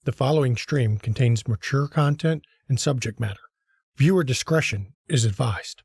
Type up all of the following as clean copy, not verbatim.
The following stream contains mature content and subject matter. Viewer discretion is advised.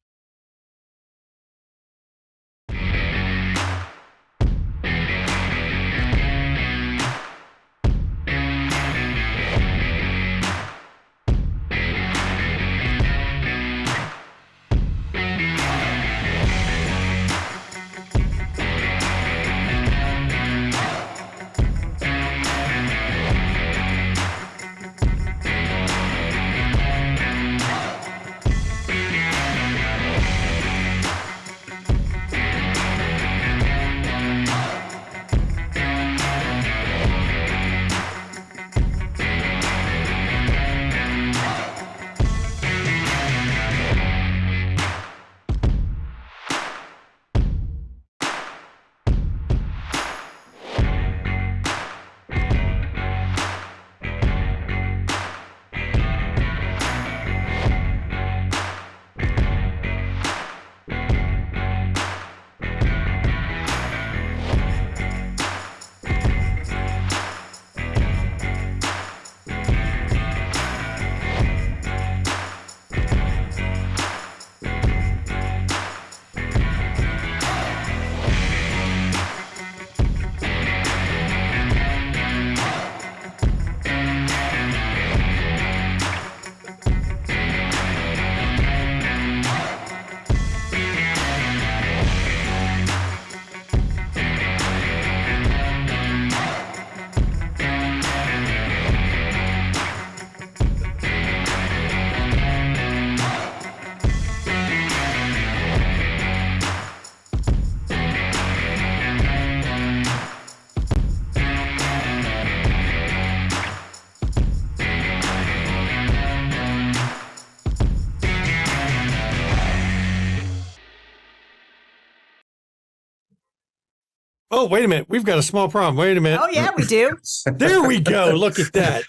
Oh, wait a minute. We've got a small problem. Wait a minute. Oh, yeah, we do. There we go. Look at that.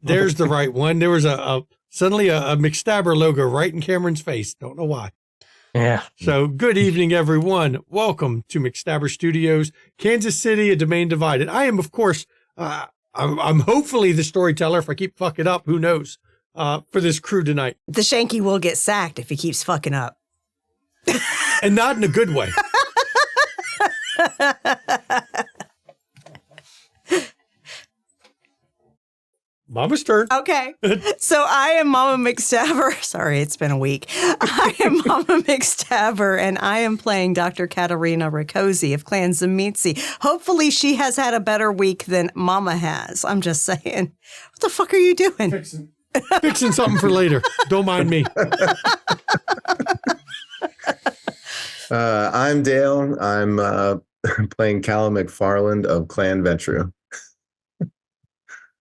There's the right one. There was suddenly a McStabber logo right in Cameron's face. Don't know why. Yeah. So good evening, everyone. Welcome to McStabber Studios, Kansas City, a domain divided. I am, of course, I'm hopefully the storyteller. If I keep fucking up, who knows, for this crew tonight. The Shanky will get sacked if he keeps fucking up. And not in a good way. Mama's turn. Okay. So I am Mama McStabber. Sorry, it's been a week. I am Mama McStabber, and I am playing Dr. Katarina Rakosi of Clan Zemitzi. Hopefully she has had a better week than Mama has. I'm just saying. What the fuck are you doing? Fixing something for later. Don't mind me. I'm Dale. I'm playing Callum McFarland of Clan Vetru.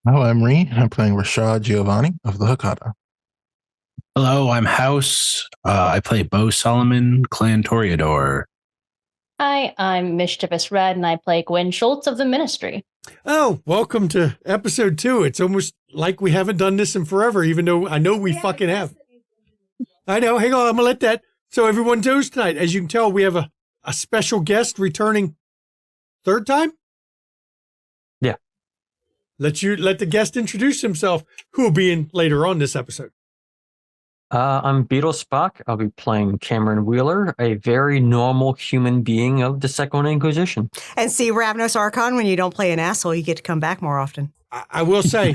Hello, I'm Ree. I'm playing Rashad Giovanni of the Hokata. Hello, I'm House. I play Bo Solomon, Clan Toreador. Hi, I'm Mischievous Red, and I play Gwen Schultz of the Ministry. Oh, welcome to episode 2. It's almost like we haven't done this in forever, even though I know we fucking have. I know. Hang on. I'm going to let that. So everyone knows tonight, as you can tell, we have a special guest returning third time. Yeah. Let the guest introduce himself, who will be in later on this episode. I'm Beetle Spock. I'll be playing Cameron Wheeler, a very normal human being of the Second Inquisition. And see, Ravnos Archon, when you don't play an asshole, you get to come back more often. I will say,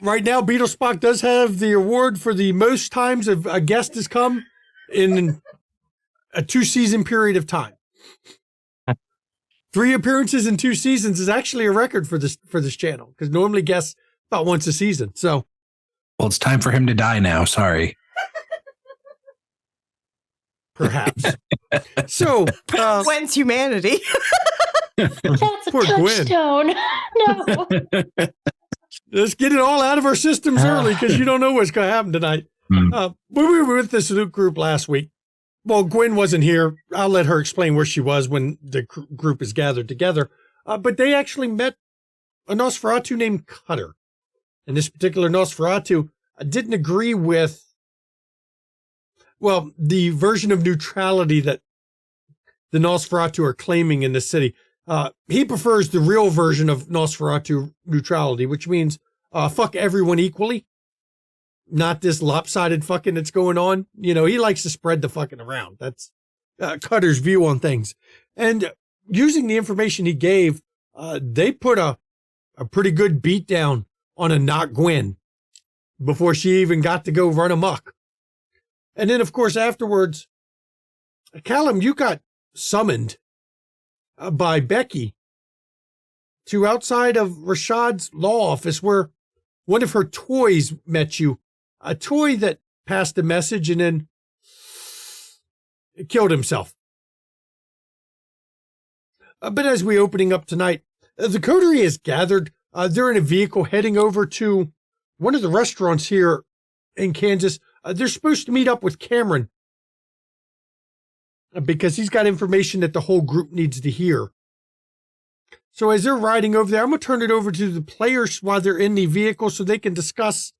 right now, Beetle Spock does have the award for the most times a guest has come in a 2-season period of time. 3 appearances in 2 seasons is actually a record for this channel, because normally guests about once a season. So, Well, it's time for him to die now. Sorry. perhaps. So, Gwen's humanity. That's a Poor Gwen. touchstone. No. let's get it all out of our systems early, because you don't know what's going to happen tonight. We were with this group last week. Well, Gwen wasn't here. I'll let her explain where she was when the group is gathered together. But they actually met a Nosferatu named Cutter. And this particular Nosferatu didn't agree with, well, the version of neutrality that the Nosferatu are claiming in the city. He prefers the real version of Nosferatu neutrality, which means fuck everyone equally, not this lopsided fucking that's going on. You know, he likes to spread the fucking around. That's Cutter's view on things. And using the information he gave, they put a pretty good beat down on a not Gwen before she even got to go run amok. And then, of course, afterwards, Callum, you got summoned by Becky to outside of Rashad's law office where one of her toys met you. A toy that passed a message and then killed himself. But as we're opening up tonight, the coterie is gathered. They're in a vehicle heading over to one of the restaurants here in Kansas. They're supposed to meet up with Cameron because he's got information that the whole group needs to hear. So as they're riding over there, I'm going to turn it over to the players while they're in the vehicle so they can discuss.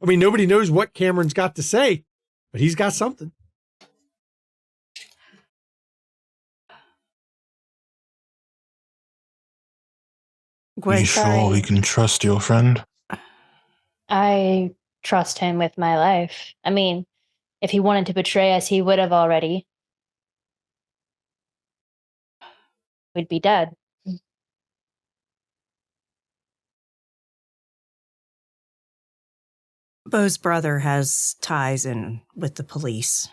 I mean, nobody knows what Cameron's got to say, but he's got something. Are you sure we can trust your friend? I trust him with my life. I mean, if he wanted to betray us, he would have already. We'd be dead. Bo's brother has ties in with the police.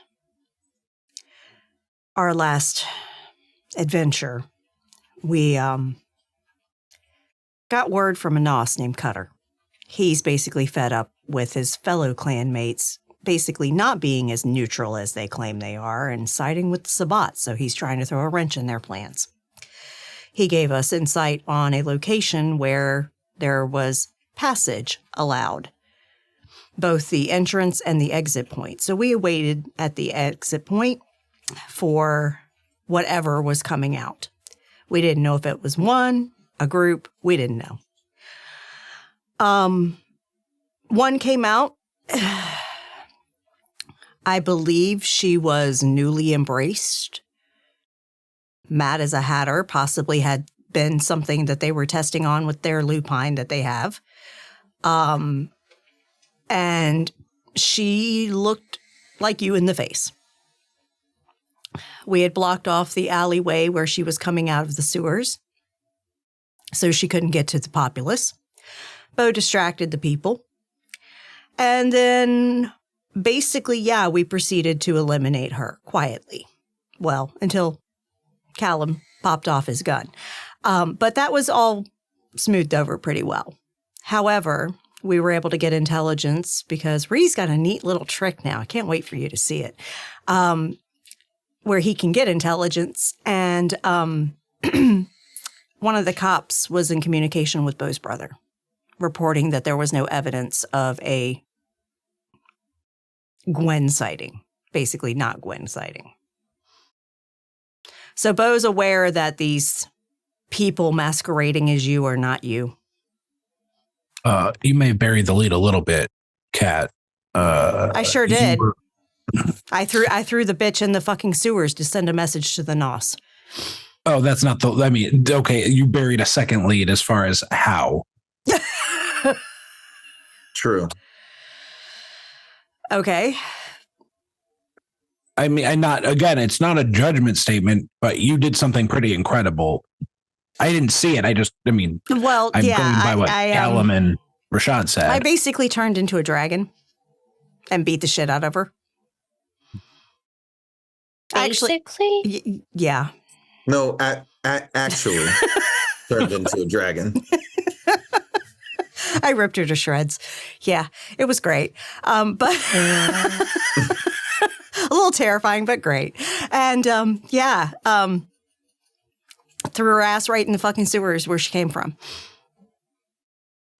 Our last adventure, we got word from a Nos named Cutter. He's basically fed up with his fellow clanmates basically not being as neutral as they claim they are and siding with the Sabbats, so he's trying to throw a wrench in their plans. He gave us insight on a location where there was passage allowed, both the entrance and the exit point. So we waited at the exit point for whatever was coming out. We didn't know if it was a group, we didn't know. One came out. I believe she was newly embraced. Mad as a Hatter, possibly had been something that they were testing on with their lupine that they have. And she looked like you in the face. We had blocked off the alleyway where she was coming out of the sewers, so she couldn't get to the populace. Bo distracted the people. And then basically, we proceeded to eliminate her quietly. Well, until Callum popped off his gun. But that was all smoothed over pretty well. However, we were able to get intelligence because Ree's got a neat little trick now. I can't wait for you to see it. Where he can get intelligence. And one of the cops was in communication with Bo's brother, reporting that there was no evidence of a Gwen sighting. Basically, not Gwen sighting. So Bo's aware that these people masquerading as you are not you. You may have buried the lead a little bit, Kat. I sure did. I threw the bitch in the fucking sewers to send a message to the Nos. Oh, that's not the. I mean, okay, you buried a second lead as far as how. True. Okay. I mean, it's not a judgment statement, but you did something pretty incredible. I didn't see it. I'm going by what Callum and Rashad said. I basically turned into a dragon and beat the shit out of her. Basically? Yeah. No, actually turned into a dragon. I ripped her to shreds. Yeah, it was great. But a little terrifying, but great. And threw her ass right in the fucking sewers where she came from.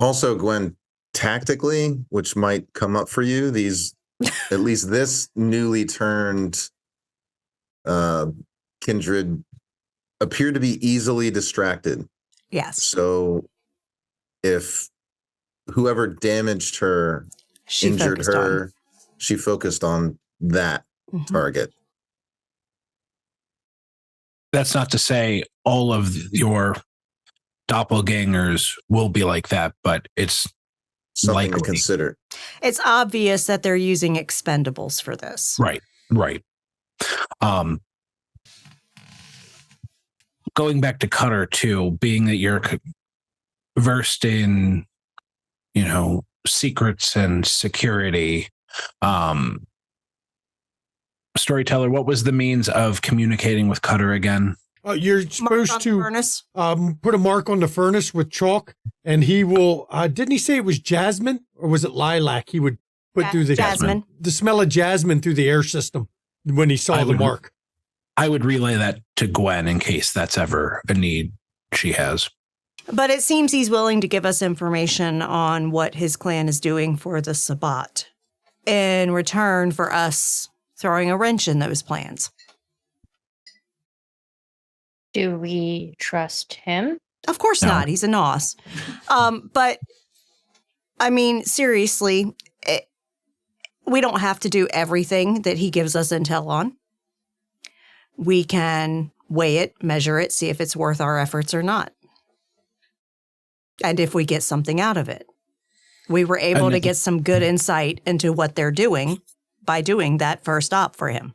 Also, Gwen, tactically, which might come up for you, at least this newly turned kindred appeared to be easily distracted. Yes. So if whoever damaged her, injured her, she focused on that target. that's not to say all of your doppelgangers will be like that, but it's something likely to consider. It's obvious that they're using expendables for this. Right. Going back to Cutter too, being that you're versed in, secrets and security, storyteller, what was the means of communicating with Cutter again? You're supposed to put a mark on the furnace with chalk, and he will. Didn't he say it was jasmine or was it lilac? He would put through the smell of jasmine through the air system when he saw the mark. I would relay that to Gwen in case that's ever a need she has. But it seems he's willing to give us information on what his clan is doing for the Sabbat in return for us throwing a wrench in those plans. Do we trust him? Of course not. He's a nos. But, I mean, seriously, we don't have to do everything that he gives us intel on. We can weigh it, measure it, see if it's worth our efforts or not. And if we get something out of it. We were able to get some good insight into what they're doing by doing that first op for him.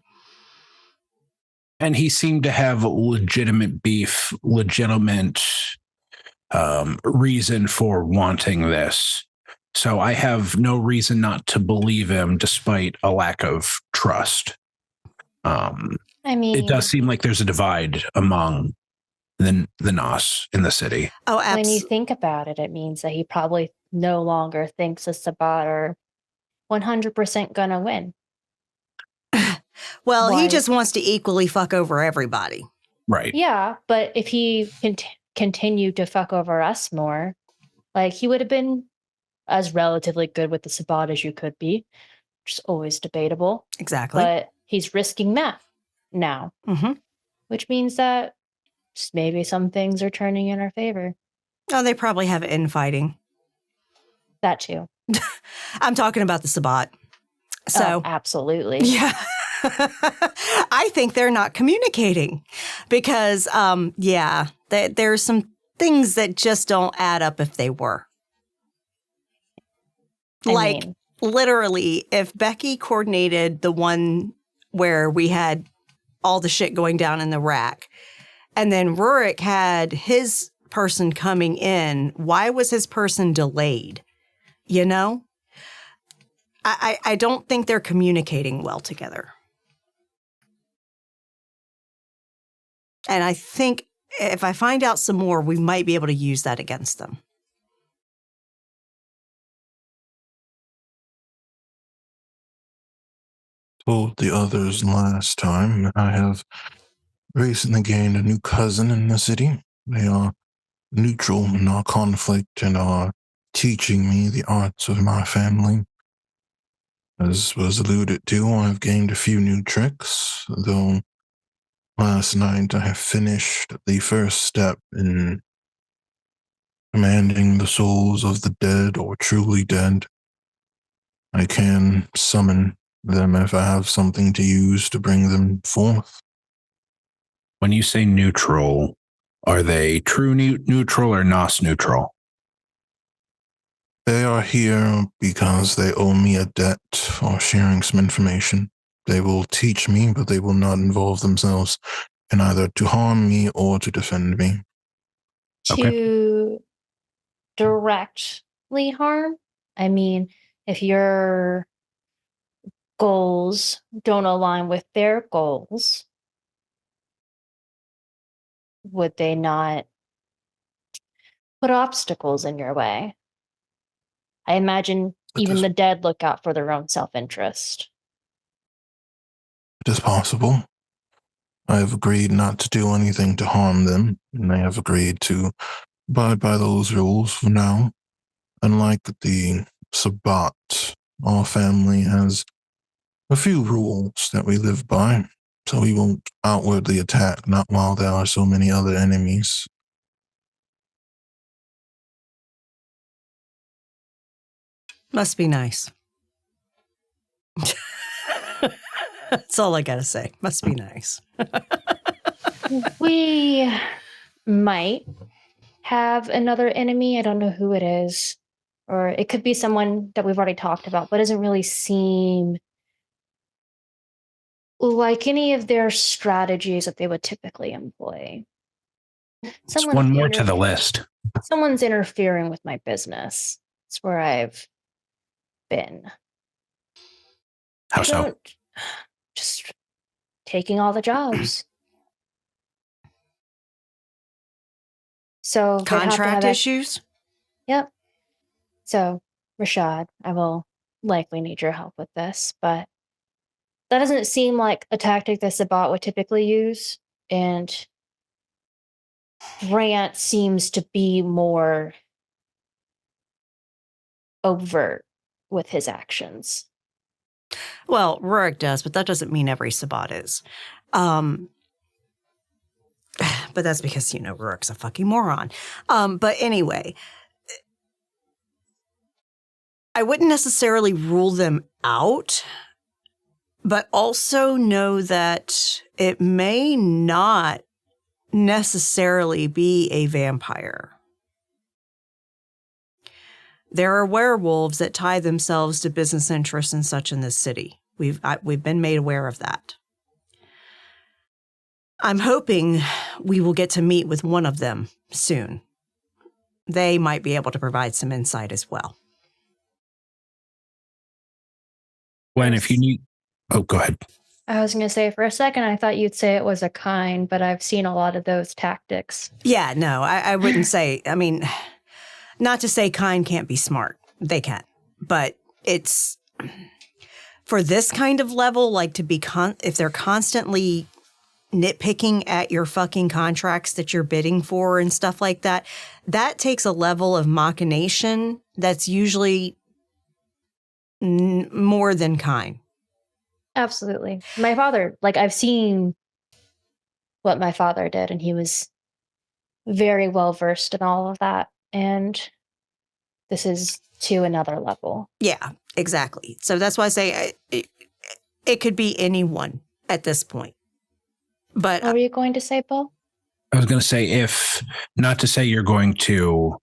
And he seemed to have legitimate beef, legitimate reason for wanting this. So I have no reason not to believe him despite a lack of trust. It does seem like there's a divide among the Nos in the city. Oh, absolutely. When you think about it, it means that he probably no longer thinks the Sabbat are 100% gonna win. Well, he just wants to equally fuck over everybody. Right. Yeah, but if he continued to fuck over us more, like he would have been as relatively good with the Sabbat as you could be, which is always debatable. Exactly. But he's risking that now, which means that just maybe some things are turning in our favor. Oh, they probably have infighting. That too. I'm talking about the Sabbat. So absolutely. Yeah. I think they're not communicating because, there's some things that just don't add up if they were. Literally, if Becky coordinated the one where we had all the shit going down in the rack, and then Rurik had his person coming in, why was his person delayed? You know? I don't think they're communicating well together. And I think if I find out some more, we might be able to use that against them. Told the others last time, I have recently gained a new cousin in the city. They are neutral in our conflict and are teaching me the arts of my family. As was alluded to, I've gained a few new tricks, though last night I have finished the first step in commanding the souls of the dead or truly dead. I can summon them if I have something to use to bring them forth. When you say neutral, are they true neutral or Nos neutral? They are here because they owe me a debt or sharing some information. They will teach me, but they will not involve themselves in either to harm me or to defend me. To directly harm? I mean, if your goals don't align with their goals, would they not put obstacles in your way? I imagine even the dead look out for their own self-interest. It is possible. I have agreed not to do anything to harm them, and they have agreed to abide by those rules for now. Unlike the Sabbat, our family has a few rules that we live by, so we won't outwardly attack, not while there are so many other enemies. Must be nice. That's all I gotta say. Must be nice. We might have another enemy. I don't know who it is. Or it could be someone that we've already talked about, but doesn't really seem like any of their strategies that they would typically employ. It's one more to the list. Someone's interfering with my business. It's where I've been. How so? Just taking all the jobs. So contract issues? Yep. So, Rashad, I will likely need your help with this, but that doesn't seem like a tactic that Sabat would typically use. And Grant seems to be more overt with his actions. Well, Rurik does, but that doesn't mean every Sabat is. But that's because, Rurik's a fucking moron. But anyway, I wouldn't necessarily rule them out, but also know that it may not necessarily be a vampire. There are werewolves that tie themselves to business interests and such in this city. We've been made aware of that. I'm hoping we will get to meet with one of them soon. They might be able to provide some insight as well. When, if you need... Oh, go ahead. I was going to say, for a second, I thought you'd say it was a kind, but I've seen a lot of those tactics. Yeah, no, I wouldn't say, not to say kind can't be smart. They can. But it's, for this kind of level, like to be, if they're constantly nitpicking at your fucking contracts that you're bidding for and stuff like that, that takes a level of machination that's usually more than kind. Absolutely. My father, I've seen what my father did, and he was very well versed in all of that. And this is to another level. Yeah, exactly. So that's why I say it could be anyone at this point. But what were you going to say, Bill? I was going to say, if not to say you're going to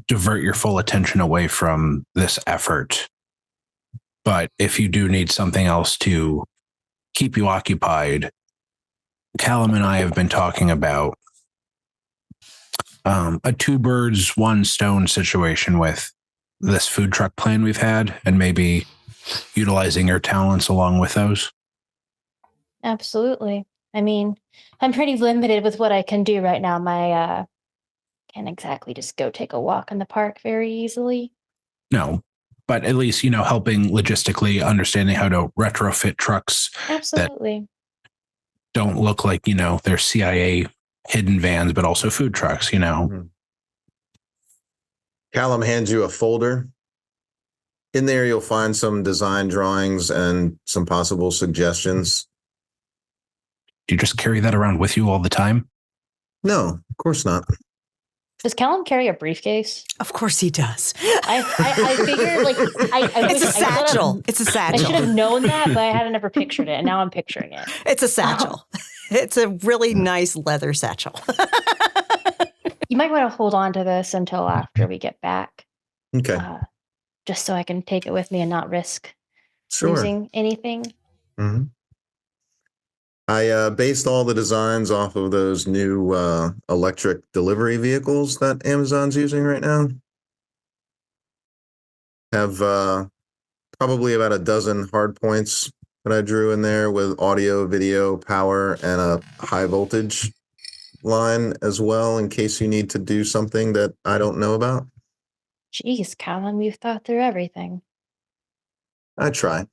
divert your full attention away from this effort, but if you do need something else to keep you occupied, Callum and I have been talking about a two birds, one stone situation with this food truck plan we've had, and maybe utilizing your talents along with those. Absolutely. I'm pretty limited with what I can do right now. Can't exactly just go take a walk in the park very easily. No, but at least, helping logistically, understanding how to retrofit trucks. Absolutely. That don't look like, they're CIA hidden vans, but also food trucks, Mm-hmm. Callum hands you a folder. In there, you'll find some design drawings and some possible suggestions. Do you just carry that around with you all the time? No, of course not. Does Callum carry a briefcase? Of course he does. I figured, it's a satchel. It's a satchel. I should have known that, but I hadn't ever pictured it, and now I'm picturing it. It's a satchel. It's a really nice leather satchel. You might want to hold on to this until after we get back. Okay. Just so I can take it with me and not risk losing anything. Mm-hmm. I based all the designs off of those new electric delivery vehicles that Amazon's using right now. Have probably about a dozen hard points that I drew in there with audio, video, power, and a high voltage line as well, in case you need to do something that I don't know about. Jeez, Callum, you've thought through everything. I try.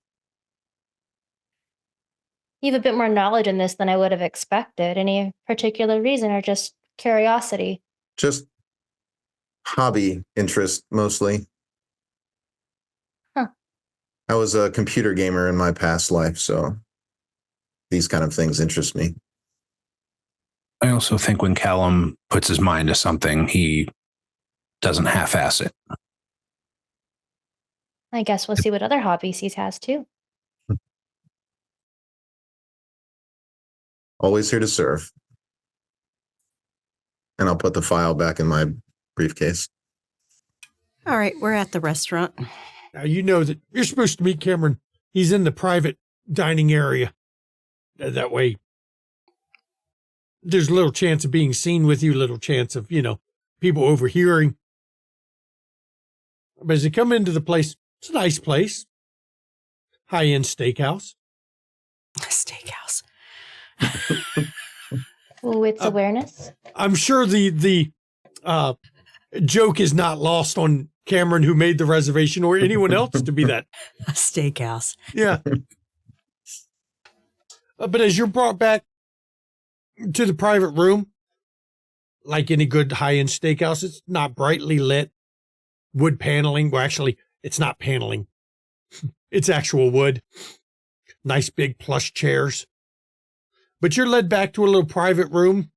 You have a bit more knowledge in this than I would have expected. Any particular reason or just curiosity? Just hobby interest, mostly. Huh. I was a computer gamer in my past life, so these kind of things interest me. I also think when Callum puts his mind to something, he doesn't half-ass it. I guess we'll see what other hobbies he has too. Always here to serve. And I'll put the file back in my briefcase. All right, we're at the restaurant. Now, you know that you're supposed to meet Cameron. He's in the private dining area. That way, there's little chance of being seen with you, little chance of, people overhearing. But as you come into the place, it's a nice place. High-end steakhouse. Steakhouse. With awareness. I'm sure the joke is not lost on Cameron, who made the reservation, or anyone else to be that. A steakhouse. Yeah. But as you're brought back to the private room, like any good high-end steakhouse, it's not brightly lit. Wood paneling. Well, actually, it's not paneling. It's actual wood. Nice big plush chairs. But you're led back to a little private room.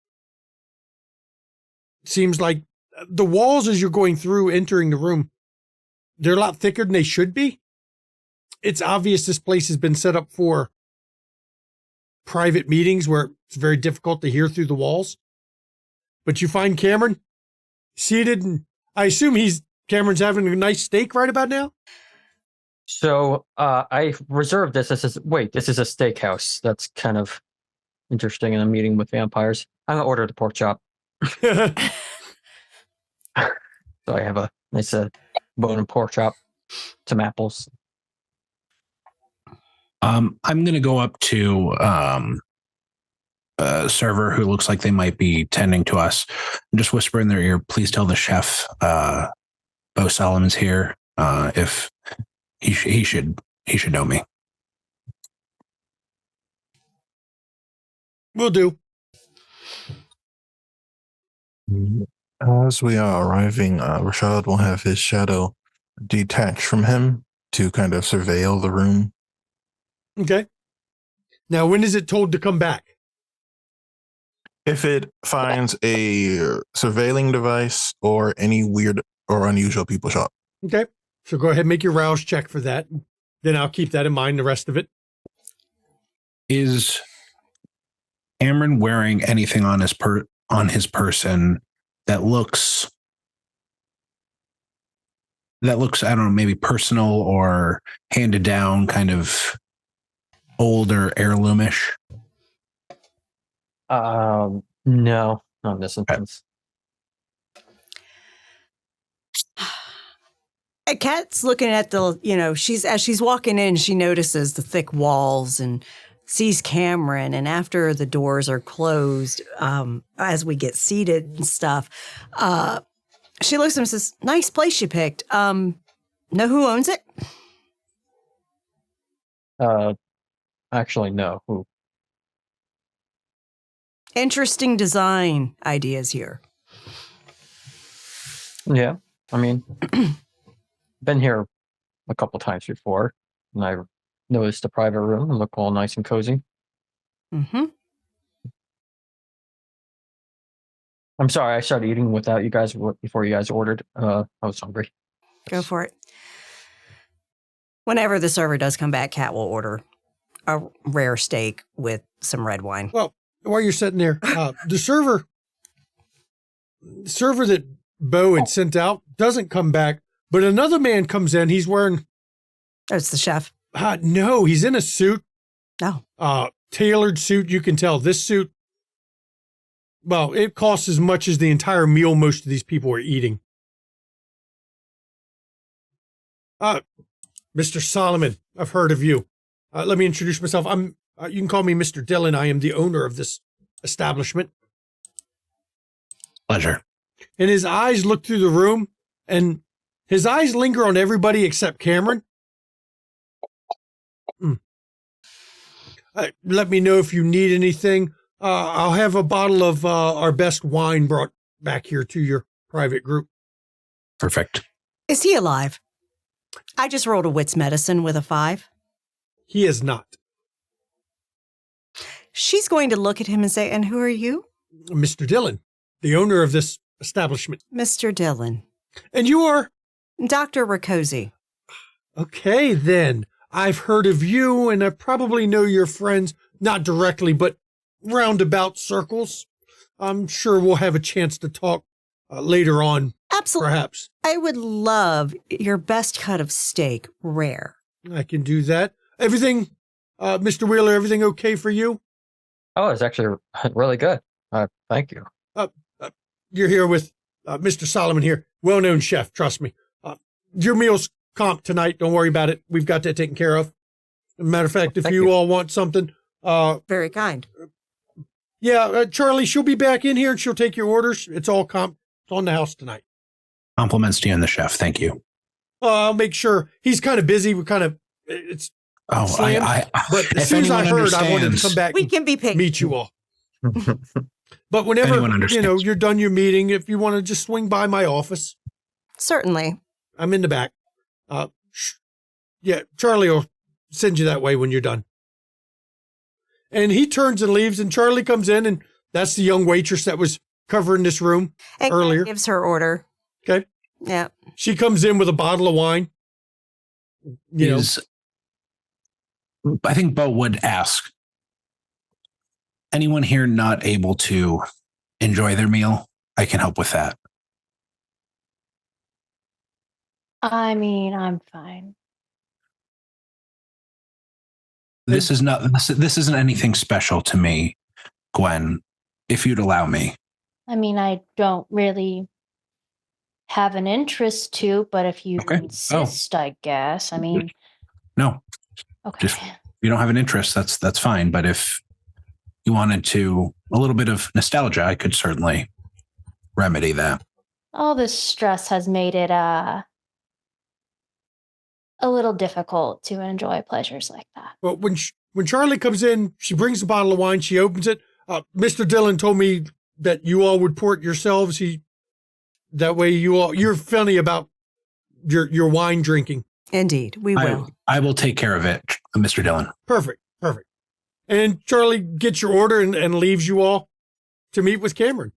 Seems like the walls, as you're going through, entering the room, they're a lot thicker than they should be. It's obvious this place has been set up for private meetings where it's very difficult to hear through the walls. But you find Cameron seated, and I assume Cameron's having a nice steak right about now? So I reserved this. This is a steakhouse. That's kind of interesting in a meeting with vampires. I'm going to order the pork chop. So I have a nice bone and pork chop, some apples. I'm going to go up to a server who looks like they might be tending to us and just whisper in their ear, please tell the chef Bo Solomon's here. If he should know me. Will do. As we are arriving, Rashad will have his shadow detached from him to kind of surveil the room. Okay. Now, when is it told to come back? If it finds a surveilling device or any weird or unusual people shop. Okay. So go ahead and make your rouse check for that. Then I'll keep that in mind, the rest of it. Is Cameron wearing anything on his person that looks, I don't know, maybe personal or handed down, kind of old or heirloomish? No, not in this instance. Kat's looking at the, as she's walking in, she notices the thick walls and sees Cameron. And after the doors are closed, as we get seated and stuff, she looks at him and says, nice place you picked. Know who owns it? Actually, no. Who? Interesting design ideas here. Yeah, I mean, been here a couple times before, and I noticed the private room and look all nice and cozy. Mm-hmm. I'm sorry, I started eating without you guys before you guys ordered. I was hungry. Go for it. Whenever the server does come back, Kat will order a rare steak with some red wine. Well, while you're sitting there, the server that Bo had sent out doesn't come back, but another man comes in. He's wearing... Oh, it's the chef. No, he's in a suit. No. Tailored suit. You can tell this suit, well, it costs as much as the entire meal most of these people are eating. Mr. Solomon, I've heard of you. Let me introduce myself. You can call me Mr. Dillon. I am the owner of this establishment. Pleasure. And his eyes look through the room, and his eyes linger on everybody except Cameron. Let me know if you need anything. I'll have a bottle of our best wine brought back here to your private group. Perfect. Is he alive? I just rolled a wits medicine with a 5. He is not. She's going to look at him and say, and who are you? Mr. Dillon, the owner of this establishment. Mr. Dillon. And you are? Dr. Rakosi. Okay, then. I've heard of you, and I probably know your friends, not directly, but roundabout circles. I'm sure we'll have a chance to talk later on, Absolutely. perhaps. I would love your best cut of steak, rare. I can do that. Everything, Mr. Wheeler, everything okay for you? Oh, it's actually really good. Thank you. You're here with Mr. Solomon here, well-known chef, trust me. Your meal's comp tonight. Don't worry about it. We've got that taken care of. As a matter of fact, if Thank you you. all want something, Very kind. yeah, Charlie, she'll be back in here and she'll take your orders. It's all comp. It's on the house tonight. Compliments to you and the chef. Thank you. I'll make sure. He's kind of busy. It's Oh, slammed. But as if soon as I anyone heard, I wanted to understands- come back We and can be picky. meet you all. But whenever, anyone understands. you're done your meeting, if you want to just swing by my office, Certainly. I'm in the back. Yeah, Charlie will send you that way when you're done. And he turns and leaves, and Charlie comes in, and that's the young waitress that was covering this room And earlier. gives her order. Okay. Yeah. She comes in with a bottle of wine. I think Bo would ask, anyone here not able to enjoy their meal? I can help with that. I mean, I'm fine. This isn't anything special to me, Gwen, if you'd allow me. I mean, I don't really have an interest to, but if you Okay. insist, I guess. I mean, No, okay. just- you don't have an interest. That's fine. But if you wanted to, a little bit of nostalgia, I could certainly remedy that. All this stress has made it a little difficult to enjoy pleasures like that. Well, when Charlie comes in, she brings a bottle of wine. She opens it. Mr. Dillon told me that you all would pour it yourselves. That way you're funny about your wine drinking. Indeed. We will. I will take care of it, Mr. Dillon. Perfect. And Charlie gets your order and leaves you all to meet with Cameron.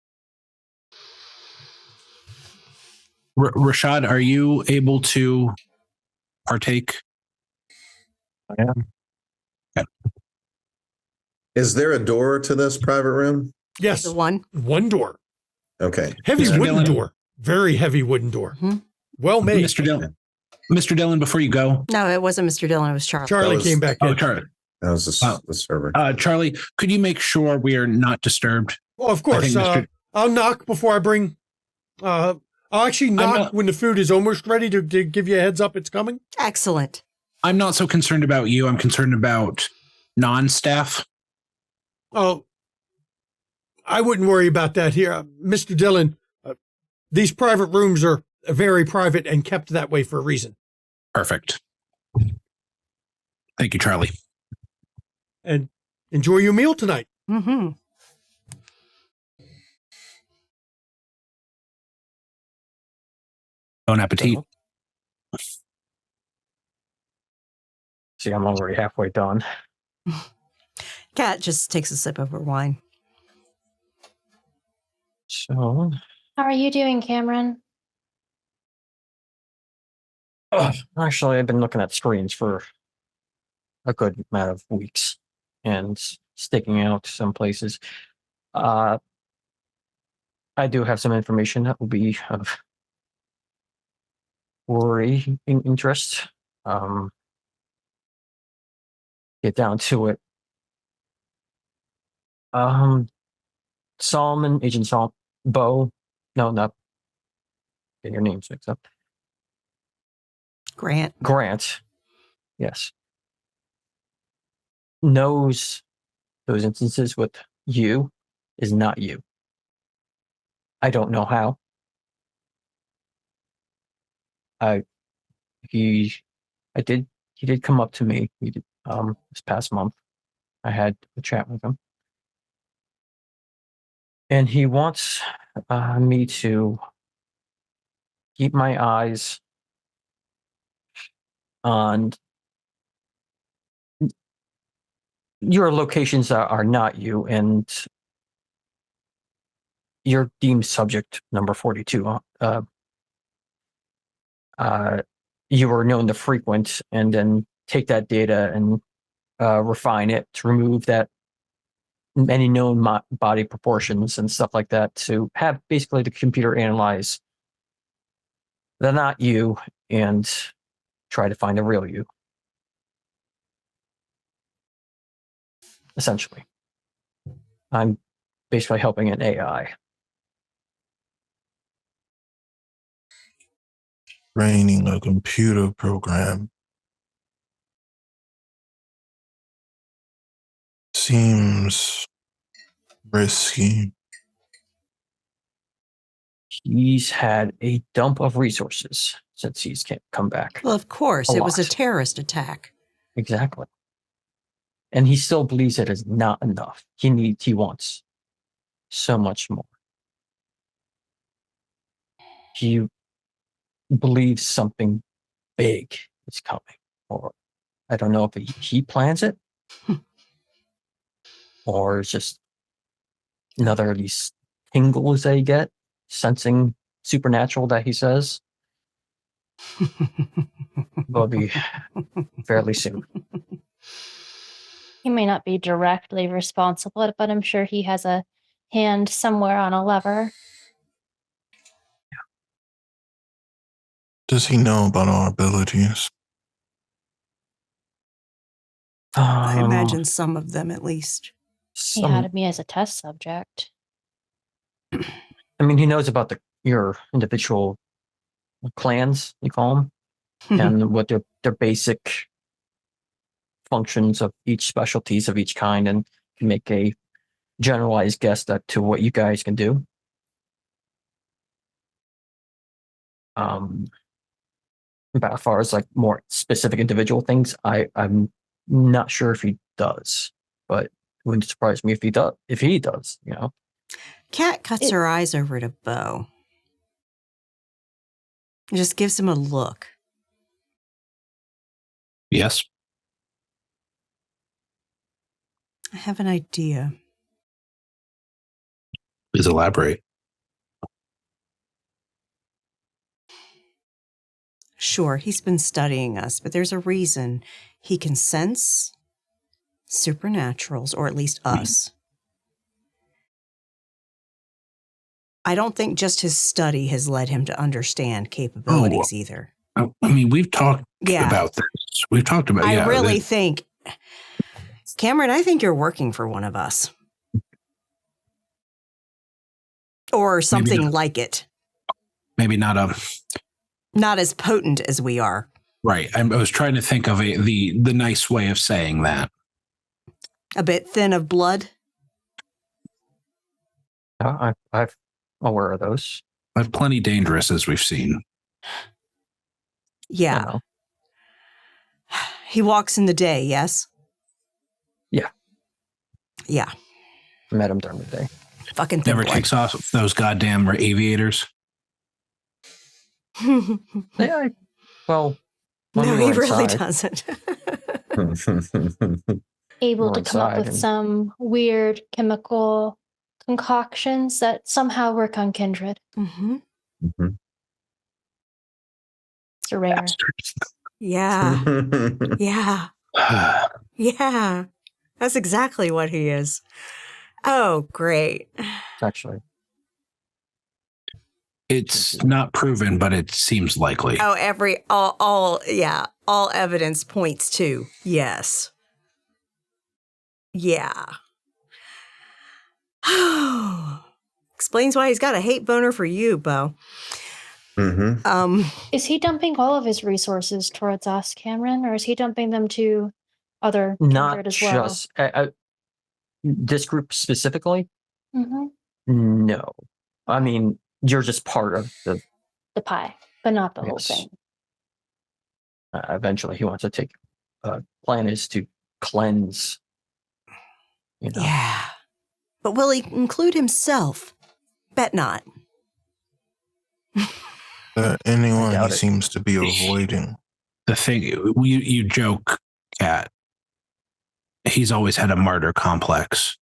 Rashad, are you able to partake? I am. Okay. Is there a door to this private room? Yes. The one. One door. Okay. Heavy Mr. wooden Dillon? door. Very heavy wooden door. Mhm. Well made. Mr. Dillon, before you go. No, it wasn't Mr. Dillon. It was Charlie. Charlie That was- came back in. Oh, Charlie. That was the server. Charlie, could you make sure we are not disturbed? Well, of I course. think Mr. I'll knock before I bring. I'll actually knock not- when the food is almost ready to give you a heads up it's coming. Excellent. I'm not so concerned about you. I'm concerned about non-staff. Oh, I wouldn't worry about that here. Mr. Dillon, these private rooms are very private and kept that way for a reason. Perfect. Thank you, Charlie. And enjoy your meal tonight. Mm-hmm. Bon appetit. See, I'm already halfway done. Kat just takes a sip of her wine. So, How are you doing, Cameron? actually, I've been looking at screens for a good amount of weeks and sticking out some places. I do have some information that will be of worry in interest. Get down to it. Solomon, Agent Solomon, Bo. No, not get your names mixed up. Grant. Grant, yes, knows those instances with you is not you. I don't know how. He did come up to me. He did, this past month. I had a chat with him, and he wants me to keep my eyes on your locations that are not you, and you're deemed subject number 42. You were known to frequent, and then take that data and refine it to remove that any known body proportions and stuff like that to have basically the computer analyze the not you and try to find the real you. Essentially. I'm basically helping an AI. Training a computer program seems risky. He's had a dump of resources since he's come back. Well, of course, A it was a lot. terrorist attack. Exactly. And he still believes it is not enough. He wants so much more. He believes something big is coming. Or I don't know if he plans it. Or it's just another of these tingles that you get, sensing supernatural that he says. Will be fairly soon. He may not be directly responsible, but I'm sure he has a hand somewhere on a lever. Does he know about our abilities? I imagine some of them, at least. He had me as a test subject. I mean, he knows about your individual clans, you call them, and what their basic functions of each specialties of each kind, and can make a generalized guess to what you guys can do. But as far as like more specific individual things, I'm not sure if he does, but it wouldn't surprise me if he does. If he does, you know. Kat cuts her eyes over to Bo. Just gives him a look. Yes. I have an idea. Please elaborate. Sure, he's been studying us, but there's a reason he can sense supernaturals, or at least us. I don't think just his study has led him to understand capabilities either. I mean, we've talked about this. We've talked about. I really think, Cameron, I think you're working for one of us, or something like it. Maybe not not as potent as we are. Right. I was trying to think of the nice way of saying that. A bit thin of blood. I'm aware of those. But plenty dangerous, as we've seen. Yeah. You know. He walks in the day, yes? Yeah. Yeah. I met him during the day. Fucking never takes off those goddamn aviators. Yeah. Well, no, he really doesn't. Able to come up with some weird chemical concoctions that somehow work on kindred. Mm-hmm. Mm-hmm. It's rare. Bastards. Yeah. Yeah. Yeah. That's exactly what he is. Oh, great. Actually. It's not proven, but it seems likely. Oh, all evidence points to yes. Yeah. Explains why he's got a hate boner for you, Bo. Mm-hmm. Is he dumping all of his resources towards us, Cameron, or is he dumping them to other kindred as well? Not just this group specifically. Mm-hmm. No, I mean you're just part of the pie, but not the whole thing. Eventually, he wants to take. Plan is to cleanse. You know. Yeah, but will he include himself? Bet not. Anyone he seems to be avoiding. The thing you joke, Kat. He's always had a martyr complex.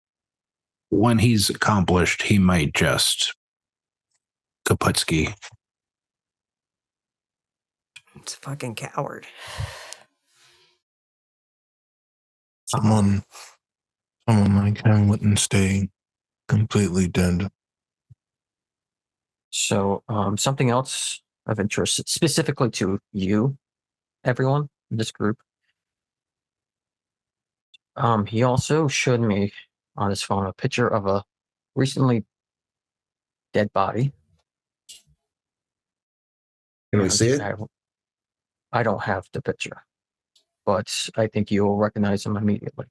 When he's accomplished, he might just kaputski. It's a fucking coward. Someone Someone like him wouldn't stay completely dead. So, something else of interest, specifically to you, everyone in this group. He also showed me on his phone a picture of a recently dead body. Can we see it? I don't have the picture, but I think you will recognize him immediately.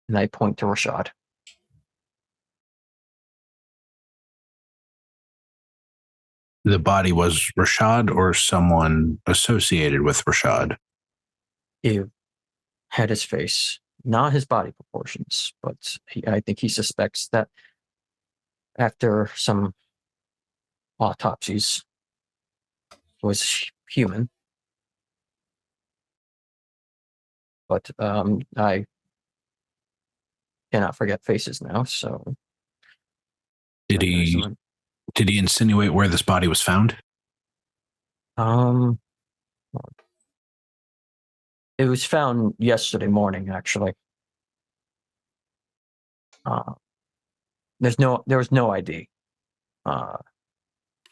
And I point to Rashad. The body was Rashad or someone associated with Rashad? He had his face, not his body proportions, but I think he suspects that after some autopsies was human. But I cannot forget faces now, so Did he insinuate where this body was found? It was found yesterday morning, actually. There was no ID.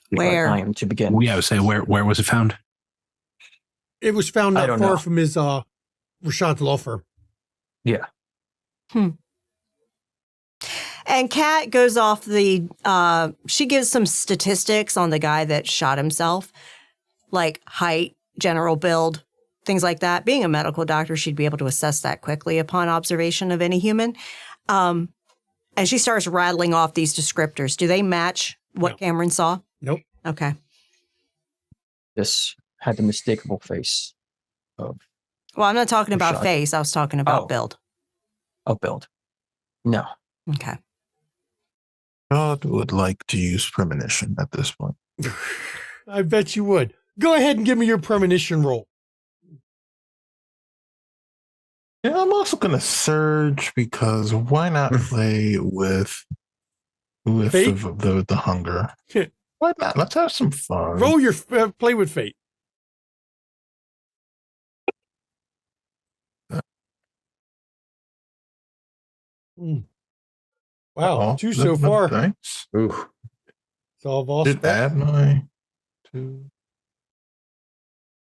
Where? I am to begin. Yeah, I would say where was it found? It was found I not don't far know. from his Rashad's law firm. Yeah. And Kat goes off she gives some statistics on the guy that shot himself, like height, general build, things like that. Being a medical doctor, she'd be able to assess that quickly upon observation of any human. And she starts rattling off these descriptors. Do they match what No. Cameron saw? Nope. Okay. This had the mistakable face of Well, I'm not talking about Rashad. face. I was talking about build. build. No. Okay. God would like to use premonition at this point. I bet you would. Go ahead and give me your premonition roll. Yeah, I'm also gonna surge because why not play with Fate? the hunger? Why not? Let's have some fun. Roll your play with fate. Wow, Uh-oh. 2 so far. Thanks. Ooh. Solve all Did spec. add my 2.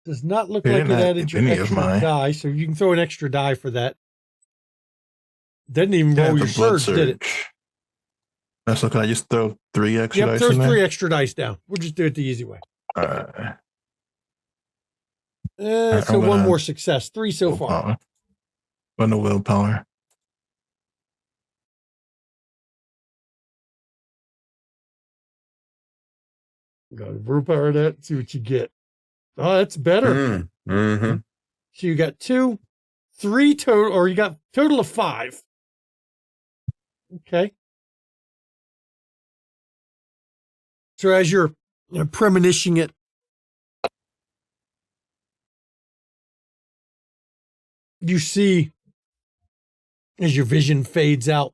Does not look It like it didn't add added your any of extra mine. die, so you can throw an extra die for that. Didn't even Yeah, roll the your blood surge, did it? So can I just throw 3 extra Yep, dice throw in there? 3 extra dice down. We'll just do it the easy way. Alright. So one more success. 3 so far. But no willpower. Go to willpower that, see what you get. Oh, that's better. Mm-hmm. So you got 2, 3 total, or you got total of 5. Okay. So as you're premonitioning it, you see as your vision fades out,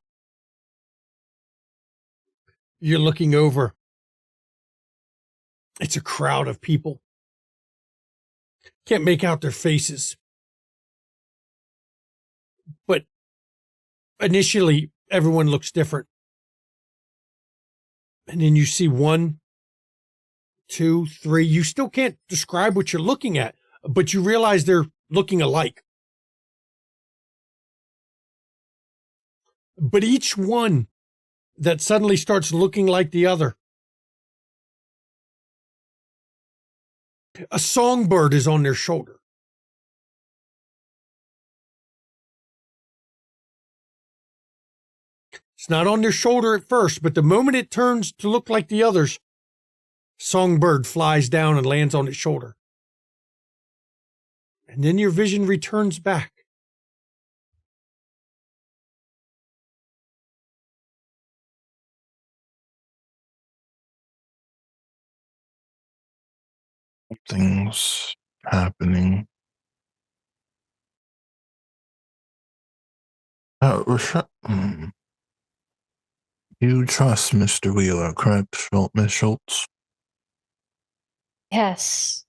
you're looking over. It's a crowd of people. Can't make out their faces. But initially, everyone looks different. And then you see 1, 2, 3. You still can't describe what you're looking at, but you realize they're looking alike. But each one that suddenly starts looking like the other, a songbird is on their shoulder. It's not on their shoulder at first, but the moment it turns to look like the others, songbird flies down and lands on its shoulder. And then your vision returns back. Things happening. Rashad, you trust Mr. Wheeler, correct, Miss Schultz? Yes.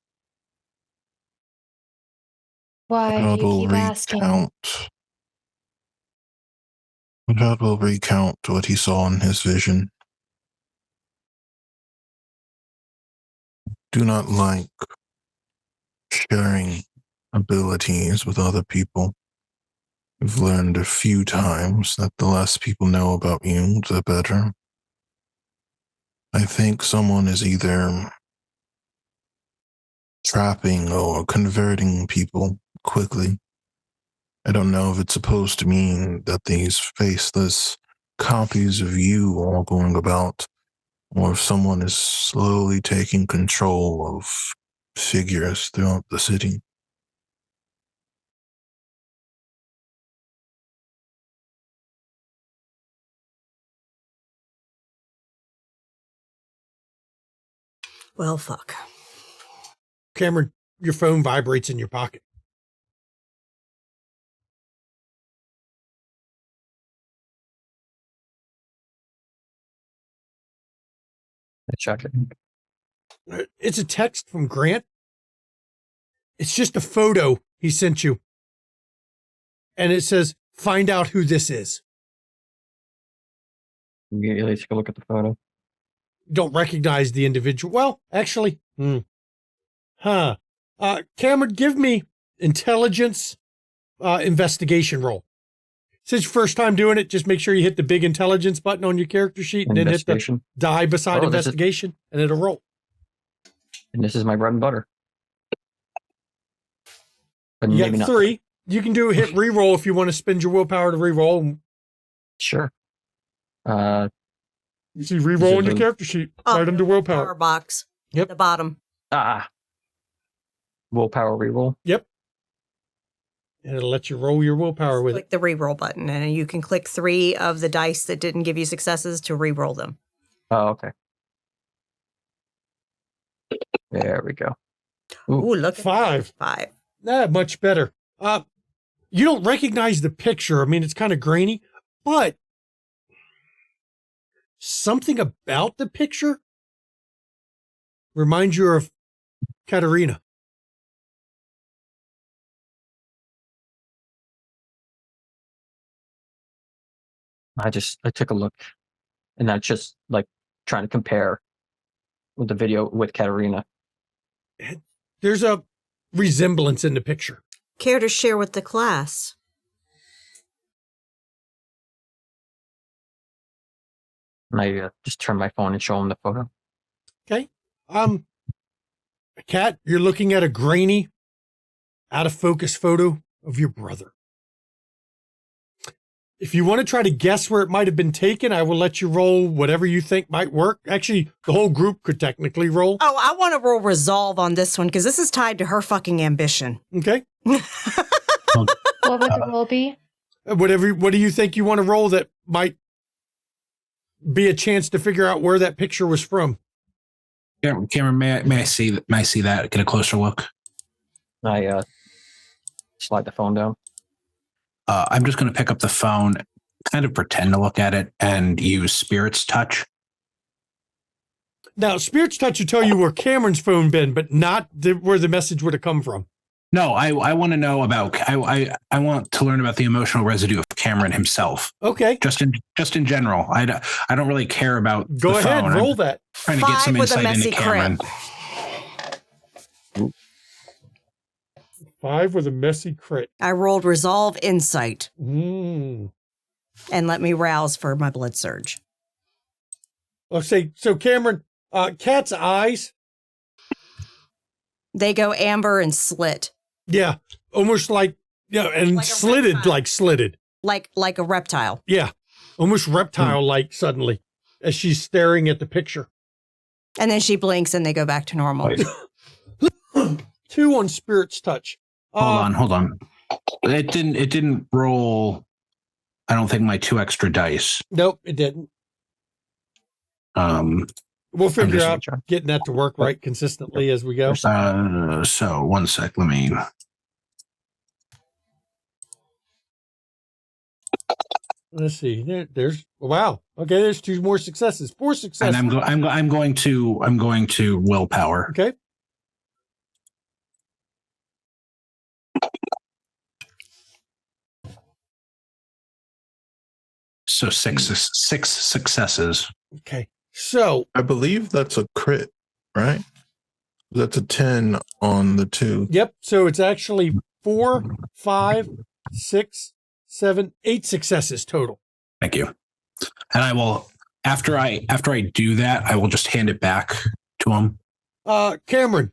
Why I do you will keep asking? recount God will recount what he saw in his vision. Do not like sharing abilities with other people. I've learned a few times that the less people know about you, the better. I think someone is either trapping or converting people quickly. I don't know if it's supposed to mean that these faceless copies of you are going about, or if someone is slowly taking control of figures throughout the city. Well, fuck. Cameron, your phone vibrates in your pocket. I check it. It's a text from Grant. It's just a photo he sent you. And it says, find out who this is. Immediately take a look at the photo. Don't recognize the individual. Well, actually, Cameron, give me intelligence investigation roll. Since your first time doing it, just make sure you hit the big intelligence button on your character sheet and then hit the die beside investigation, and it'll roll. And this is my bread and butter. But You maybe got not. 3. You can hit reroll if you want to spend your willpower to reroll. Sure. You see reroll on your character sheet, right under willpower. Power box. Yep. The bottom. Willpower reroll. Yep. And it'll let you roll your willpower with Click the reroll button, and you can click 3 of the dice that didn't give you successes to reroll them. Oh, okay. There we go. Ooh, look. 5. 5. Much better. You don't recognize the picture. I mean, it's kind of grainy, but something about the picture reminds you of Katerina. I took a look, and I just like trying to compare with the video with Katerina. There's a resemblance in the picture. Care to share with the class? And I just turn my phone and show him the photo. Okay. Kat, you're looking at a grainy, out of focus photo of your brother. If you want to try to guess where it might have been taken, I will let you roll whatever you think might work. Actually, the whole group could technically roll. Oh, I want to roll resolve on this one because this is tied to her fucking ambition. Okay. What would the roll be? What do you think you want to roll that might be a chance to figure out where that picture was from? Cameron, may I see that? Get a closer look. I slide the phone down. I'm just going to pick up the phone, kind of pretend to look at it, and use Spirit's Touch. Now, Spirit's Touch will tell you where Cameron's phone been, but not where the message would have come from. No, I want to know about. I want to learn about the emotional residue of Cameron himself. Okay. Just in general. I don't really care about. Go the ahead, phone. roll I'm that. trying to get some 5 with a insight messy into Cameron. crit. 5 with a messy crit. I rolled resolve insight. Mm. And let me rouse for my blood surge. So Cameron, Kat's eyes. They go amber and slit. Yeah. Almost like, and Like a slitted, reptile. like slitted. Like a reptile. Yeah. Almost reptile-like suddenly as she's staring at the picture. And then she blinks and they go back to normal. 2 on Spirit's Touch. Hold on. It didn't roll. I don't think my 2 extra dice. Nope, it didn't. We'll figure out getting that to work right consistently as we go. So 1 sec. Let me. Let's see. There's wow. Okay, there's 2 more successes. 4 successes. And I'm going to willpower. Okay. So six successes. Okay. So I believe that's a crit, right? That's a 10 on the 2. yep. So it's actually 4, 5, 6, 7, 8 successes total. Thank you. And I will after I do that, I will just hand it back to him. Cameron,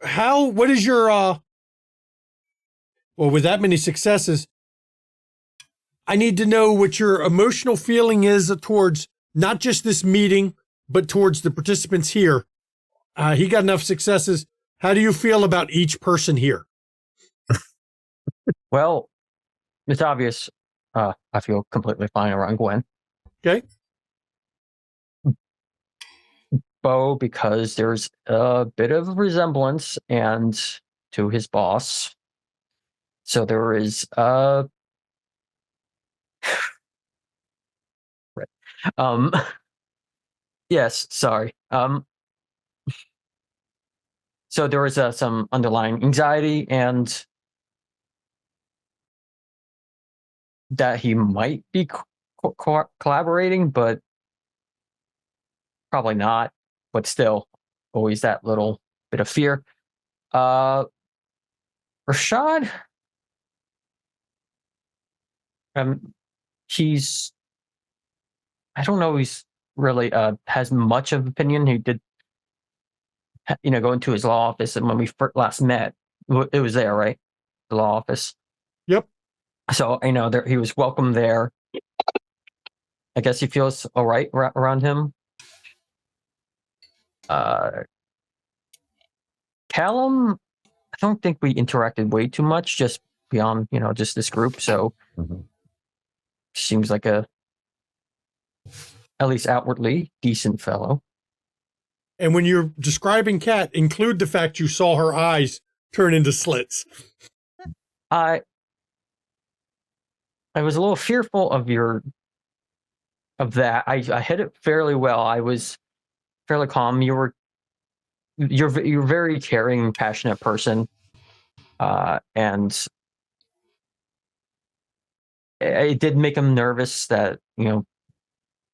what is your well, with that many successes, I need to know what your emotional feeling is towards not just this meeting, but towards the participants here. He got enough successes. How do you feel about each person here? Well, it's obvious. I feel completely fine around Gwen. Okay. Bo, because there's a bit of resemblance and to his boss. So there is yes, sorry. So there is some underlying anxiety and that he might be collaborating, but probably not. But still, always that little bit of fear. Rashad, he's, I don't know, he's really has much of opinion. He did, go into his law office, and when we last met, it was there, right? The law office. Yep. So he was welcome there. I guess he feels all right around him. Callum, I don't think we interacted way too much, just beyond just this group. So seems like a, at least outwardly, decent fellow. And when you're describing Kat, include the fact you saw her eyes turn into slits. I was a little fearful of that. I hit it fairly well. I was fairly calm. You're a very caring, passionate person, and it did make him nervous that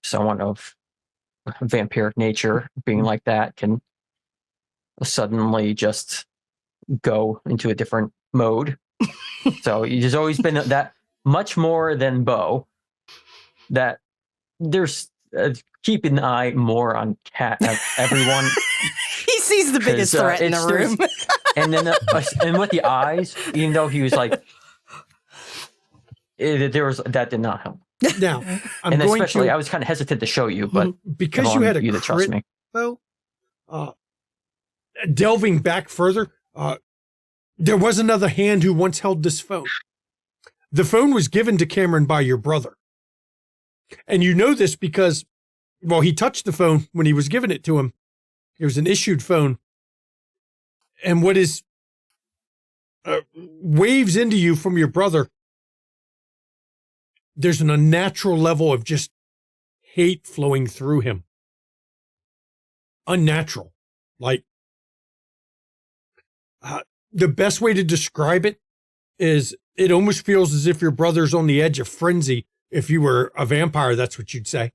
someone of vampiric nature being like that can suddenly just go into a different mode. So he's always been that much more than Bo. That there's keep an eye more on everyone. He sees the biggest threat in the room. And then and with the eyes, even though he was like, that did not help. Now, I was kind of hesitant to show you, but because you had a you to trust me. Though, delving back further, there was another hand who once held this phone. The phone was given to Cameron by your brother. And you know this because, he touched the phone when he was giving it to him. It was an issued phone. And what is waves into you from your brother, there's an unnatural level of just hate flowing through him. Unnatural. Like, the best way to describe it is it almost feels as if your brother's on the edge of frenzy. If you were a vampire, that's what you'd say.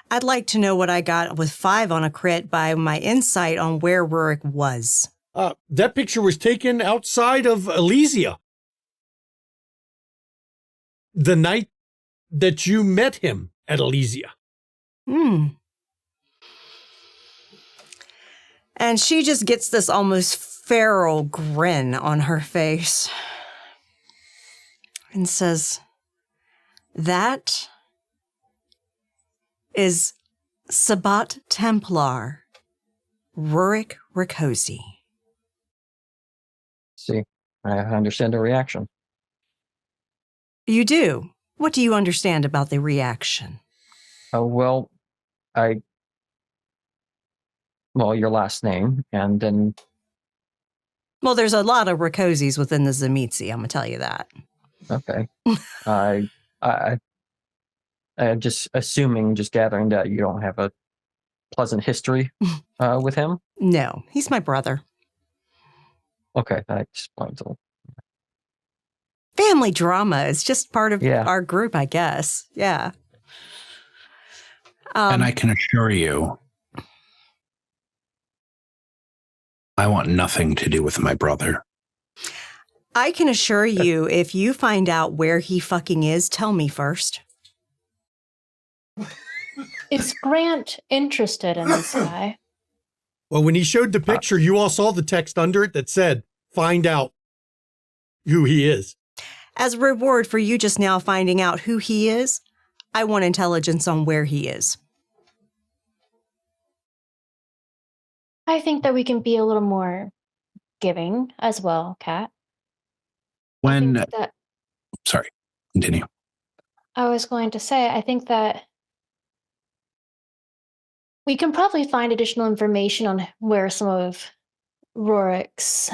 I'd like to know what I got with 5 on a crit by my insight on where Rurik was. That picture was taken outside of Elysia. The night that you met him at Elysia. And she just gets this almost feral grin on her face and says, "That is Sabbat Templar, Rurik Rikosi." See, I understand the reaction. You do? What do you understand about the reaction? Well, your last name, and then... Well, there's a lot of Rikosis within the Tzimisce, I'm going to tell you that. Okay. I'm just gathering that you don't have a pleasant history with him. No, he's my brother. Okay, that explains it. family drama. It's just part of Yeah. our group, I guess. Yeah. And I can assure you, I want nothing to do with my brother. I can assure you, if you find out where he fucking is, tell me first. Is Grant interested in this guy? Well, when he showed the picture, you all saw the text under it that said, find out who he is. As a reward for you just now finding out who he is, I want intelligence on where he is. I think that we can be a little more giving as well, Kat. Sorry, continue. I was going to say, I think that we can probably find additional information on where some of Rorik's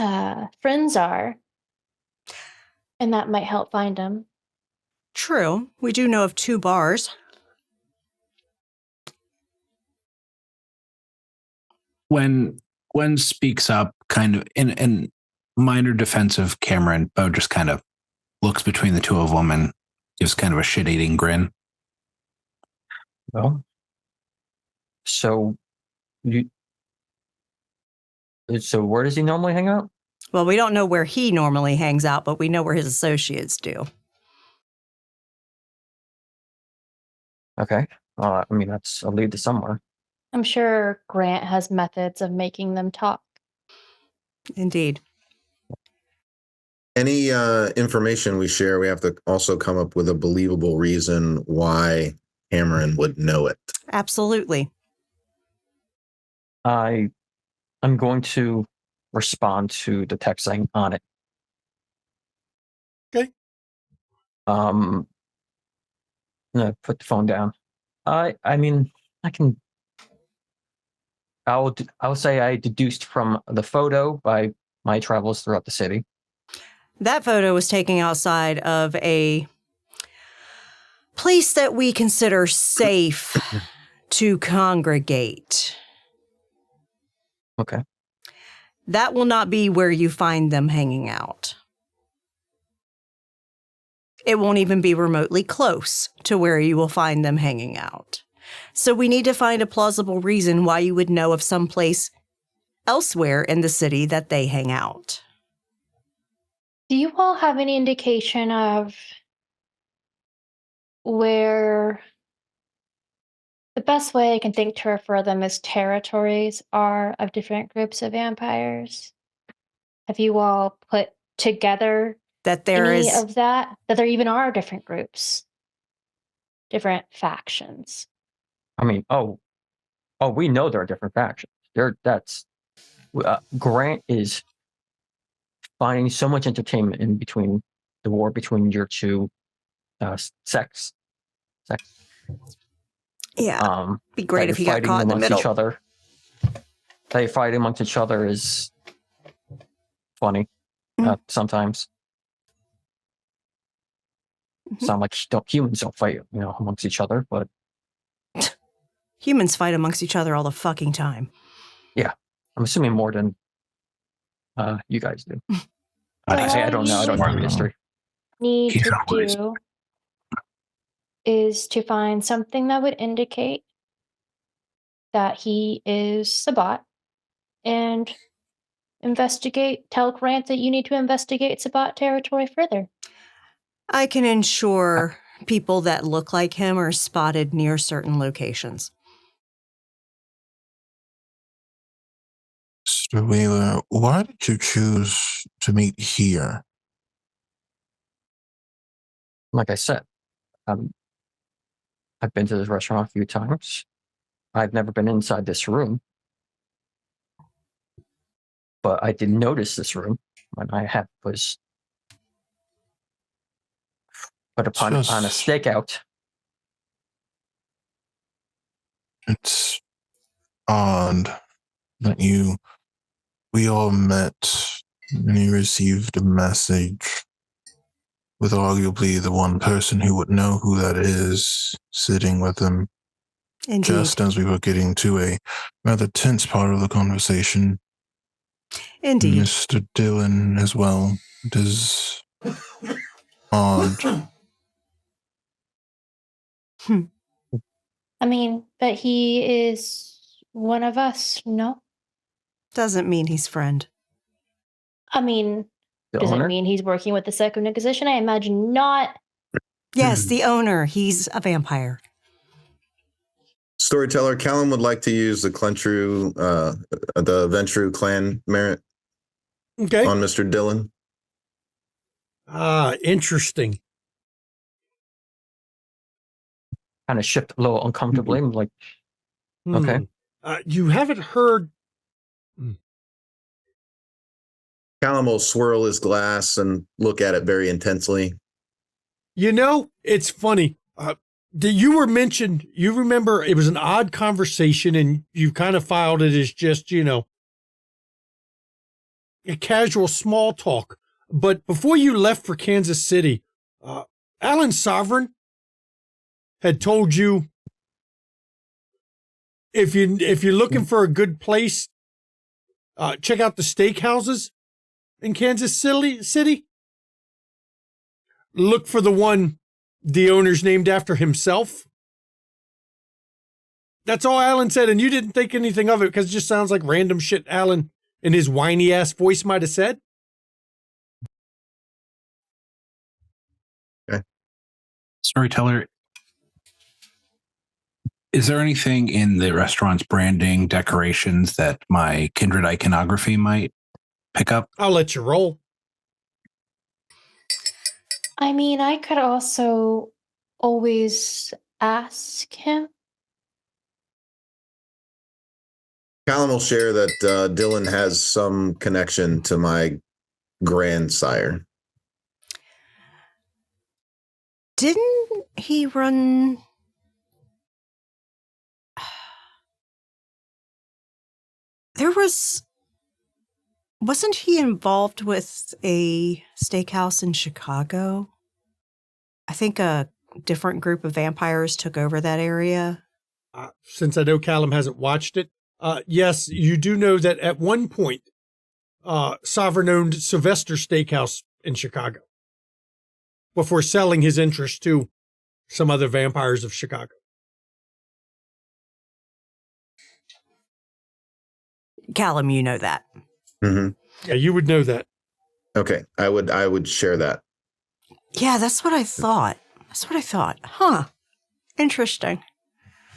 friends are, and that might help find him. True. We do know of 2 bars. When Gwen speaks up, kind of in minor defense of Cameron, Bo just kind of looks between the two of them and gives kind of a shit-eating grin. Well, so where does he normally hang out? Well, we don't know where he normally hangs out, but we know where his associates do. Okay. I mean, that's a lead to somewhere. I'm sure Grant has methods of making them talk. Indeed. Any information we share, we have to also come up with a believable reason why Cameron would know it. Absolutely. I'm going to respond to the text saying on it. Okay. No, put the phone down. I mean, I'll say I deduced from the photo by my travels throughout the city. That photo was taken outside of a place that we consider safe to congregate. Okay. That will not be where you find them hanging out. It won't even be remotely close to where you will find them hanging out. So we need to find a plausible reason why you would know of some place elsewhere in the city that they hang out. Do you all have any indication of where the best way I can think to refer them as territories are of different groups of vampires? Have you all put together That there any is of that? That there even are different groups, different factions? I mean, we know there are different factions. Grant is finding so much entertainment in between the war between your two sects. Yeah, be great if you got caught in the middle. Each other. They fight amongst each other is funny sometimes. Sound like humans don't fight, amongst each other, but humans fight amongst each other all the fucking time. Yeah, I'm assuming more than you guys do. I don't know. I don't know the history. Need to do is to find something that would indicate that he is Sabat and tell Grant that you need to investigate Sabat territory further. I can ensure people that look like him are spotted near certain locations. Mr. Wheeler, why did you choose to meet here? Like I said, I've been to this restaurant a few times. I've never been inside this room. But I did notice this room when I was put upon on a stakeout. It's odd that we all met and you received a message with arguably the one person who would know who that is sitting with him. Indeed. Just as we were getting to a rather tense part of the conversation. Indeed. Mr. Dillon as well. Odd. I mean, but he is one of us, no? Doesn't mean he's friend. I mean, The does owner? it mean he's working with the Second Inquisition? I imagine not. Yes, the owner. He's a vampire. Storyteller, Callum would like to use the Ventru clan merit Okay. on Mr. Dillon. Interesting. Kind of shift a little uncomfortably. I'm like, okay. You haven't heard. Callum will swirl his glass and look at it very intensely. You know, it's funny. You were mentioned, you remember it was an odd conversation and you kind of filed it as just, a casual small talk. But before you left for Kansas City, Alan Sovereign had told you if you're looking for a good place, check out the steakhouses in Kansas City. Look for the one the owner's named after himself. That's all Alan said, and you didn't think anything of it because it just sounds like random shit Alan in his whiny ass voice might have said. Okay. Storyteller, is there anything in the restaurant's branding, decorations that my kindred iconography might pick up? I'll let you roll. I mean, I could also always ask him. Callum will share that Dylan has some connection to my grandsire. Didn't he run... Wasn't he involved with a steakhouse in Chicago? I think a different group of vampires took over that area. Since I know Callum hasn't watched it, yes, you do know that at one point, Sovereign owned Sylvester Steakhouse in Chicago before selling his interest to some other vampires of Chicago. Callum, you know that. Mm-hmm. Yeah, you would know that. Okay, I would share that. Yeah, that's what I thought. Huh. Interesting.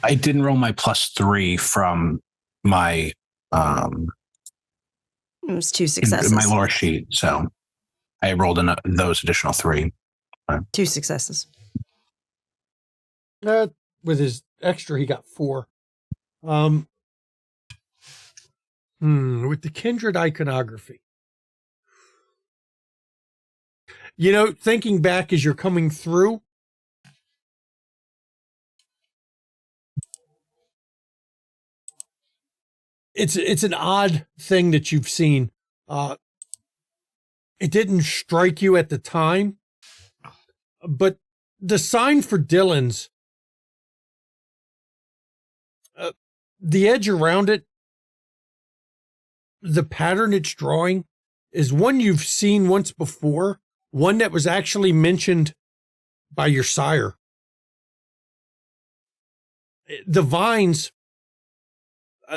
I didn't roll my +3 from my It was 2 successes. my lore sheet, so I rolled in those additional 3. 2 successes. With his extra, he got 4. With the kindred iconography. Thinking back as you're coming through, it's an odd thing that you've seen. It didn't strike you at the time, but the sign for Dylan's, the edge around it, the pattern it's drawing is one you've seen once before, one that was actually mentioned by your sire. The vines,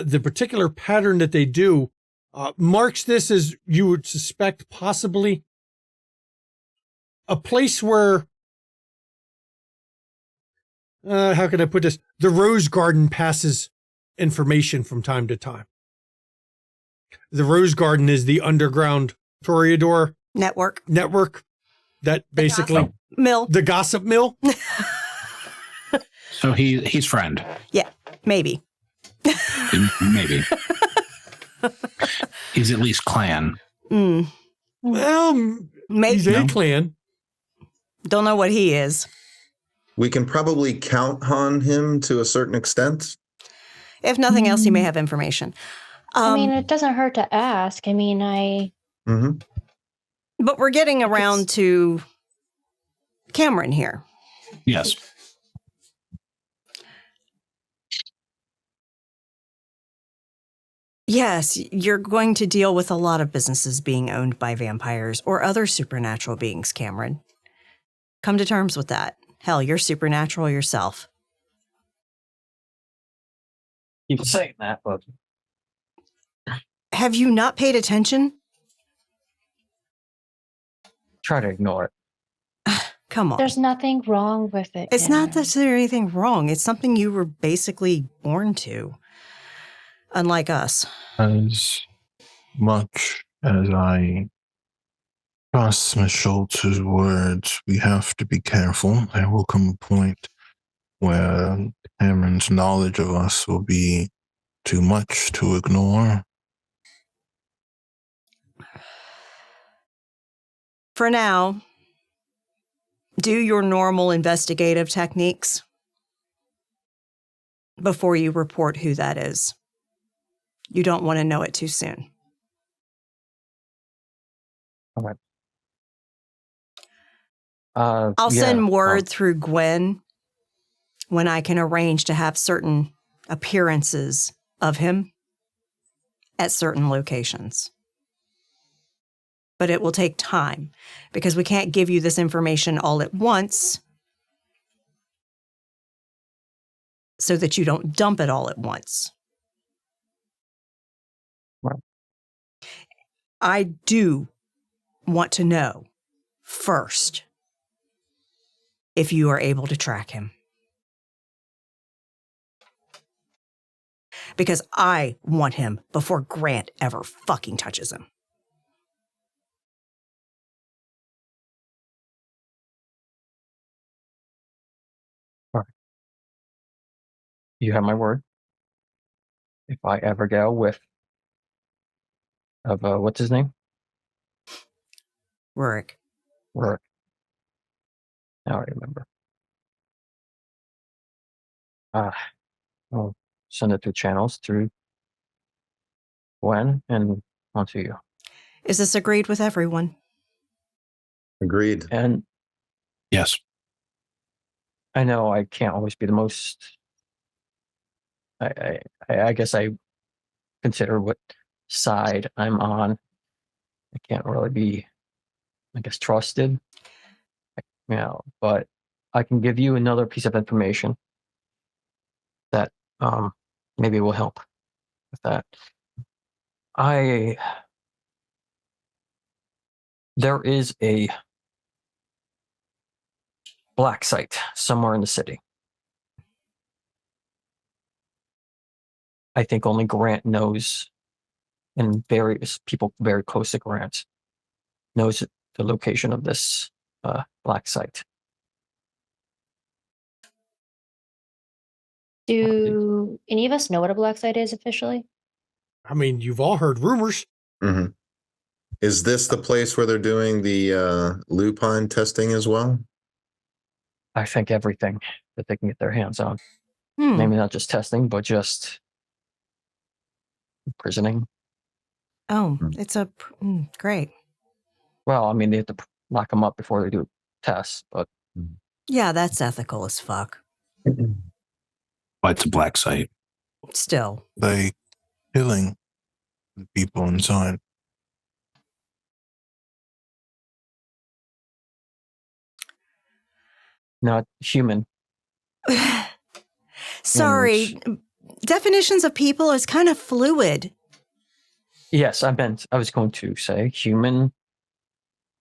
the particular pattern that they do, marks this as you would suspect possibly a place where, how can I put this? The Rose Garden passes information from time to time. The Rose Garden is the underground Toreador Network. That basically Mill. the gossip mill. So he's friend. Yeah, maybe. Maybe. He's at least clan. Well, he's a clan. Don't know what he is. We can probably count on him to a certain extent. If nothing else, he may have information. I mean, it doesn't hurt to ask. I mean, Mm-hmm. But we're getting around to Cameron here. Yes. Yes, you're going to deal with a lot of businesses being owned by vampires or other supernatural beings, Cameron. Come to terms with that. Hell, you're supernatural yourself. Keep saying that, but Have you not paid attention? try to ignore it. Come on. There's nothing wrong with it. It's not Cameron. that there's anything wrong. It's something you were basically born to. Unlike us. As much as I trust Miss Schultz's words, we have to be careful. There will come a point where Cameron's knowledge of us will be too much to ignore. For now, do your normal investigative techniques before you report who that is. You don't want to know it too soon. All right. I'll send word through Gwen when I can arrange to have certain appearances of him at certain locations. But it will take time because we can't give you this information all at once so that you don't dump it all at once. Right. I do want to know first if you are able to track him. Because I want him before Grant ever fucking touches him. All right. You have my word. If I ever get a whiff of, what's his name? Rurik. Rurik. Now I remember. I'll send it through channels through Gwen and onto you. Is this agreed with everyone? Agreed. And Yes. I know I can't always be the most. I guess I consider what side I'm on. I can't really be, I guess, trusted. But I can give you another piece of information that maybe will help with that. There is a black site somewhere in the city. I think only Grant knows, and various people very close to Grant knows the location of this black site. Do any of us know what a black site is officially? I mean, you've all heard rumors. Mm-hmm. Is this the place where they're doing the lupine testing as well? I think everything that they can get their hands on. Hmm. Maybe not just testing, but just imprisoning. Oh, it's great. Well, I mean, they have to lock them up before they do tests, but Yeah, that's ethical as fuck. But it's a black site. Still. They killing the people inside. not human. Sorry. Definitions of people is kind of fluid. Yes, I was going to say human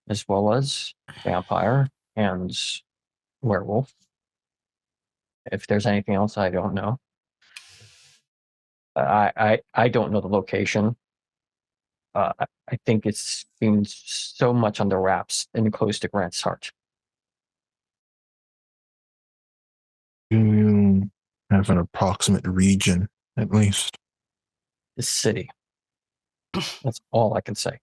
as well as vampire and werewolf. If there's anything else, I don't know. I don't know the location. I think it's been so much under wraps and close to Grant's heart. Do you have an approximate region, at least? The city. That's all I can say.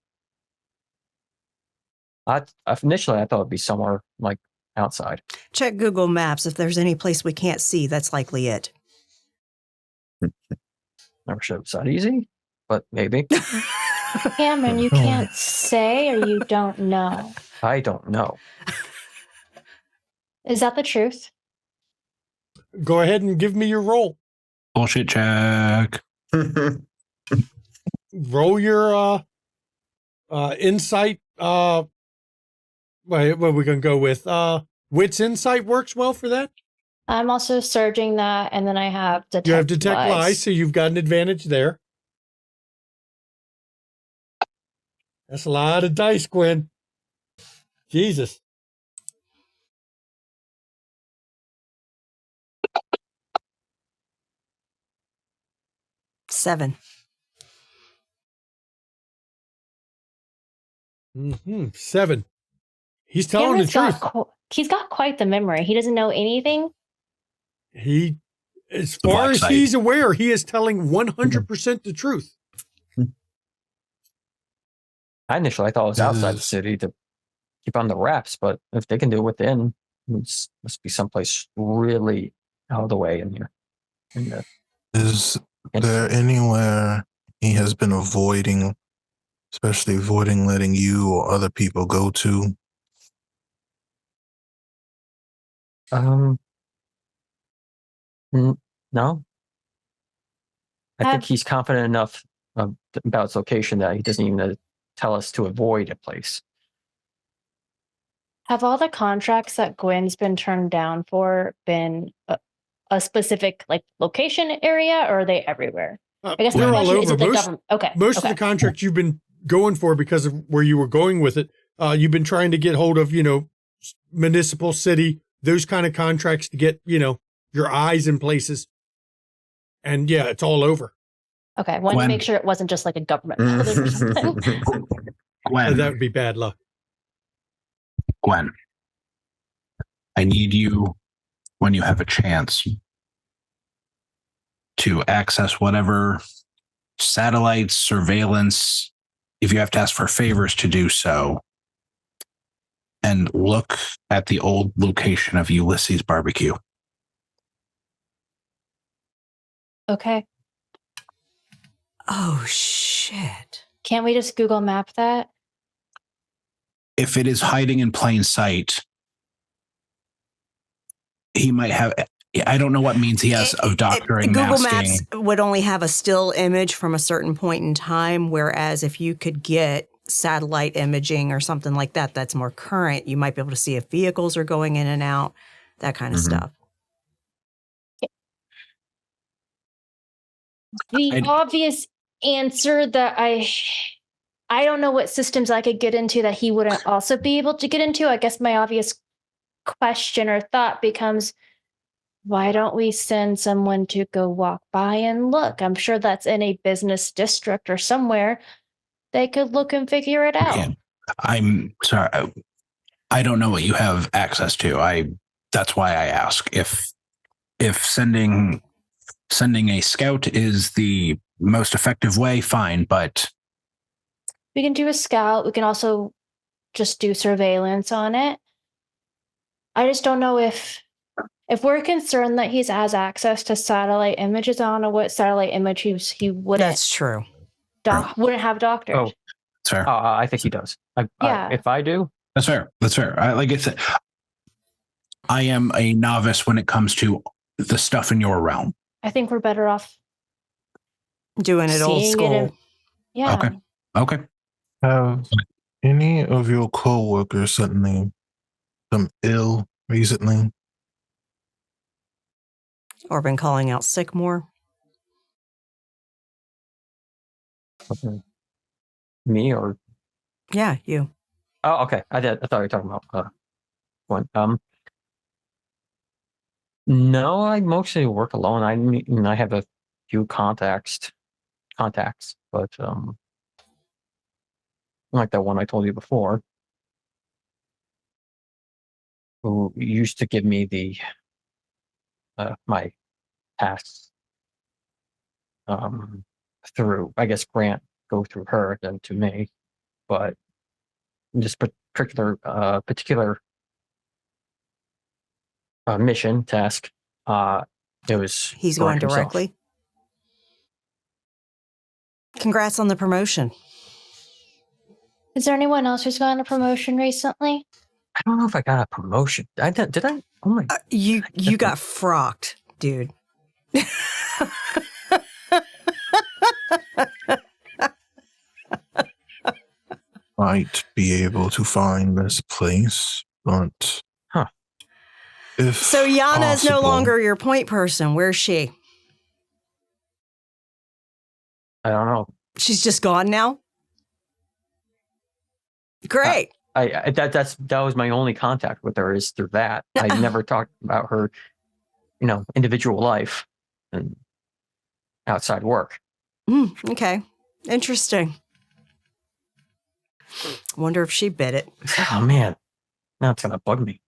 Initially, I thought it'd be somewhere like outside. Check Google Maps. If there's any place we can't see, that's likely it. Never sure it's that easy, but maybe. Cameron, you can't say or you don't know. I don't know. Is that the truth? Go ahead and give me your roll. Bullshit check. Roll your insight. What are we going to go with? Wits Insight works well for that. I'm also surging that, and then I have detect You have Detect lies. Lies, so you've got an advantage there. That's a lot of dice, Gwen. Jesus. Seven. 7. He's telling the truth. He's got quite the memory. He doesn't know anything. He, as far as he's aware, he is telling 100% the truth. I thought it was outside the city to keep on the wraps, but if they can do it within, it must be someplace really out of the way in here. Is there anywhere he has been avoiding, especially avoiding letting you or other people go to? No. I think he's confident enough about its location that he doesn't even tell us to avoid a place. Have all the contracts that Gwen's been turned down for been a specific like location area, or are they everywhere? I guess they're all over. Is it the government? Okay. Most of the contracts you've been going for because of where you were going with it, you've been trying to get hold of, municipal, city, those kind of contracts to get, your eyes in places. And yeah, it's all over. Okay. Wanted to make sure it wasn't just like a government building or something. Gwen. That would be bad luck. Gwen, I need you, when you have a chance, to access whatever satellites, surveillance, if you have to ask for favors to do so, and look at the old location of Ulysses Barbecue. Okay. Oh, shit. Can't we just Google map that? If it is hiding in plain sight, he might have... I don't know what means he has of doctoring, Google masking. Maps would only have a still image from a certain point in time, whereas if you could get satellite imaging or something like that, that's more current, you might be able to see if vehicles are going in and out, that kind of stuff. The obvious answer that I don't know what systems I could get into that he wouldn't also be able to get into. I guess my obvious question or thought becomes, why don't we send someone to go walk by and look? I'm sure that's in a business district or somewhere. They could look and figure it out. Yeah. I'm sorry. I don't know what you have access to. That's why I ask. If sending a scout is the most effective way, fine, but we can do a scout. We can also just do surveillance on it. I just don't know if we're concerned that he has access to satellite images. I don't know what satellite image he wouldn't. That's true. Wouldn't have doctored. Oh, that's fair. I think he does. If I do, that's fair. That's fair. Like I said, I am a novice when it comes to the stuff in your realm. I think we're better off doing it old school. Yeah. Okay. Have any of your co-workers suddenly become ill recently? Or been calling out sick more? Me or? Yeah, you. Oh, okay. I thought you were talking about one. No, I mostly work alone. I have a few contacts, but like that one I told you before, who used to give me the my tasks through, I guess, Grant go through her then to me, but this particular mission task, it was he's going directly. Congrats on the promotion. Is there anyone else who's gotten a promotion recently? I don't know if I got a promotion. Did I? Oh my! You got frocked, dude. Might be able to find this place, but If So Yana is no possible. longer your point person. Where's she? I don't know. She's just gone now? Great. That was my only contact with her is through that. I never talked about her, individual life and outside work. Okay. Interesting. Wonder if she bit it. Oh man, now it's gonna bug me.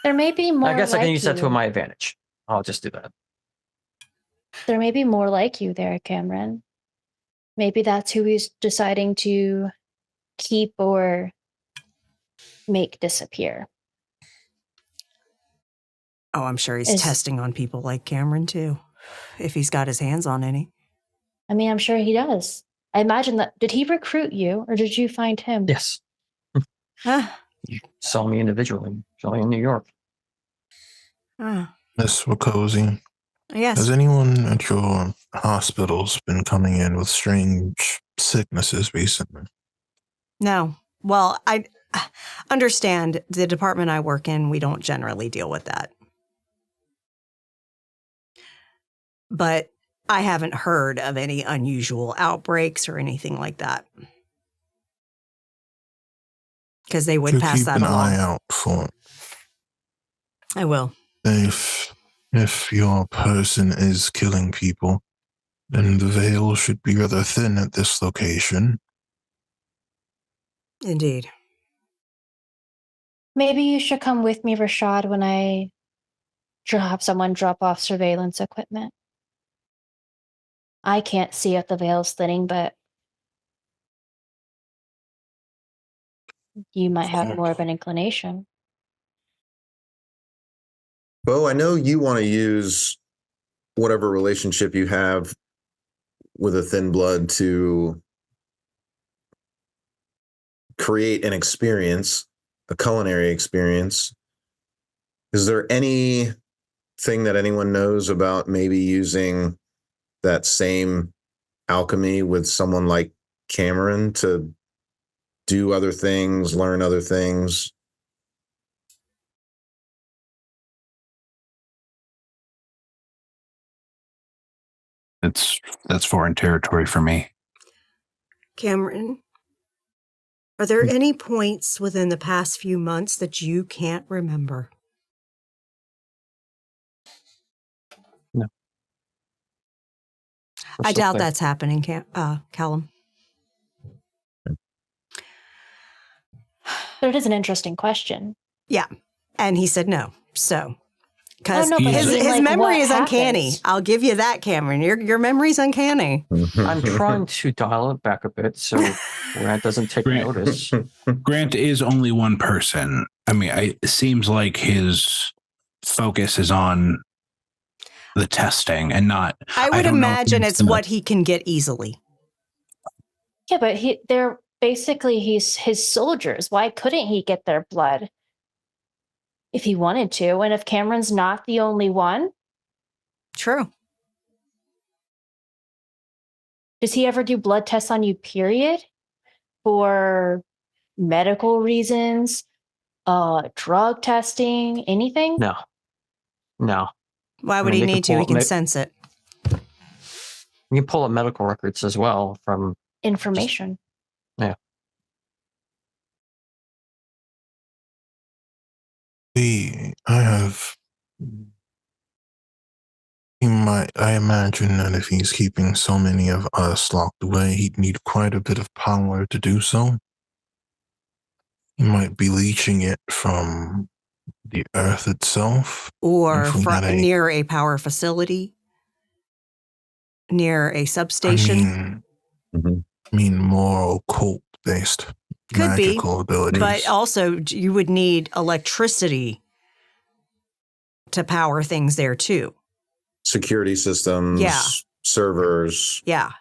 There may be more. I guess I like can use that to you. my advantage. I'll just do that. There may be more like you there, Cameron. Maybe that's who he's deciding to keep or make disappear. Oh, I'm sure he's testing on people like Cameron, too, if he's got his hands on any. I mean, I'm sure he does. I imagine that. Did he recruit you or did you find him? Yes. You saw me individually. Saw me in New York. Miss Wakosi, Yes. has anyone at your hospitals been coming in with strange sicknesses recently? No. Well, I understand the department I work in, we don't generally deal with that. But I haven't heard of any unusual outbreaks or anything like that. Because they would pass that keep an along. eye out for it. I will. If your person is killing people, then the veil should be rather thin at this location. Indeed. Maybe you should come with me, Rashad, when I have someone drop off surveillance equipment. I can't see if the veil's thinning, but you might have more of an inclination. Bo, I know you want to use whatever relationship you have with a thin blood to create an experience, a culinary experience. Is there anything that anyone knows about maybe using that same alchemy with someone like Cameron to do other things, learn other things? That's foreign territory for me. Cameron, are there any points within the past few months that you can't remember? No. I doubt that's happening, Callum. But it is an interesting question. Yeah. And he said no. So, because but his memory is uncanny. happens? I'll give you that, Cameron. Your memory's uncanny. I'm trying to dial it back a bit so Grant doesn't take notice. Grant is only one person. I mean, it seems like his focus is on the testing and not. I would imagine it's what he can get easily. Yeah, but they're basically he's his soldiers. Why couldn't he get their blood if he wanted to? And if Cameron's not the only one? True. Does he ever do blood tests on you, period? For medical reasons? Drug testing? Anything? No. Why would he need to? He can sense it. You can pull up medical records as well from Information. Yeah. I imagine that if he's keeping so many of us locked away, he'd need quite a bit of power to do so. He might be leeching it from the earth itself. Or from near a power facility, near a substation. I mean more occult-based magical abilities. But also you would need electricity to power things there too. Security systems, servers. Yeah.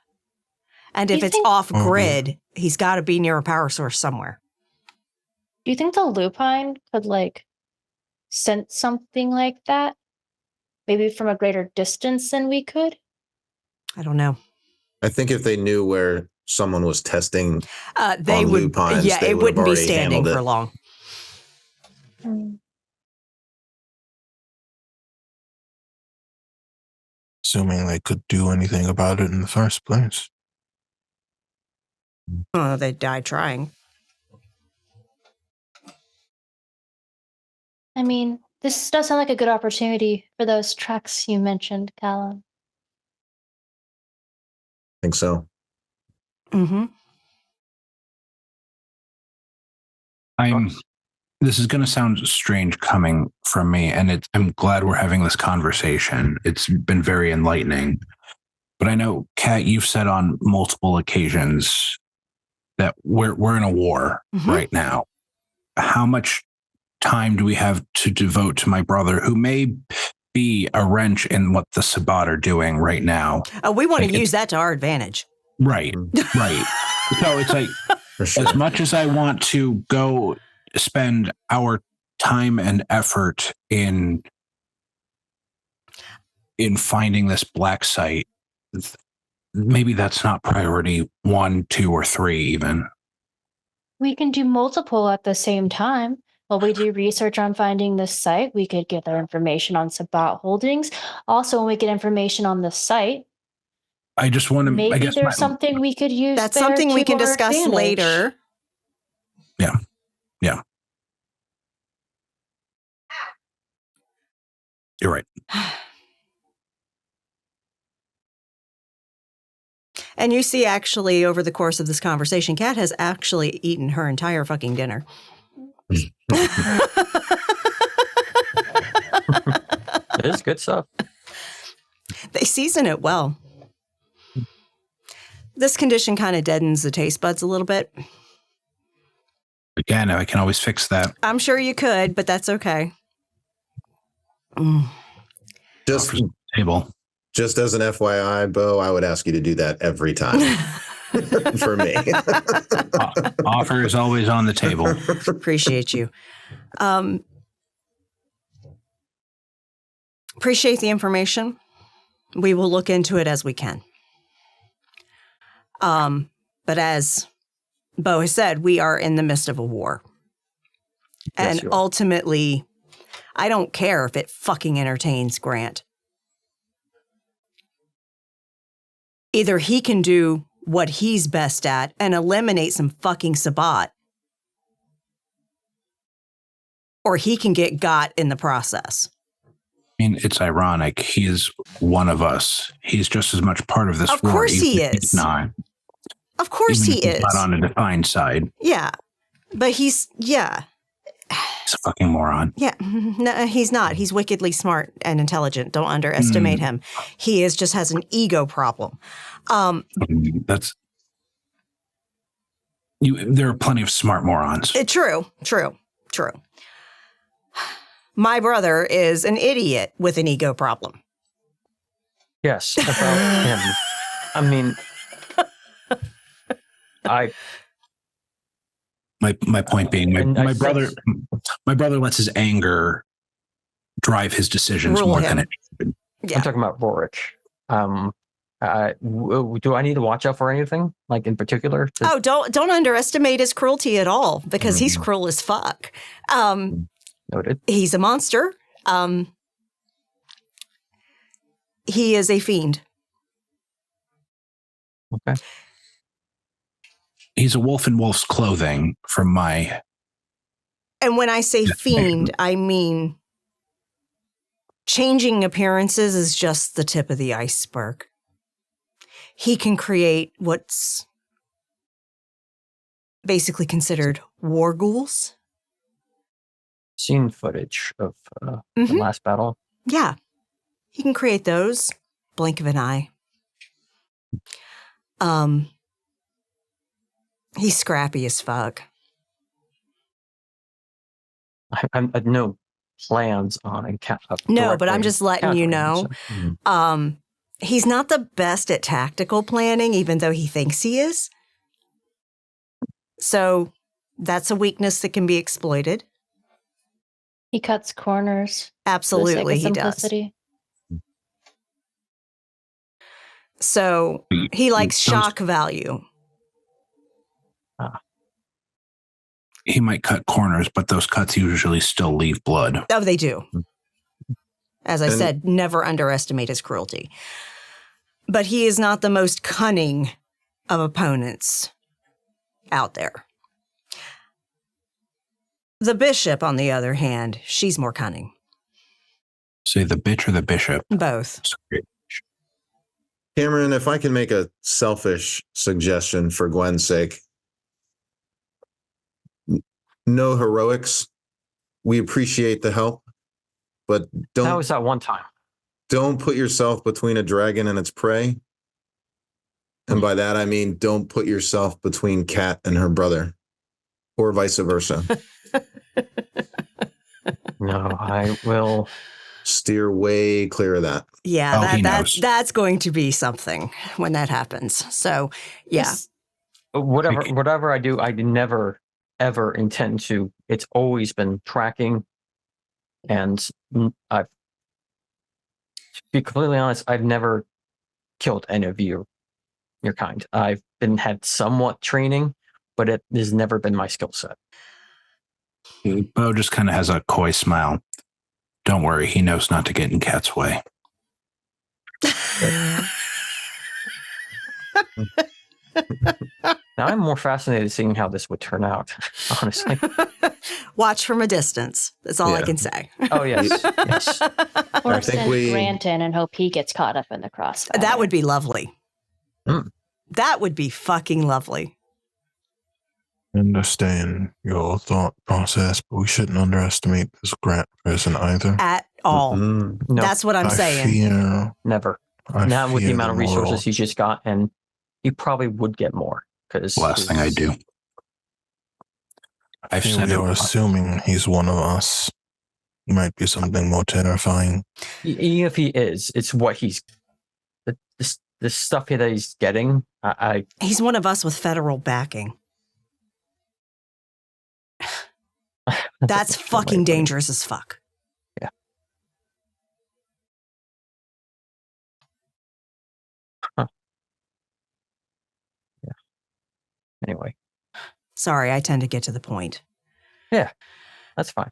And if it's off-grid, he's got to be near a power source somewhere. Do you think the lupine could, sense something like that? Maybe from a greater distance than we could? I don't know. I think if they knew where someone was testing they would, lupines, it wouldn't be standing for long. Mm. Assuming they could do anything about it in the first place. Oh, they died trying. I mean, this does sound like a good opportunity for those tracks you mentioned, Callum. I think so. Mm-hmm. This is going to sound strange coming from me, and I'm glad we're having this conversation. It's been very enlightening. But I know, Kat, you've said on multiple occasions that we're in a war right now. How much time do we have to devote to my brother, who may be a wrench in what the Sabbat are doing right now? Oh, we want to use that to our advantage. Right, right. So it's like, as much as I want to go spend our time and effort in finding this black site, maybe that's not priority 1, 2, or 3 even. We can do multiple at the same time. While we do research on finding this site, we could get our information on Sabbat holdings. Also, when we get information on the site, I just want to. maybe I guess there's something we could use. That's there something we to can our discuss advantage. later. Yeah. You're right. And you see, actually, over the course of this conversation, Kat has actually eaten her entire fucking dinner. It is good stuff. They season it well. This condition kind of deadens the taste buds a little bit. Again, I can always fix that. I'm sure you could, but that's okay. Just Table. Just as an FYI, Bo, I would ask you to do that every time for me. Offer is always on the table. Appreciate you. Appreciate the information. We will look into it as we can. But as Bo has said, we are in the midst of a war. Yes, And ultimately, I don't care if it fucking entertains Grant. Either he can do what he's best at and eliminate some fucking Sabbat, or he can get got in the process. I mean, it's ironic. He is one of us. He's just as much part of this war. Of course he if is. He's not. Of course Even he if he's is. not on a defined side. Yeah. But he's He's a fucking moron. Yeah, no, he's not. He's wickedly smart and intelligent. Don't underestimate him. He just has an ego problem. There are plenty of smart morons. True. My brother is an idiot with an ego problem. Yes, about him. I mean, My point being, my brother lets his anger drive his decisions Rule more him. than it should. Yeah. I'm talking about Rorich. Do I need to watch out for anything, like in particular? Oh, don't underestimate his cruelty at all, because he's cruel as fuck. Noted. He's a monster. He is a fiend. Okay. He's a wolf in wolf's clothing from my... And when I say fiend, I mean changing appearances is just the tip of the iceberg. He can create what's basically considered war ghouls. Seen footage of the Mhm. last battle. Yeah. He can create those. Blink of an eye. He's scrappy as fuck. I had no plans on No, but I'm just letting you know. So, He's not the best at tactical planning, even though he thinks he is. So that's a weakness that can be exploited. He cuts corners. Absolutely, he does. So he likes shock value. He might cut corners, but those cuts usually still leave blood. Oh, they do. As I said, never underestimate his cruelty. But he is not the most cunning of opponents out there. The bishop, on the other hand, she's more cunning. Say the bitch or the bishop? Both. Cameron, if I can make a selfish suggestion for Gwen's sake, no heroics. We appreciate the help, but That was that one time. don't put yourself between a dragon and its prey. And by that, I mean, don't put yourself between Kat and her brother, or vice versa. No, I will. Steer way clear of that. Yeah, he knows. that's going to be something when that happens. So, yeah. Whatever I do, I never, ever intend to. It's always been tracking. And to be completely honest, I've never killed any of your kind. I've had somewhat training, but it has never been my skill set. Bo just kind of has a coy smile. Don't worry, he knows not to get in Kat's way. Now I'm more fascinated seeing how this would turn out, honestly. Watch from a distance. That's all I Yeah. can say. Oh, yes. Yes. Or I think send we- Grant in and hope he gets caught up in the crossfire. That would be lovely. Mm. That would be fucking lovely. Understand your thought process, but we shouldn't underestimate this Grant person either. At all. Mhm. No, That's what I'm saying. never. Not with the amount of resources he just got, and he probably would get more. Because Last thing I do. I've said we it. are assuming he's one of us. He might be something more terrifying. Even if he is, it's what he's the stuff that he's getting. He's one of us with federal backing. That's fucking dangerous as fuck. Yeah. Huh. Yeah. Anyway. Sorry, I tend to get to the point. Yeah, that's fine.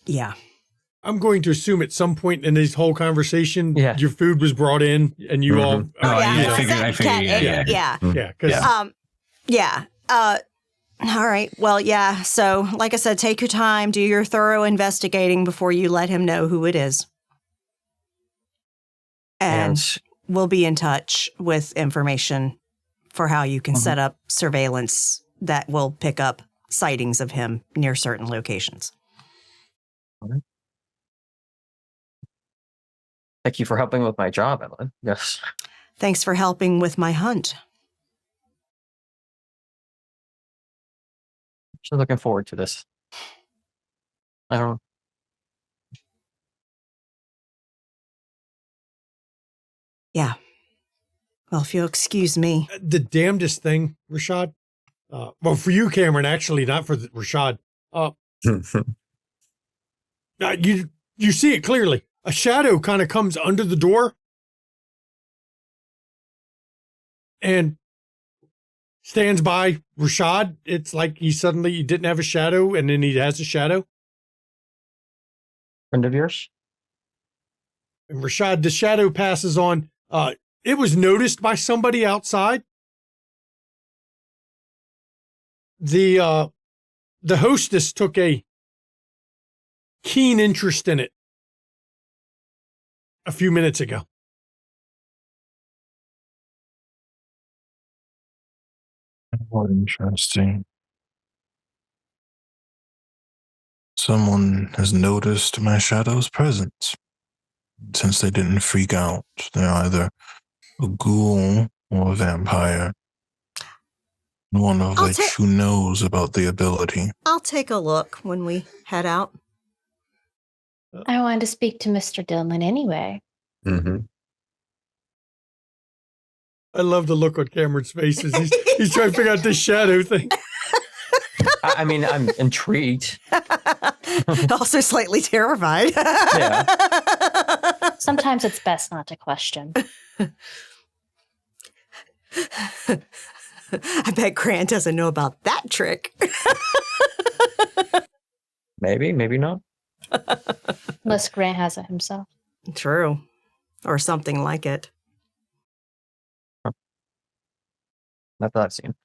Yeah. I'm going to assume at some point in this whole conversation, Yeah. your food was brought in and you all. Oh, yeah, yeah, I figured, yeah. yeah. Yeah. Because Yeah. All right. Well, yeah. So, like I said, take your time, do your thorough investigating before you let him know who it is. And we'll be in touch with information for how you can set up surveillance that will pick up sightings of him near certain locations. Thank you for helping with my job, Evelyn. Yes. Thanks for helping with my hunt. So looking forward to this. I don't. Yeah. Well, if you'll excuse me. the damnedest thing, Rashad. Well, for you, Cameron, actually, not for Rashad. You see it clearly. A shadow kind of comes under the door and stands by Rashad. It's like he didn't have a shadow and then he has a shadow. Friend of yours? And Rashad, the shadow passes on. It was noticed by somebody outside. The hostess took a keen interest in it a few minutes ago. What interesting. Someone has noticed my shadow's presence. Since they didn't freak out, they're either a ghoul or a vampire. One of which who knows about the ability. I'll take a look when we head out. I wanted to speak to Mr. Dillman anyway. Mm-hmm. I love the look on Cameron's face as he's trying to figure out this shadow thing. I mean, I'm intrigued. Also slightly terrified. Yeah. Sometimes it's best not to question. I bet Grant doesn't know about that trick. Maybe, maybe not. Unless Grant has it himself. True. Or something like it. Not that I've seen.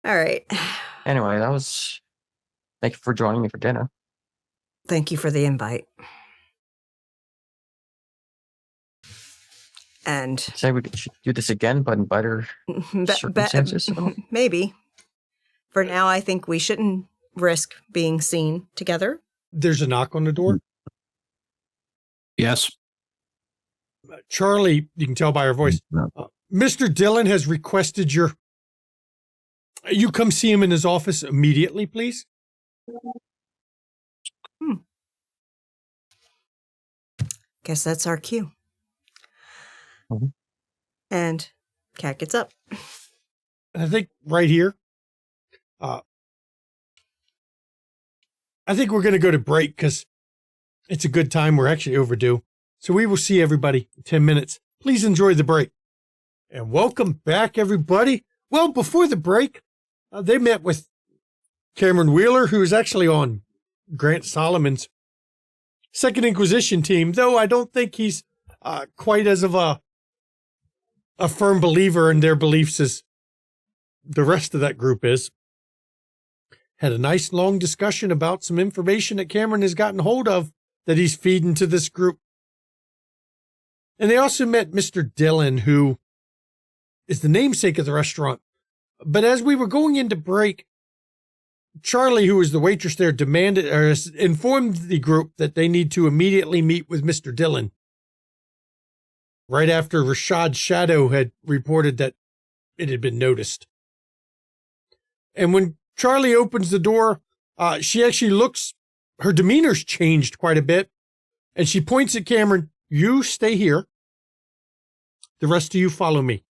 All right. Anyway, that was. Thank you for joining me for dinner. Thank you for the invite. And Say we could do this again, but in better circumstances. Maybe. For now, I think we shouldn't risk being seen together. There's a knock on the door. Yes. Charlie, you can tell by her voice. Mr. Dillon has requested you come see him in his office immediately, please. Guess that's our cue. Mm-hmm. And Cat gets up. I think right here, I think we're going to go to break because it's a good time. We're actually overdue. So we will see everybody in 10 minutes. Please enjoy the break. And welcome back, everybody. Well, before the break, they met with Cameron Wheeler, who is actually on Grant Solomon's Second Inquisition team, though I don't think he's quite as of a firm believer in their beliefs as the rest of that group is. Had a nice long discussion about some information that Cameron has gotten hold of that he's feeding to this group. And they also met Mr. Dillon, who is the namesake of the restaurant. But as we were going into break, Charlie, who was the waitress there, informed the group that they need to immediately meet with Mr. Dillon. Right after Rashad's shadow had reported that it had been noticed. And when Charlie opens the door, she actually looks, her demeanor's changed quite a bit. And she points at Cameron, you stay here. The rest of you follow me.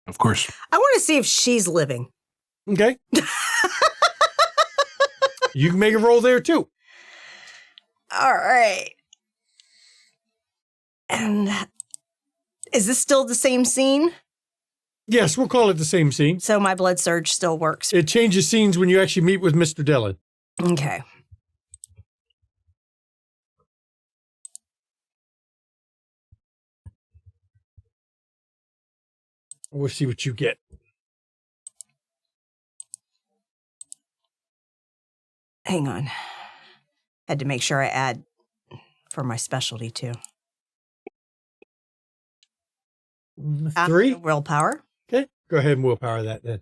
Of course. I want to see if she's living. Okay. You can make a roll there too. All right. And is this still the same scene? Yes, we'll call it the same scene. So my blood surge still works. It changes scenes when you actually meet with Mr. Dillon. Okay. We'll see what you get. Hang on. Had to make sure I add for my specialty too. 3? Willpower. Okay, go ahead and willpower that then.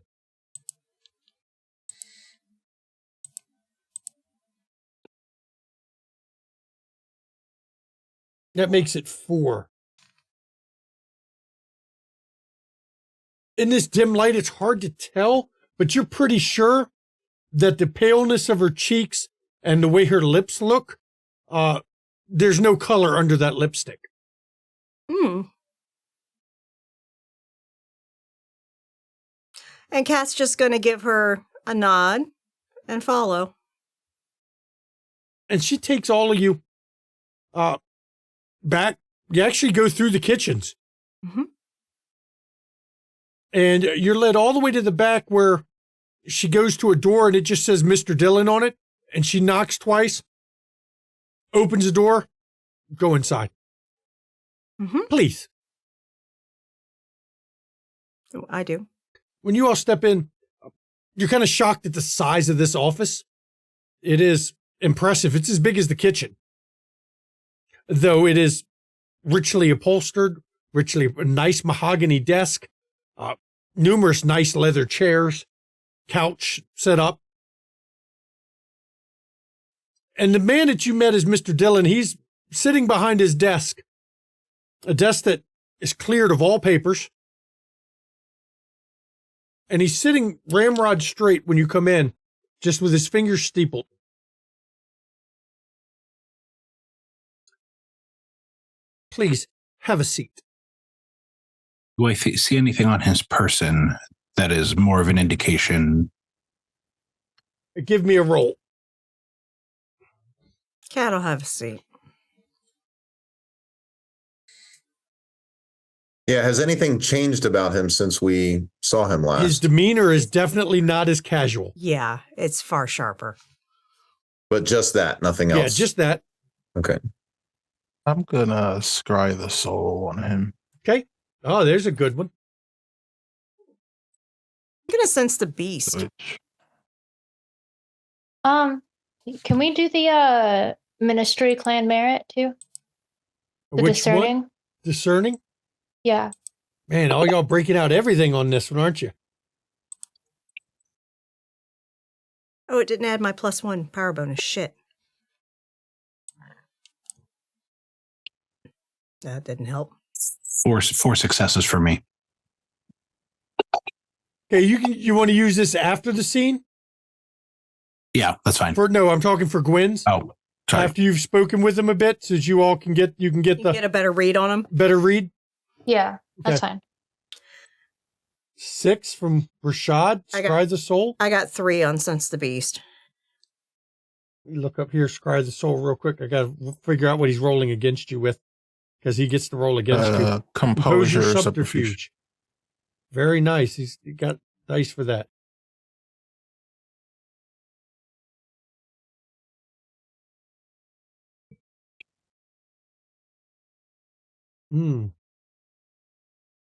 That makes it 4. In this dim light, it's hard to tell, but you're pretty sure that the paleness of her cheeks and the way her lips look, there's no color under that lipstick. And Kat's just going to give her a nod and follow. And she takes all of you back. You actually go through the kitchens. Mm-hmm. And you're led all the way to the back where she goes to a door and it just says Mr. Dillon on it. And she knocks twice, opens the door, go inside. Mm-hmm. Please. I do. When you all step in, you're kind of shocked at the size of this office. It is impressive. It's as big as the kitchen. Though it is richly upholstered, richly nice mahogany desk, numerous nice leather chairs, couch set up. And the man that you met is Mr. Dillon. He's sitting behind his desk, a desk that is cleared of all papers. And he's sitting ramrod straight when you come in, just with his fingers steepled. Please, have a seat. Do I see anything on his person that is more of an indication? Give me a roll. Cat will have a seat. Yeah, has anything changed about him since we saw him last? His demeanor is definitely not as casual. Yeah, it's far sharper. But just that, nothing else. Yeah, just that. Okay. I'm gonna scry the soul on him. Okay. Oh, there's a good one. I'm going to sense the beast. Which, Can we do the Ministry Clan Merit too? The Which discerning? one? Discerning? Yeah. Man, all y'all breaking out everything on this one, aren't you? Oh, it didn't add my +1 power bonus. Shit. That didn't help. Four successes for me. Okay, you want to use this after the scene? Yeah, that's fine. No, I'm talking for Gwen's. Oh, sorry. After you've spoken with them a bit, so that you all can get You the get a better read on him. better read. Yeah, that's Okay. fine. 6 from Rashad. Scry the soul. I got 3 on sense the beast. Look up here, scry the soul real quick. I got to figure out what he's rolling against you with, because he gets to roll against you. composure, subterfuge. Very nice. He's got dice for that.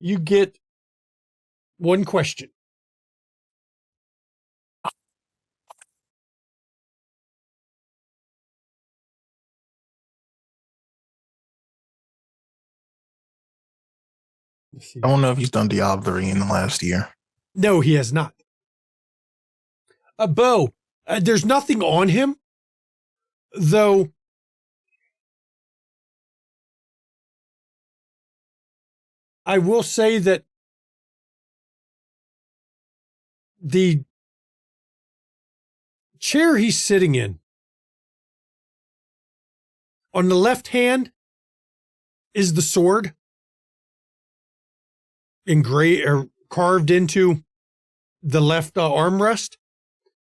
You get 1 question. Let's see. I don't know if he's done Diablo 3 in the last year. No, he has not. Bo, there's nothing on him, though. I will say that the chair he's sitting in, on the left hand is the sword, carved into the left armrest,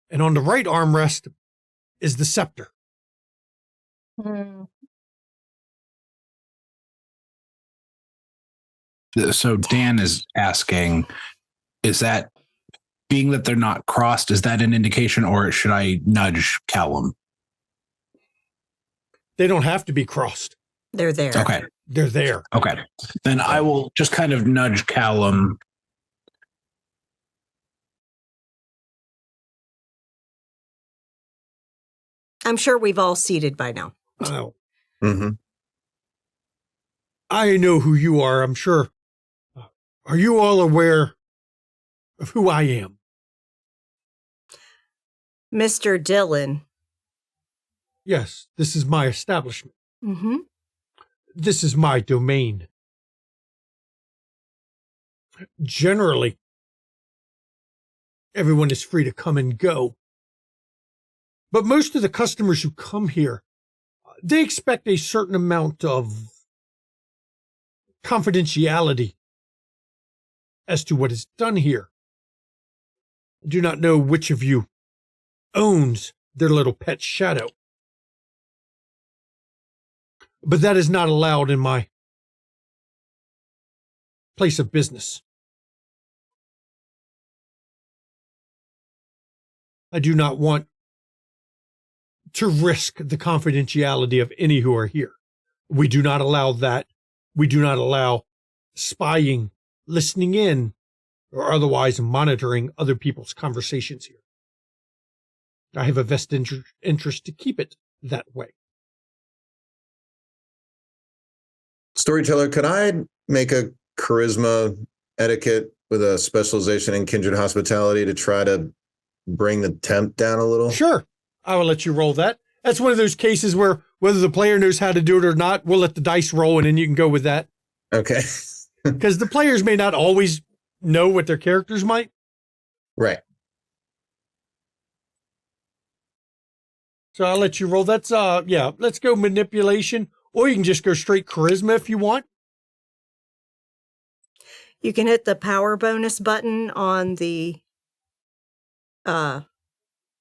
and on the right armrest is the scepter. So Dan is asking, is that, being that they're not crossed, is that an indication, or should I nudge Callum? They don't have to be crossed. They're there. Okay. They're there. Okay. Then I will just kind of nudge Callum. I'm sure we've all seated by now. Oh, Mm-hmm. I know who you are, I'm sure. Are you all aware of who I am? Mr. Dillon. Yes, this is my establishment. Mm-hmm. This is my domain. Generally, everyone is free to come and go. But most of the customers who come here, they expect a certain amount of confidentiality as to what is done here. I do not know which of you owns their little pet shadow, but that is not allowed in my place of business. I do not want to risk the confidentiality of any who are here. We do not allow that. We do not allow spying, listening in, or otherwise monitoring other people's conversations here. I have a vested interest to keep it that way. Storyteller, could I make a charisma etiquette with a specialization in kindred hospitality to try to bring the temp down a little? Sure, I will let you roll that. That's one of those cases where whether the player knows how to do it or not, we'll let the dice roll and then you can go with that. Okay. Because the players may not always know what their characters might. Right. So I'll let you roll. That's, let's go manipulation, or you can just go straight charisma if you want. You can hit the power bonus button on the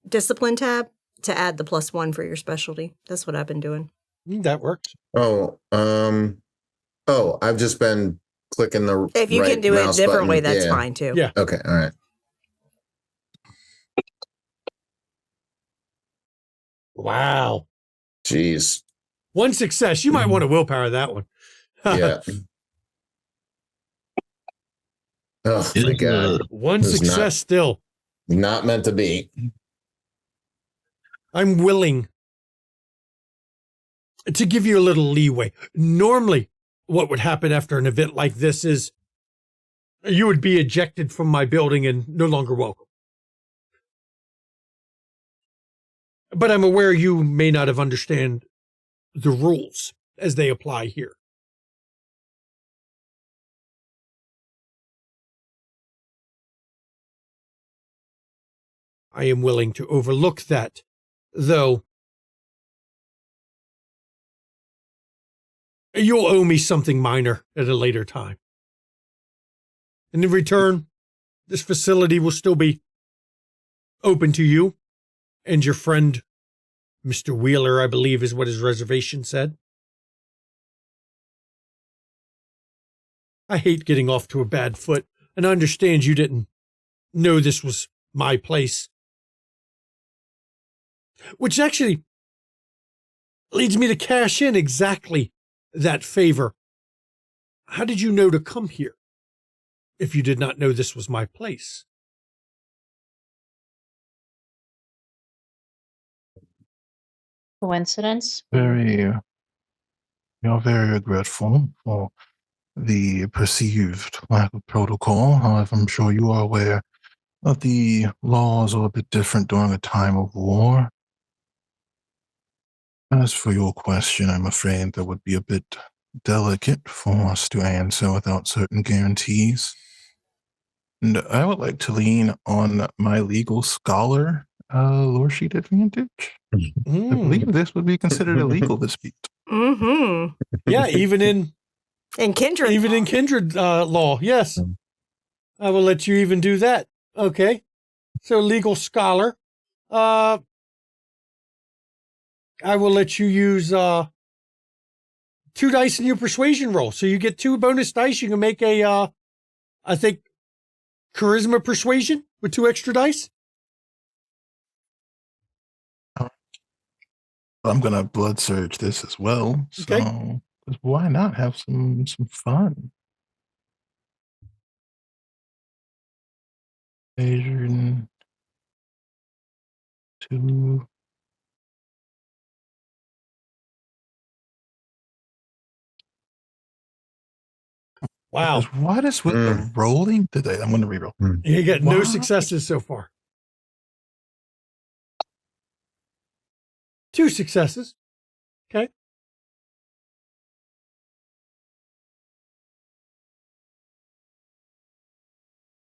discipline tab to add the +1 for your specialty. That's what I've been doing. That works. I've just been clicking the If you right can do it a mouse different button. way, that's Yeah. fine too. Yeah. Okay, all right. Wow. Jeez. One success. You might want to willpower that one. Yeah. Oh my God. One This is success still. Not meant to be. I'm willing to give you a little leeway. Normally, what would happen after an event like this is you would be ejected from my building and no longer welcome. But I'm aware you may not have understand the rules as they apply here. I am willing to overlook that, though you'll owe me something minor at a later time. And in return, this facility will still be open to you and your friend, Mr. Wheeler, I believe is what his reservation said. I hate getting off to a bad foot, and I understand you didn't know this was my place. Which actually leads me to cash in exactly that favor. How did you know to come here if you did not know this was my place? Coincidence? We are very regretful for the perceived lack of protocol. However, I'm sure you are aware that the laws are a bit different during a time of war. As for your question, I'm afraid that would be a bit delicate for us to answer without certain guarantees. And I would like to lean on my legal scholar lore sheet advantage. I believe this would be considered a legal dispute. Mm-hmm. Yeah, even in kindred law, yes. I will let you even do that. Okay. So legal scholar. I will let you use 2 dice in your persuasion roll. So you get 2 bonus dice. You can make a I think charisma persuasion with 2 extra dice. I'm gonna blood surge this as well. So Okay. why not have some fun? Asian 2. Wow. What is with the rolling today? I'm gonna reroll. You got no successes so far. 2 successes. Okay.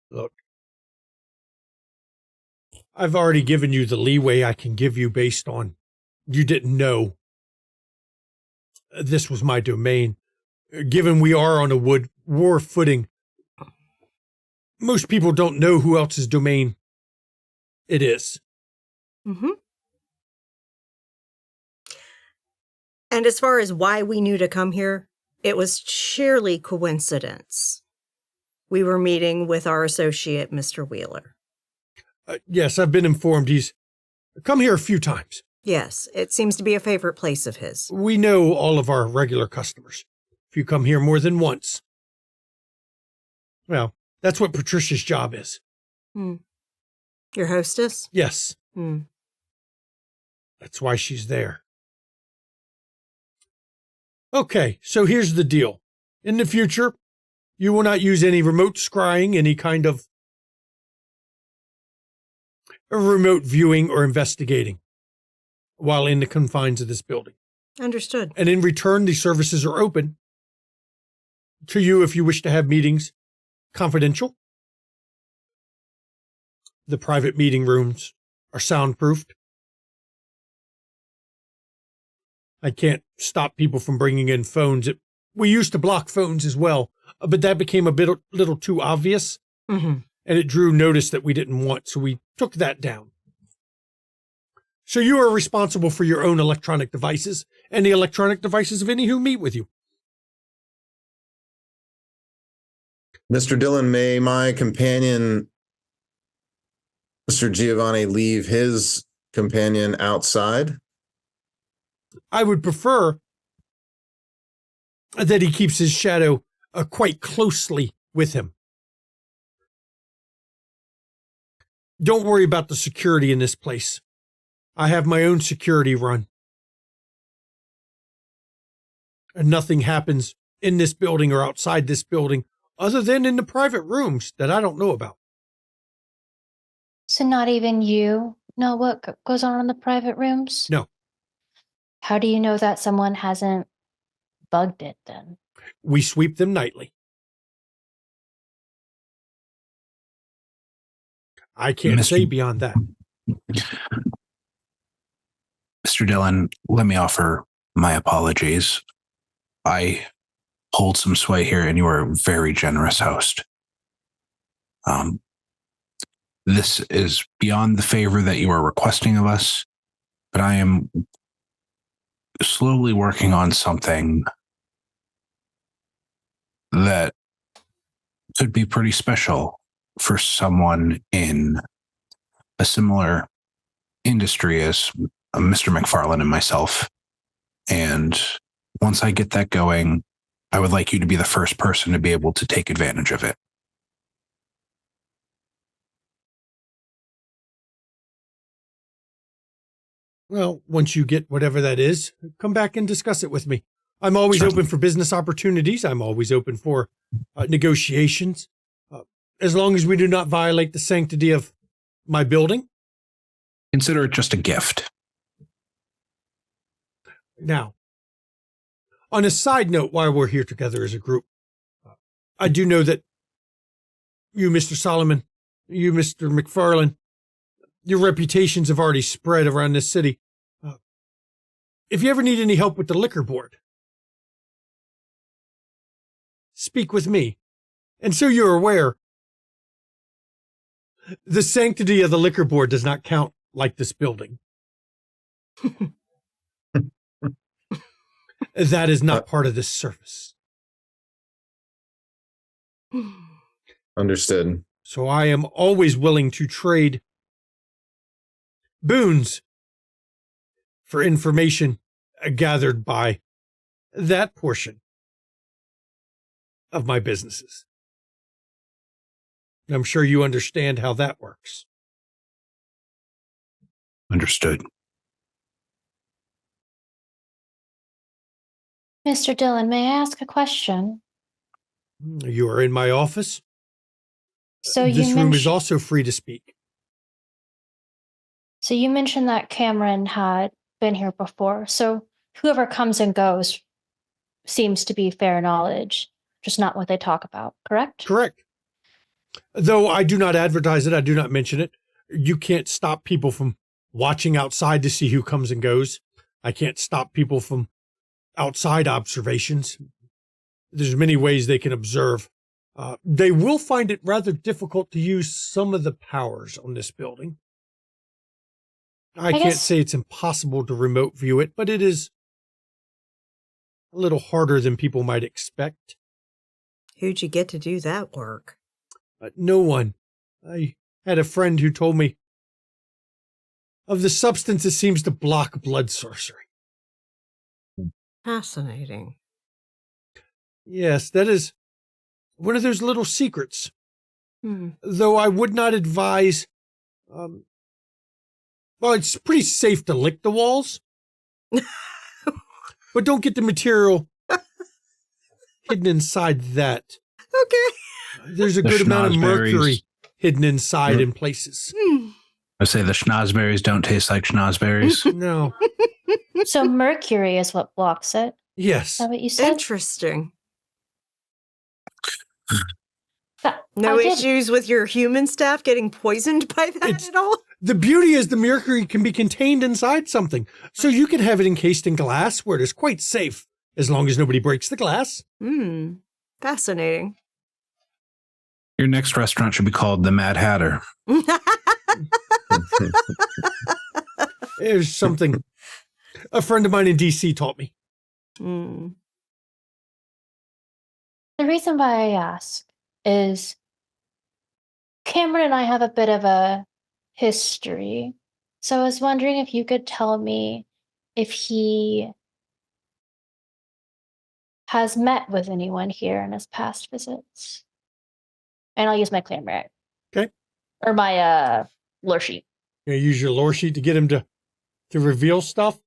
Look, I've already given you the leeway I can give you based on you didn't know this was my domain. Given we are on a war footing, most people don't know who else's domain it is. Mm-hmm. And as far as why we knew to come here, it was sheerly coincidence. We were meeting with our associate, Mr. Wheeler. Yes, I've been informed he's come here a few times. Yes, it seems to be a favorite place of his. We know all of our regular customers. If you come here more than once, well, that's what Patricia's job is. Your hostess? Yes. Hmm. That's why she's there. Okay, so here's the deal. In the future, you will not use any remote scrying, any kind of remote viewing or investigating while in the confines of this building. Understood. And in return, these services are open to you if you wish to have meetings confidential. The private meeting rooms are soundproofed. I can't stop people from bringing in phones. We used to block phones as well, but that became a little too obvious, and it drew notice that we didn't want, so we took that down. So you are responsible for your own electronic devices and the electronic devices of any who meet with you. Mr. Dillon, may my companion, Mr. Giovanni, leave his companion outside? I would prefer that he keeps his shadow quite closely with him. Don't worry about the security in this place. I have my own security run. And nothing happens in this building or outside this building other than in the private rooms that I don't know about. So not even you know what goes on in the private rooms? No. How do you know that someone hasn't bugged it then? We sweep them nightly. I can't say beyond that. Mr. Dillon, let me offer my apologies. I hold some sway here, and you are a very generous host. This is beyond the favor that you are requesting of us, but I am slowly working on something that could be pretty special for someone in a similar industry as Mr. McFarlane and myself. And once I get that going, I would like you to be the first person to be able to take advantage of it. Well, once you get whatever that is, come back and discuss it with me. I'm always Certainly. open for business opportunities. I'm always open for negotiations. As long as we do not violate the sanctity of my building. Consider it just a gift. Now, on a side note, while we're here together as a group, I do know that you, Mr. Solomon, you, Mr. McFarlane, your reputations have already spread around this city. If you ever need any help with the liquor board, speak with me. And so you're aware, the sanctity of the liquor board does not count like this building. That is not part of this service. Understood. So I am always willing to trade boons for information gathered by that portion of my businesses. I'm sure you understand how that works. Understood. Mr. Dillon, may I ask a question? You are in my office. So This you room is mentioned, also free to speak. so you mentioned that Cameron had been here before. So whoever comes and goes seems to be fair knowledge, just not what they talk about, correct? Correct. Though I do not advertise it, I do not mention it. You can't stop people from watching outside to see who comes and goes. I can't stop people from outside observations. There's many ways they can observe. They will find it rather difficult to use some of the powers on this building. I can't guess- say it's impossible to remote view it, but it is a little harder than people might expect. Who'd you get to do that work? No one. I had a friend who told me of the substance that seems to block blood sorcery. Fascinating. Yes, that is one of those little secrets. Hmm. Though I would not advise, well, it's pretty safe to lick the walls, but don't get the material hidden inside that. Okay. There's a The good amount of mercury schnozberries. hidden inside in places. I say the schnozberries don't taste like schnozberries. No. So mercury is what blocks it. Is Yes. that what you said? Interesting. That- No I did- issues with your human staff getting poisoned by that It's- at all? The beauty is the mercury can be contained inside something. So you can have it encased in glass where it is quite safe, as long as nobody breaks the glass. Fascinating. Your next restaurant should be called the Mad Hatter. There's something a friend of mine in DC taught me. Hmm. The reason why I ask is Cameron and I have a bit of a history. So I was wondering if you could tell me if he has met with anyone here in his past visits. And I'll use my clan Okay. or my lore sheet. You use your lore sheet to get him to reveal stuff.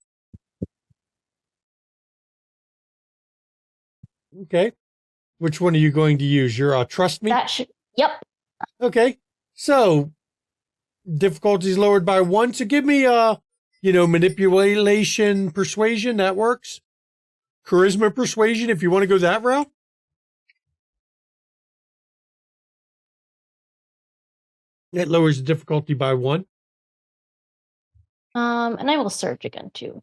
Okay. Which one are you going to use? Your trust me? That should. Yep. Okay. So difficulty's lowered by 1. So give me manipulation, persuasion, that works. Charisma, persuasion, if you want to go that route. It lowers the difficulty by 1. And I will search again too.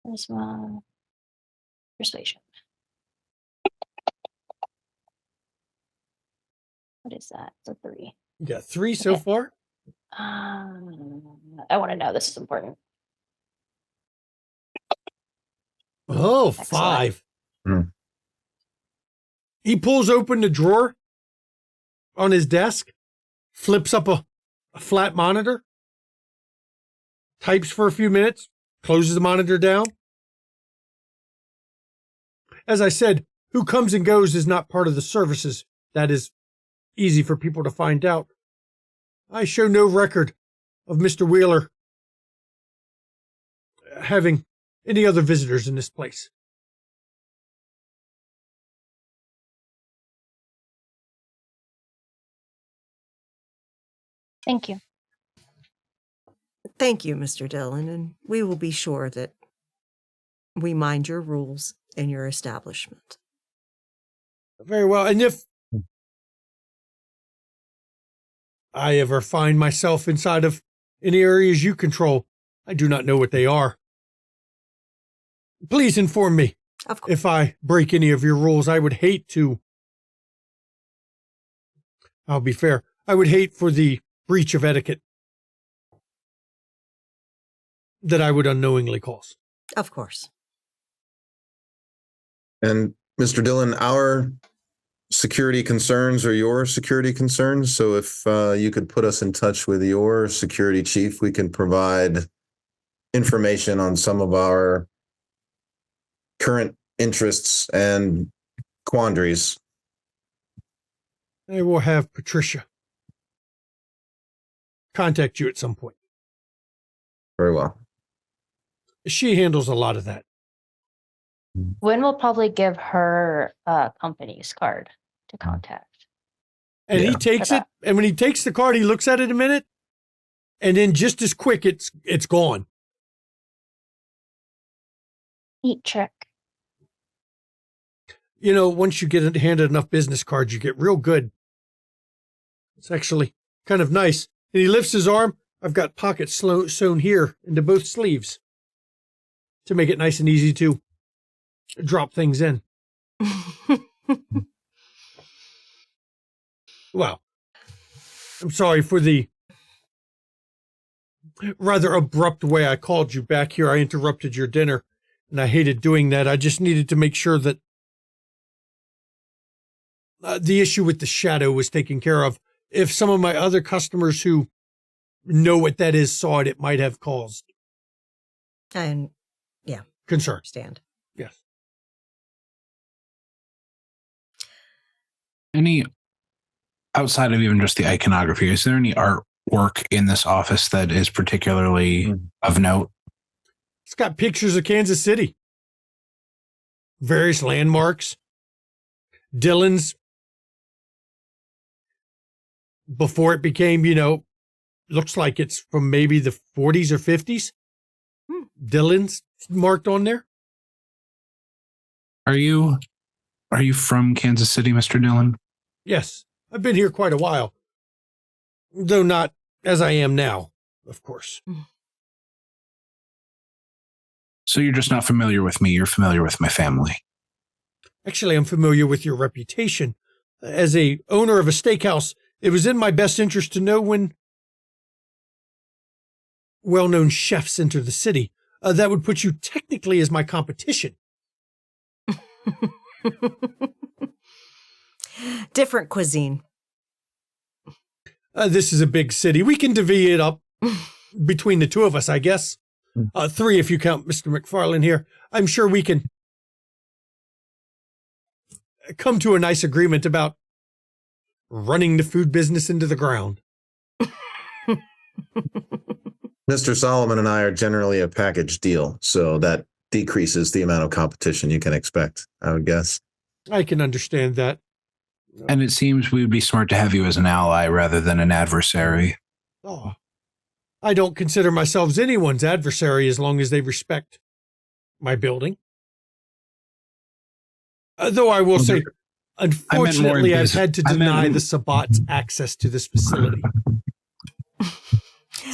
Charisma, persuasion. What is that? It's a 3. You got 3 so far. I want to know. This is important. Oh, Excellent. 5. Hmm. He pulls open the drawer on his desk, flips up a flat monitor, types for a few minutes, closes the monitor down. As I said, who comes and goes is not part of the services. That is easy for people to find out. I show no record of Mr. Wheeler having any other visitors in this place. Thank you. Thank you, Mr. Dillon, and we will be sure that we mind your rules in your establishment. Very well. And if I ever find myself inside of any areas you control, I do not know what they are. Please inform me. Of course. If I break any of your rules. I would hate to. I'll be fair. I would hate for the breach of etiquette that I would unknowingly cause. Of course. And Mr. Dillon, our security concerns are your security concerns. So if you could put us in touch with your security chief, we can provide information on some of our current interests and quandaries. I will have Patricia contact you at some point. Very well. She handles a lot of that. Gwen will probably give her company's card to contact. And Yeah. he takes it, and when he takes the card, he looks at it a minute, and then just as quick, it's gone. Neat trick. You know, once you get handed enough business cards, you get real good. It's actually kind of nice. And he lifts his arm. I've got pockets sewn here into both sleeves to make it nice and easy to drop things in. Well, I'm sorry for the rather abrupt way I called you back here. I interrupted your dinner, and I hated doing that. I just needed to make sure that the issue with the shadow was taken care of. If some of my other customers who know what that is saw it, it might have caused And concern. understand. Yes. Any, outside of even just the iconography, is there any artwork in this office that is particularly of note? It's got pictures of Kansas City, various landmarks, Dillon's before it became, looks like it's from maybe the 40s or 50s. Dillon's marked on there. Are you from Kansas City, Mr. Dillon? Yes, I've been here quite a while, though not as I am now, of course. So you're just not familiar with me. You're familiar with my family. Actually, I'm familiar with your reputation. As a owner of a steakhouse, it was in my best interest to know when well-known chefs enter the city. That would put you technically as my competition. Different cuisine. This is a big city. We can divvy it up between the two of us, I guess. 3 if you count Mr. McFarlane here. I'm sure we can come to a nice agreement about running the food business into the ground. Mr. Solomon and I are generally a package deal, so that decreases the amount of competition you can expect, I would guess. I can understand that. And it seems we would be smart to have you as an ally rather than an adversary. Oh, I don't consider myself anyone's adversary as long as they respect my building. Though I will say, unfortunately, I've had to deny the Sabbats access to this facility.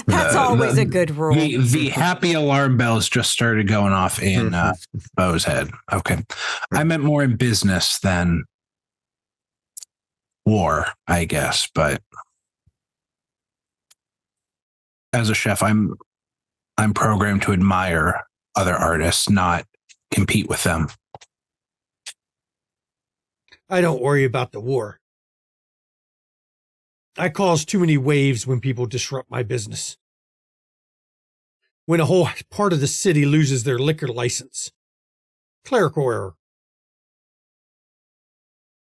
That's always a good rule. The happy alarm bells just started going off in Bo's head. Okay. I meant more in business than war, I guess. But as a chef, I'm programmed to admire other artists, not compete with them. I don't worry about the war. I cause too many waves when people disrupt my business. When a whole part of the city loses their liquor license. Clerical error.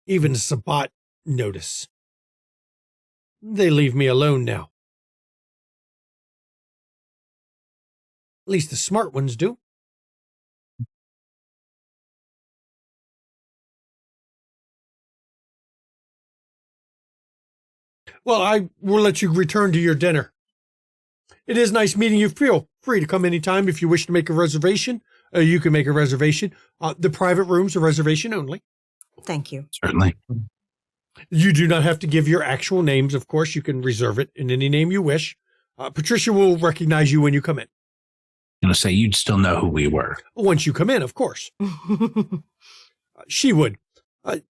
Even a Sabbat notice. They leave me alone now. At least the smart ones do. Well, I will let you return to your dinner. It is nice meeting you. Feel free to come anytime if you wish to make a reservation. You can make a reservation. The private rooms are reservation only. Thank you. Certainly. You do not have to give your actual names. Of course, you can reserve it in any name you wish. Patricia will recognize you when you come in. I'm going to say you'd still know who we were. Once you come in, of course. She would.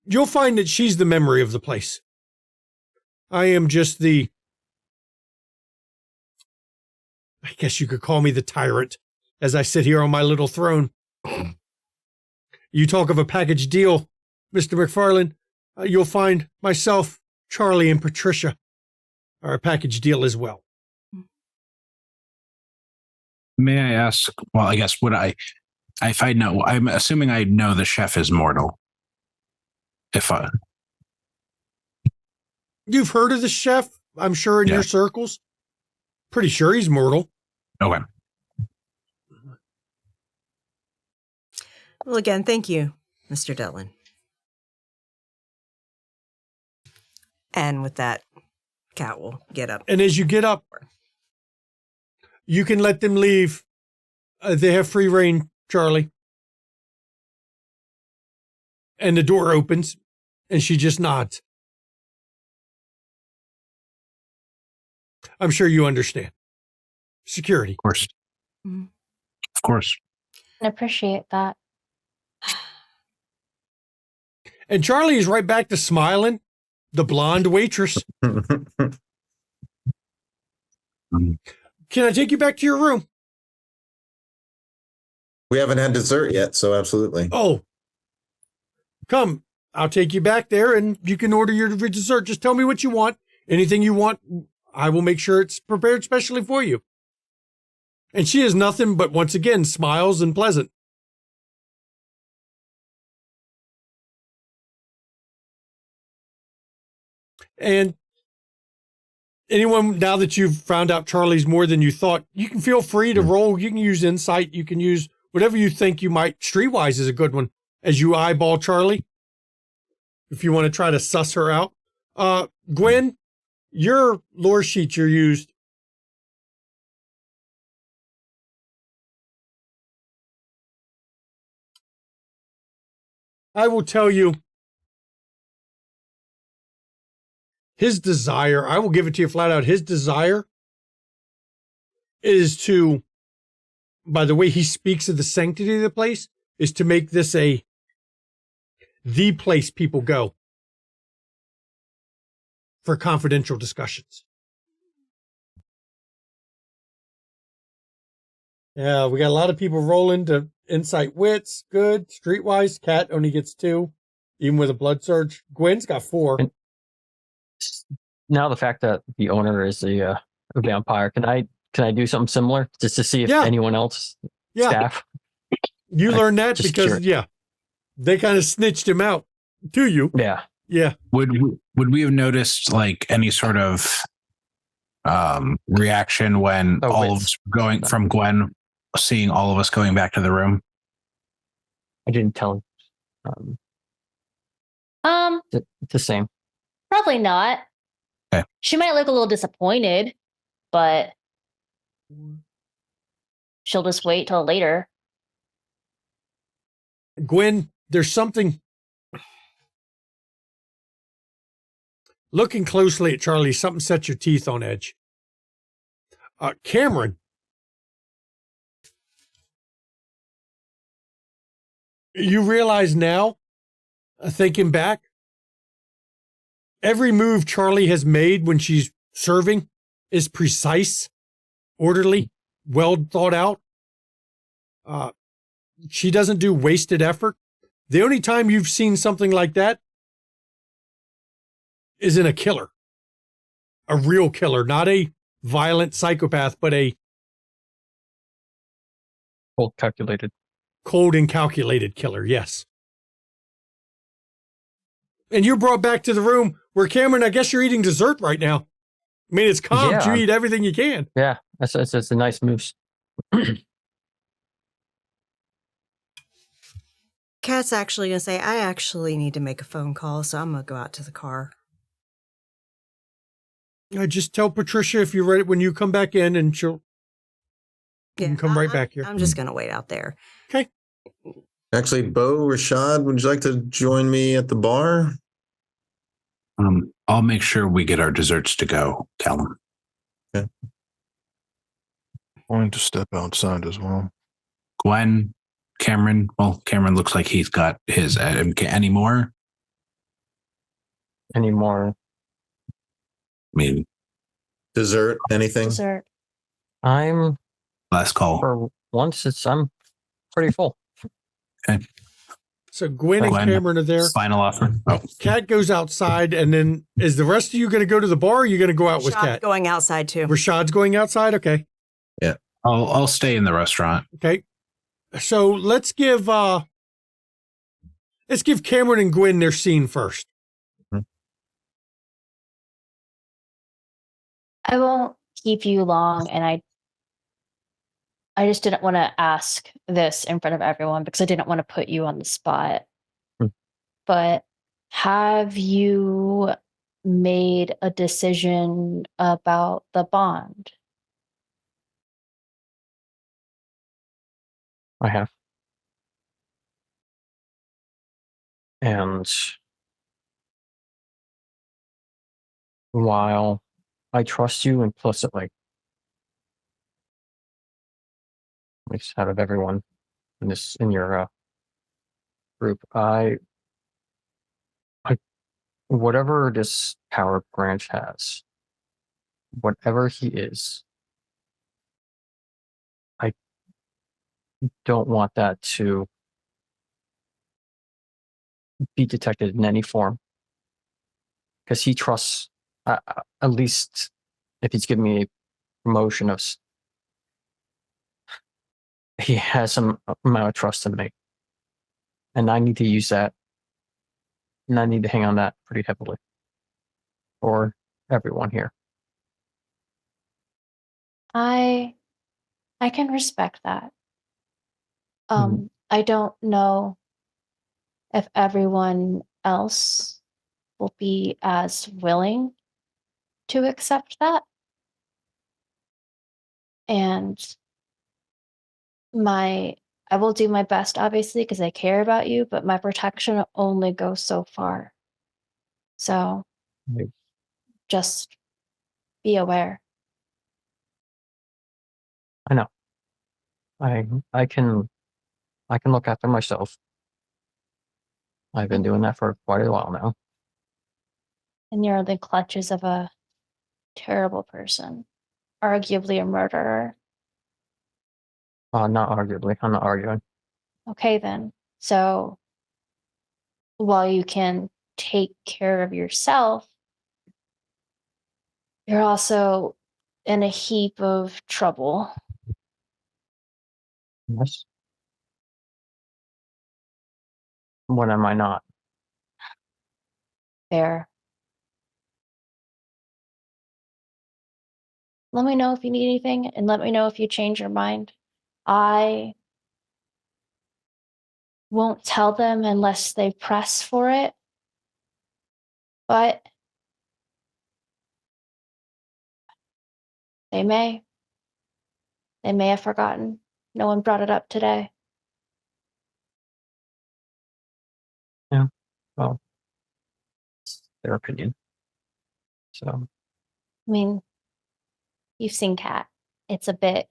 You'll find that she's the memory of the place. I am just I guess you could call me the tyrant as I sit here on my little throne. You talk of a package deal, Mr. McFarlane. You'll find myself, Charlie, and Patricia are a package deal as well. May I ask, well, I guess if I know, I'm assuming I know the chef is mortal. You've heard of the chef, I'm sure, in your circles. Pretty sure he's mortal. Okay. Well, again, thank you, Mr. Dillon. And with that, Cat will get up. And as you get up, you can let them leave. They have free reign, Charlie. And the door opens, and she just nods. I'm sure you understand. Security. Of course. Mm-hmm. Of course. I appreciate that. And Charlie is right back to smiling, the blonde waitress. Can I take you back to your room? We haven't had dessert yet, so absolutely. Oh, come. I'll take you back there and you can order your dessert. Just tell me what you want. Anything you want, I will make sure it's prepared specially for you. And she is nothing but, once again, smiles and pleasant. And anyone, now that you've found out Charlie's more than you thought, you can feel free to roll. You can use insight. You can use whatever you think you might. Streetwise is a good one as you eyeball Charlie. If you want to try to suss her out. Gwen, your lore sheet you used. I will tell you his desire, I will give it to you flat out. His desire is to, by the way he speaks of the sanctity of the place, is to make this the place people go for confidential discussions. Yeah, we got a lot of people rolling to Insight wits, good. Streetwise, Cat only gets 2, even with a blood surge. Gwen's got 4. And now the fact that the owner is a vampire, can I do something similar just to see if anyone else staff? You learned that just because curious. they kind of snitched him out to you. Yeah. Would we have noticed like any sort of reaction when all of us going from Gwen seeing all of us going back to the room? I didn't tell him. It's the same. Probably not. Okay. She might look a little disappointed, but she'll just wait till later. Gwen, there's something. Looking closely at Charlie, something sets your teeth on edge. Cameron. You realize now, thinking back, every move Charlie has made when she's serving is precise, orderly, well thought out. She doesn't do wasted effort. The only time you've seen something like that is in a killer. A real killer, not a violent psychopath, but a cold and calculated killer, yes. And you're brought back to the room where, Cameron, I guess you're eating dessert right now. I mean, it's calm. You eat everything you can. Yeah, that's a nice move. Kat's actually going to say, I actually need to make a phone call, so I'm going to go out to the car. Just tell Patricia if you're ready when you come back in, and she'll come right back here. I'm just going to wait out there. Okay. Actually, Bo, Rashad, would you like to join me at the bar? I'll make sure we get our desserts to go. Tell them. Okay. I'm going to step outside as well. Gwen, Cameron. Well, Cameron looks like he's got his. Any more? Any more? I mean, dessert, anything? Dessert. I'm last call. For once, I'm pretty full. Okay. So Gwen and Cameron are there. Final offer. Oh. Kat goes outside, and then is the rest of you going to go to the bar, or are you going to go out with Rashad's Kat? going outside too. Rashad's going outside? Okay. Yeah. I'll stay in the restaurant. Okay. So let's give Cameron and Gwen their scene first. I won't keep you long, and I just didn't want to ask this in front of everyone because I didn't want to put you on the spot. But have you made a decision about the bond? I have. And while I trust you implicitly, at least out of everyone in your group, whatever this power branch has, whatever he is, I don't want that to be detected in any form, because he trusts, at least if he's giving me a promotion of, he has some amount of trust in me, and I need to use that, and I need to hang on that pretty heavily for everyone here. I can respect that. I don't know if everyone else will be as willing to accept that. And I will do my best, obviously, because I care about you, but my protection only goes so far. So just be aware. I know. I can look after myself. I've been doing that for quite a while now. And you're in the clutches of a terrible person, arguably a murderer. Not arguably. I'm not arguing. Okay, then. So while you can take care of yourself, you're also in a heap of trouble. Yes. When am I not? There. Let me know if you need anything, and let me know if you change your mind. I won't tell them unless they press for it, but they may. They may have forgotten. No one brought it up today. Yeah. Well, it's their opinion. So, I mean, you've seen Kat. It's a bit,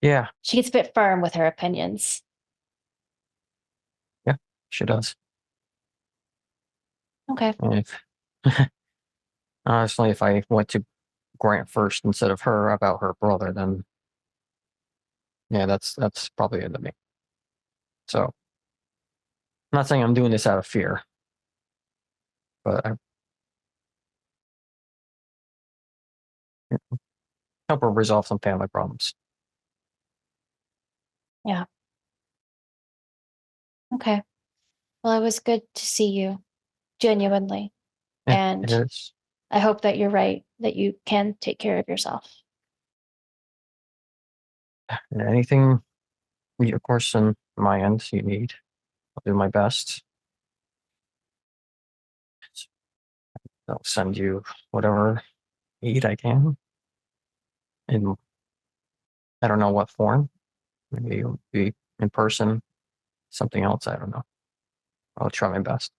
yeah, she gets a bit firm with her opinions. she does. Okay. And if, honestly, if I went to Grant first instead of her about her brother, then yeah, that's probably it to me. So, I'm not saying I'm doing this out of fear, but I help her resolve some family problems. Yeah. Okay. Well, it was good to see you, genuinely. Yeah, And it is. I hope that you're right, that you can take care of yourself. And anything, of course, on my end you need, I'll do my best. I'll send you whatever aid I can. And I don't know what form. Maybe it'll be in person, something else. I don't know. I'll try my best.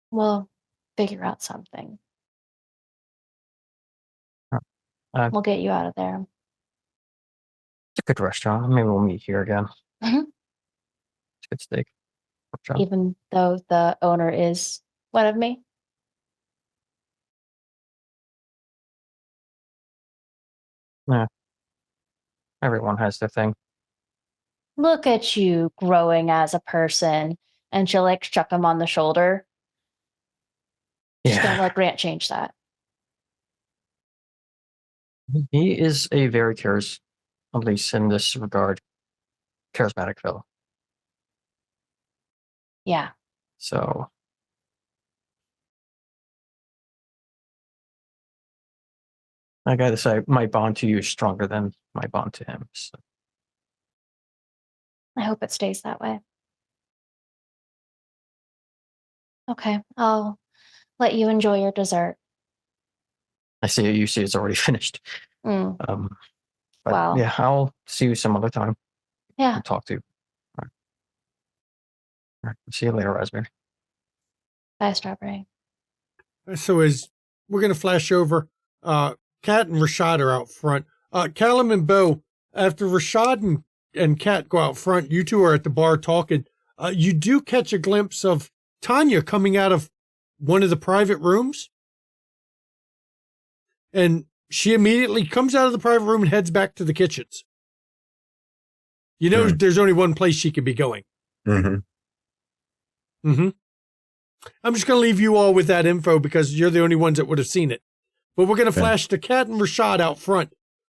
We'll figure out something. It's We'll get you out of there. a good restaurant. Maybe we'll meet here again. Mhm. It's a good steak. Pork chop. Even though the owner is one of me. Yeah. Everyone has their thing. Look at you growing as a person. And she'll like chuck him on the shoulder. She's gonna Yeah. let Grant change that. He is a very at least in this regard, charismatic fellow. Yeah. So I gotta say, my bond to you is stronger than my bond to him. So. I hope it stays that way. Okay. I'll let you enjoy your dessert. I see you see it's already finished. Mm. But Wow. yeah, I'll see you some other time. Yeah. I'll talk to you. All right. All right. See you later, Raspberry. Bye, Strawberry. So as we're going to flash over, Kat and Rashad are out front. Callum and Bo, after Rashad and Kat go out front, you two are at the bar talking. You do catch a glimpse of Tanya coming out of one of the private rooms. And she immediately comes out of the private room and heads back to the kitchens. You know, there's only one place she could be going. Mm-hmm. Mm-hmm. I'm just going to leave you all with that info because you're the only ones that would have seen it. But we're going to flash to Kat and Rashad out front.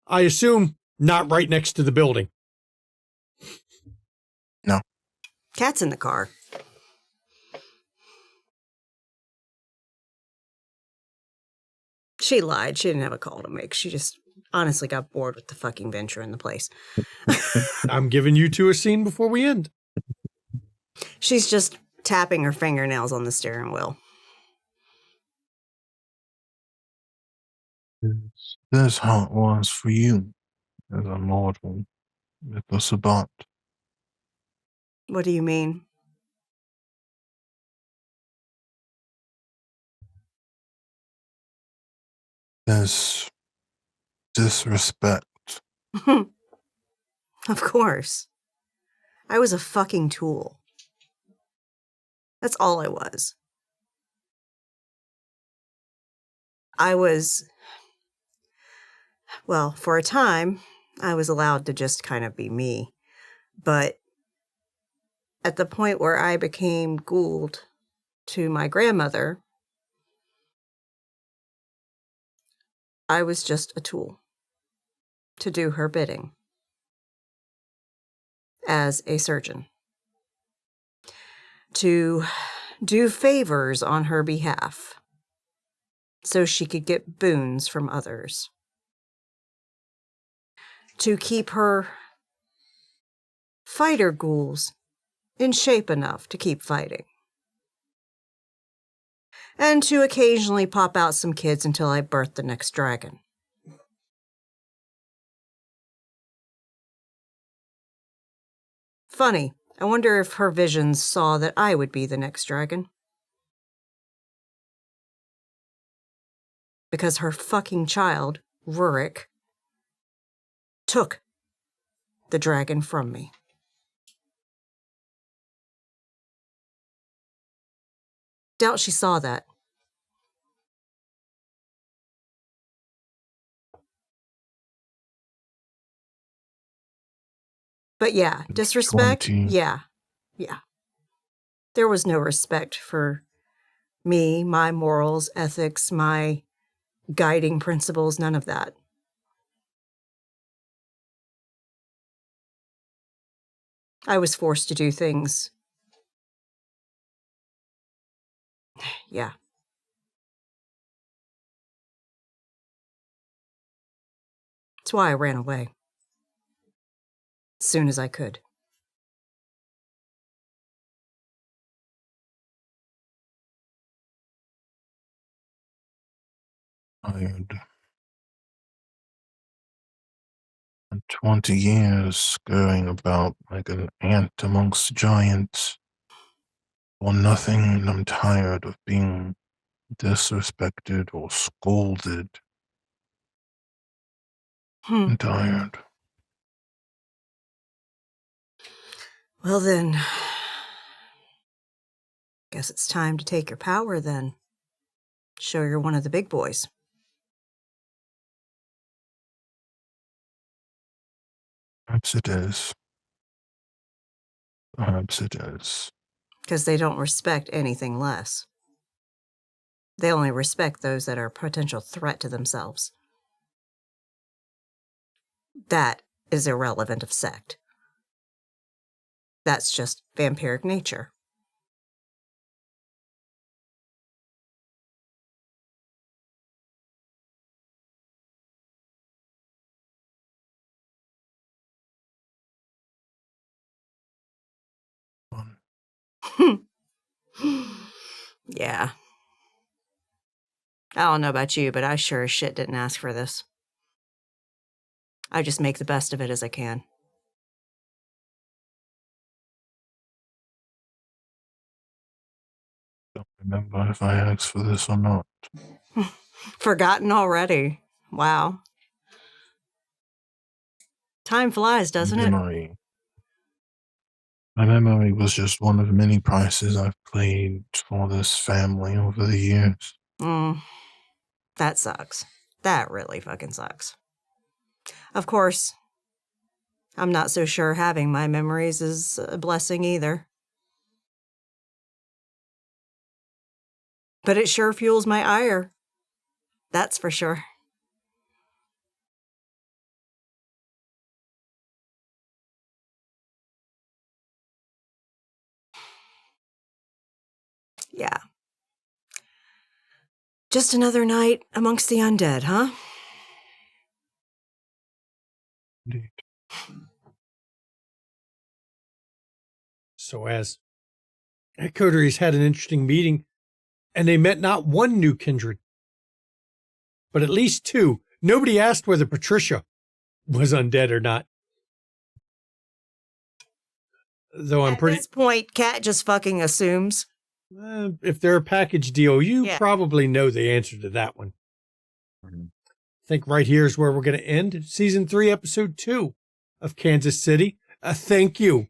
I assume not right next to the building. No. Cat's in the car. She lied. She didn't have a call to make. She just honestly got bored with the fucking venture in the place. I'm giving you two a scene before we end. She's just tapping her fingernails on the steering wheel. That's how it was for you as a mortal with the Sabbat. What do you mean? There's disrespect. Of course. I was a fucking tool. That's all I was. I was, well, for a time, I was allowed to just kind of be me. But at the point where I became Gould to my grandmother, I was just a tool to do her bidding as a surgeon, to do favors on her behalf so she could get boons from others, to keep her fighter ghouls in shape enough to keep fighting, and to occasionally pop out some kids until I birth the next dragon. Funny, I wonder if her visions saw that I would be the next dragon. Because her fucking child, Rurik, took the dragon from me. Doubt she saw that. But yeah, disrespect? 20. Yeah. There was no respect for me, my morals, ethics, my guiding principles, none of that. I was forced to do things. Yeah. That's why I ran away. As soon as I could. Tired. 20 years going about like an ant amongst giants for nothing, and I'm tired of being disrespected or scolded. I'm tired. Well then, guess it's time to take your power then. Show you're one of the big boys. Perhaps it is. Perhaps it is. Because they don't respect anything less. They only respect those that are a potential threat to themselves. That is irrelevant of sect. That's just vampiric nature. Yeah. I don't know about you, but I sure as shit didn't ask for this. I just make the best of it as I can. Don't remember if I asked for this or not. Forgotten already. Wow. Time flies, doesn't it? My memory was just one of many prices I've paid for this family over the years. That sucks. That really fucking sucks. Of course, I'm not so sure having my memories is a blessing either. But it sure fuels my ire. That's for sure. Yeah. Just another night amongst the undead, huh? Indeed. So as coteries had an interesting meeting, and they met not one new kindred, but at least two. Nobody asked whether Patricia was undead or not. Though I'm pretty... At this point, Kat just fucking assumes. If they're a package deal, you Yeah. probably know the answer to that one. I think right here is where we're going to end Season 3, Episode 2 of Kansas City. Thank you,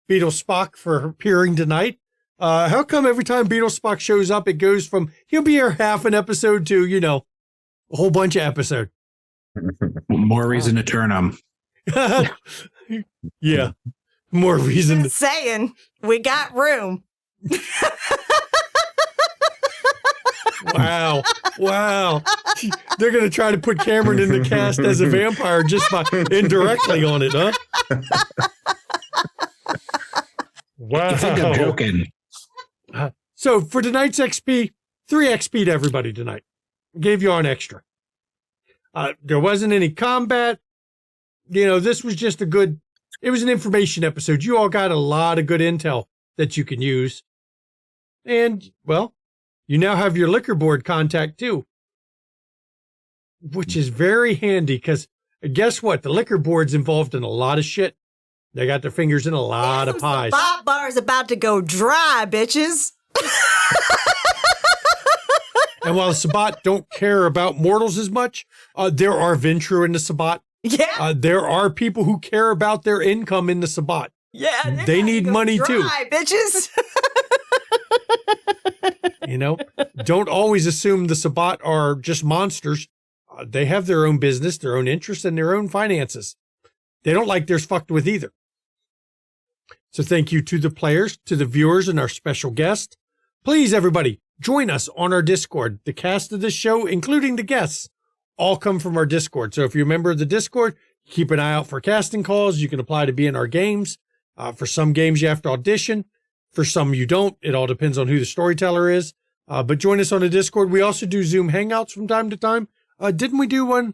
Beetle Spock, for appearing tonight. How come every time Beetle Spock shows up, it goes from he'll be here half an episode to, a whole bunch of episode? More reason to turn them. Yeah. More reason. Just saying, we got room. Wow. They're going to try to put Cameron in the cast as a vampire just by indirectly on it, huh? Wow. You think I'm joking? So for tonight's XP, 3 XP to everybody tonight. Gave you an extra. There wasn't any combat. This was just it was an information episode. You all got a lot of good intel that you can use. And, well, you now have your liquor board contact too, which is very handy because guess what? The liquor board's involved in a lot of shit. They got their fingers in a lot of pies. The Bob bar's about to go dry, bitches. And while the Sabbat don't care about mortals as much, there are Ventrue in the Sabbat. Yeah. There are people who care about their income in the Sabbat. Yeah. They need money dry, too. Bitches. Don't always assume the Sabbat are just monsters. They have their own business, their own interests, and their own finances. They don't like theirs fucked with either. So thank you to the players, to the viewers, and our special guest. Please, everybody, join us on our Discord. The cast of this show, including the guests, all come from our Discord. So if you're a member of the Discord, keep an eye out for casting calls. You can apply to be in our games. For some games, you have to audition. For some, you don't. It all depends on who the storyteller is. But join us on the Discord. We also do Zoom Hangouts from time to time. Didn't we do one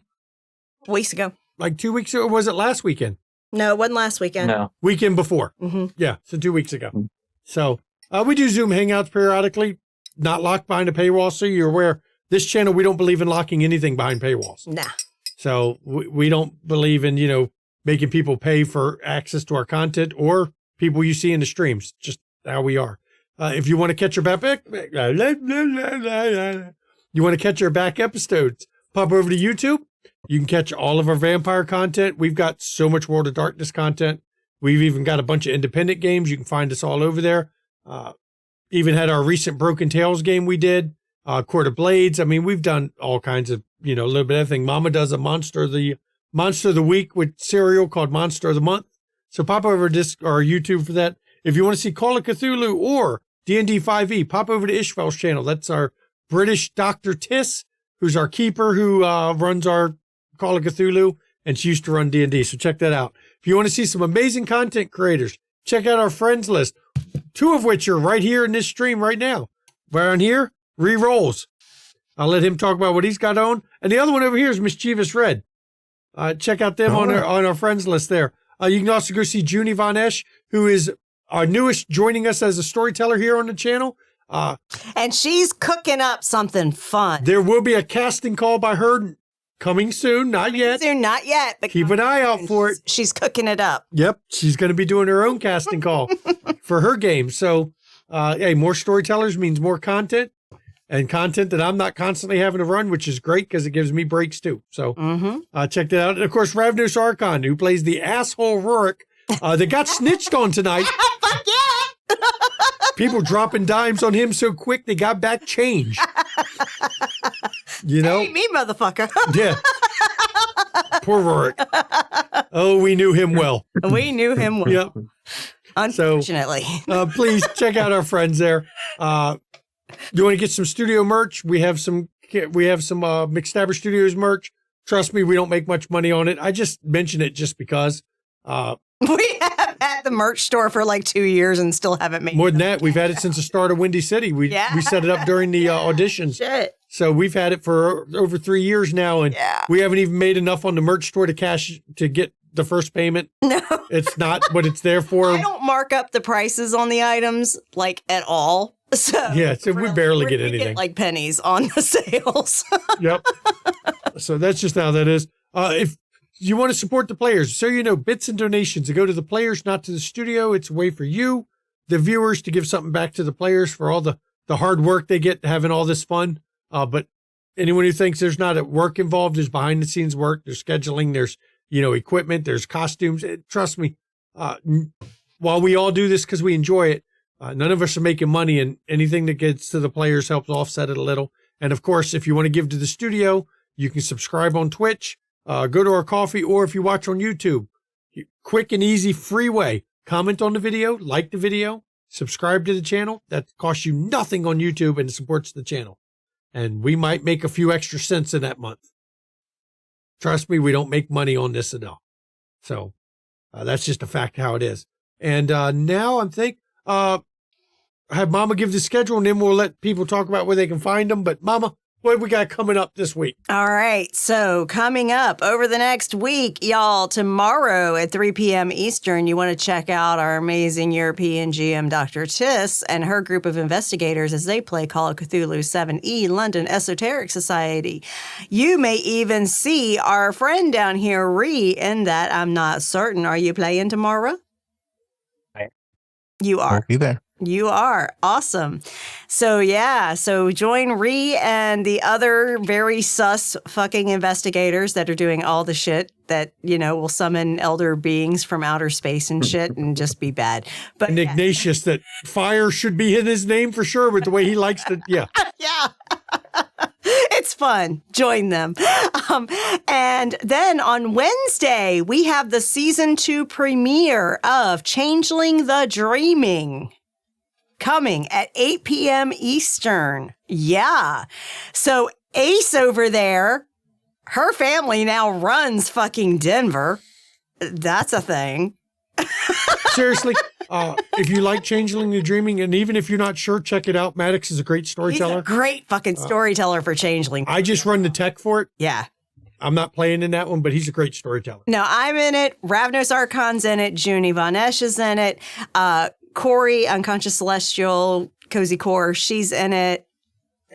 Weeks ago. like 2 weeks ago? Or was it last weekend? No, it wasn't last weekend. No. Weekend before. Mm-hmm. Yeah, so 2 weeks ago. So we do Zoom Hangouts periodically, not locked behind a paywall. So you're aware, this channel, we don't believe in locking anything behind paywalls. Nah. So we don't believe in, making people pay for access to our content or people you see in the streams. Just how we are. If you want to catch your back episodes, pop over to YouTube. You can catch all of our vampire content. We've got so much World of Darkness content. We've even got a bunch of independent games. You can find us all over there. Even had our recent Broken Tales game we did, Court of Blades. I mean, we've done all kinds of, a little bit of everything. Mama does a Monster of the Week with cereal called Monster of the Month. So pop over to YouTube for that. If you want to see Call of Cthulhu or D&D 5e, pop over to Ishval's channel. That's our British Dr. Tiss, who's our keeper, who runs our Call of Cthulhu, and she used to run D&D. So check that out. If you want to see some amazing content creators, check out our friends list, 2 of which are right here in this stream right now. Right on here, Re-Rolls. I'll let him talk about what he's got on. And the other one over here is Mischievous Red. Check out them on our friends list there. You can also go see Junie Von Esch, who is our newest joining us as a storyteller here on the channel. And she's cooking up something fun. There will be a casting call by her coming soon. Not yet. Soon, not yet. But keep an eye out for it. She's cooking it up. Yep. She's going to be doing her own casting call for her game. So, hey, more storytellers means more content, and content that I'm not constantly having to run, which is great because it gives me breaks too. So check that out. And of course, Ravnos Archon, who plays the asshole Rurik that got snitched on tonight. Fuck yeah! People dropping dimes on him so quick they got back change. Hey, me, motherfucker. Yeah. Poor Rurik. Oh, we knew him well. We knew him well. Yep. Unfortunately. So, please check out our friends there. You want to get some studio merch? We have some McStabber Studios merch. Trust me, we don't make much money on it. I just mention it just because. We have had the merch store for like 2 years and still haven't made more than that. We've had it since the start of Windy City. We set it up during the auditions. Shit. So we've had it for over 3 years now, and we haven't even made enough on the merch store to get the first payment. No, it's not what it's there for. I don't mark up the prices on the items like at all. So we barely get anything. Get like pennies on the sales. Yep. So that's just how that is. If you want to support the players, so bits and donations to go to the players, not to the studio. It's a way for you, the viewers, to give something back to the players for all the hard work they get having all this fun. But anyone who thinks there's not work involved, there's behind the scenes work, there's scheduling, there's equipment, there's costumes. Trust me, while we all do this because we enjoy it, none of us are making money, and anything that gets to the players helps offset it a little. And of course, if you want to give to the studio, you can subscribe on Twitch, go to our KoFi, or if you watch on YouTube, quick and easy, free way comment on the video, like the video, subscribe to the channel. That costs you nothing on YouTube and supports the channel. And we might make a few extra cents in that month. Trust me, we don't make money on this at all. So that's just a fact how it is. And now I'm have Mama give the schedule, and then we'll let people talk about where they can find them. But Mama, what we got coming up this week? All right. So coming up over the next week, y'all, tomorrow at 3 p.m. Eastern, you want to check out our amazing European GM, Dr. Tiss, and her group of investigators as they play Call of Cthulhu 7E London Esoteric Society. You may even see our friend down here, Ree, in that. I'm not certain. Are you playing tomorrow? You are. I'll be there. You are. Awesome. So, yeah. So join Ree and the other very sus fucking investigators that are doing all the shit that, will summon elder beings from outer space and shit and just be bad. But and Ignatius, that fire should be in his name for sure with the way he likes to. Yeah. Yeah. It's fun. Join them. And then on Wednesday, we have the season 2 premiere of Changeling the Dreaming. Coming at 8 p.m. Eastern. Yeah. So Ace over there, her family now runs fucking Denver. That's a thing. Seriously, if you like Changeling the Dreaming, and even if you're not sure, check it out. Maddox is a great storyteller. He's a great fucking storyteller for Changeling. I just run the tech for it. Yeah. I'm not playing in that one, but he's a great storyteller. No, I'm in it. Ravnos Archon's in it. Junie Von Esch is in it. Corey, Unconscious Celestial, Cozy Core, she's in it.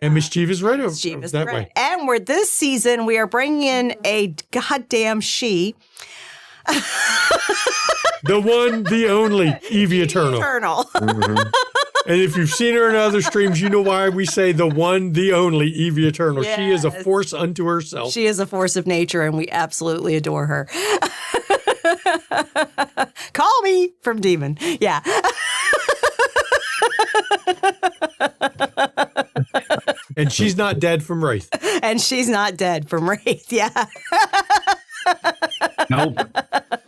And Mischievous Red Mischievous that Red. way. And this season, we are bringing in a goddamn she. The one, the only, Evie Eternal. Mm-hmm. And if you've seen her in other streams, you know why we say the one, the only, Evie Eternal. Yes. She is a force unto herself. She is a force of nature, and we absolutely adore her. Call me from Demon. Yeah. And she's not dead from Wraith. And she's not dead from Wraith. Yeah. Nope.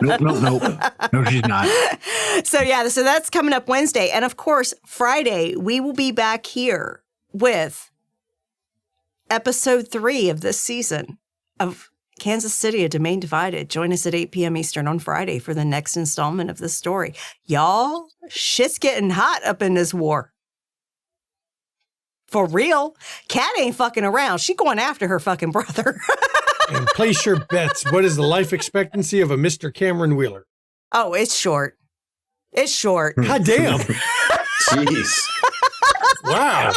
No, she's not. So that's coming up Wednesday. And of course, Friday, we will be back here with episode 3 of this season of Kansas City, A Domain Divided. Join us at 8 p.m. Eastern on Friday for the next installment of this story. Y'all, shit's getting hot up in this war. For real. Kat ain't fucking around. She going after her fucking brother. And place your bets. What is the life expectancy of a Mr. Cameron Wheeler? Oh, it's short. It's short. God damn. Jeez. Wow.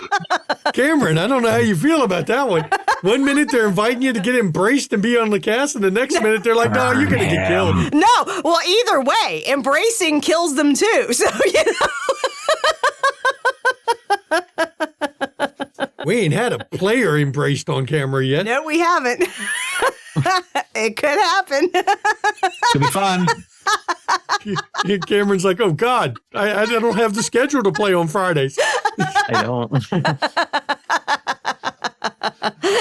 Cameron, I don't know how you feel about that one. One minute they're inviting you to get embraced and be on the cast, and the next minute they're like, no, you're going to get killed. No. Well, either way, embracing kills them too. So, We ain't had a player embraced on camera yet. No, we haven't. It could happen. It'll be fun. Cameron's like, oh, God, I don't have the schedule to play on Fridays. I don't.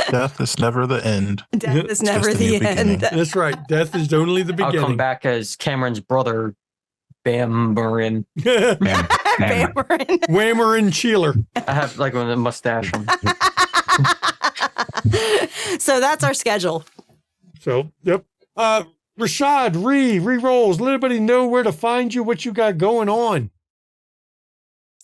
Death is never the end. Death is never just a new the end. That's right. Death is only the I'll beginning. come back as Cameron's brother, Bamberin. Bamberin. Whammer and Cheeler. I have like a mustache. So that's our schedule. So, yep. Rashad, re-rolls. Let everybody know where to find you, what you got going on.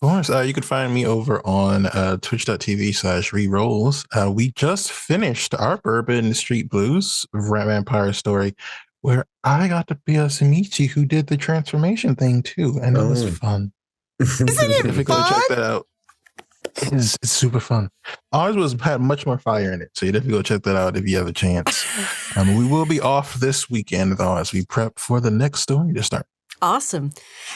Of course, you can find me over on twitch.tv/rerolls. We just finished our Bourbon Street Blues vampire story, where I got to be a Samichi who did the transformation thing too, and it was fun. Isn't it If you go check that out, it's super fun. Ours had much more fire in it, so you definitely go check that out if you have a chance. We will be off this weekend though as we prep for the next story to start. Awesome.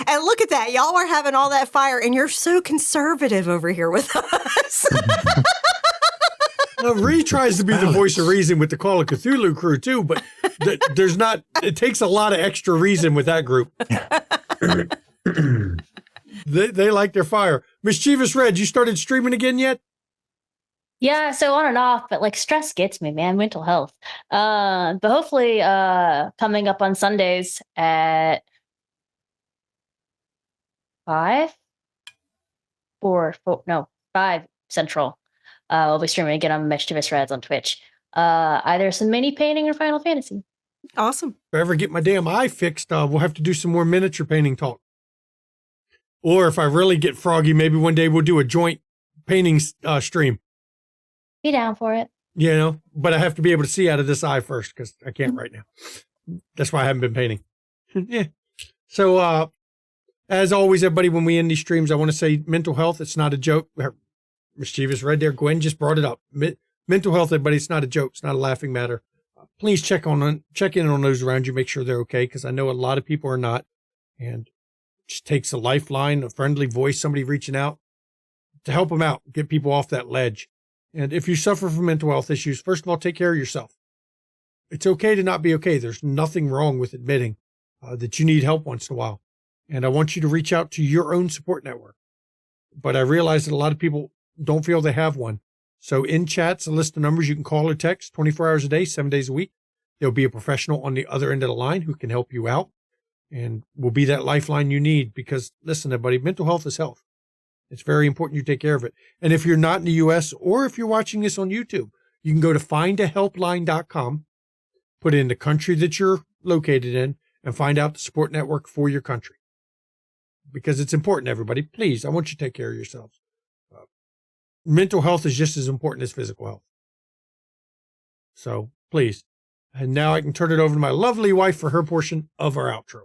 And look at that. Y'all are having all that fire, and you're so conservative over here with us. Now, Ree tries to be the voice of reason with the Call of Cthulhu crew too, but there's not, it takes a lot of extra reason with that group. They like their fire. Mischievous Red, you started streaming again yet? Yeah, so on and off, but like stress gets me, man, mental health. But hopefully coming up on Sundays at 5 Central. We'll be streaming again on Mischievous Reds on Twitch. Either some mini painting or Final Fantasy. Awesome. If I ever get my damn eye fixed, we'll have to do some more miniature painting talk. Or if I really get froggy, maybe one day we'll do a joint painting stream. Be down for it. You know, but I have to be able to see out of this eye first because I can't right now. That's why I haven't been painting. Yeah. So, as always, everybody, when we end these streams, I want to say mental health, it's not a joke. Mischievous right there. Gwen just brought it up. Mental health, everybody, it's not a joke. It's not a laughing matter. Please check in on those around you, make sure they're okay, because I know a lot of people are not. And it just takes a lifeline, a friendly voice, somebody reaching out to help them out, get people off that ledge. And if you suffer from mental health issues, first of all, take care of yourself. It's okay to not be okay. There's nothing wrong with admitting that you need help once in a while. And I want you to reach out to your own support network. But I realize that a lot of people don't feel they have one. So in chat's a list of numbers you can call or text 24 hours a day, 7 days a week. There'll be a professional on the other end of the line who can help you out and will be that lifeline you need. Because listen, everybody, mental health is health. It's very important you take care of it. And if you're not in the U.S. or if you're watching this on YouTube, you can go to findahelpline.com, put in the country that you're located in, and find out the support network for your country. Because it's important, everybody. Please, I want you to take care of yourselves. Mental health is just as important as physical health. So, please. And now I can turn it over to my lovely wife for her portion of our outro.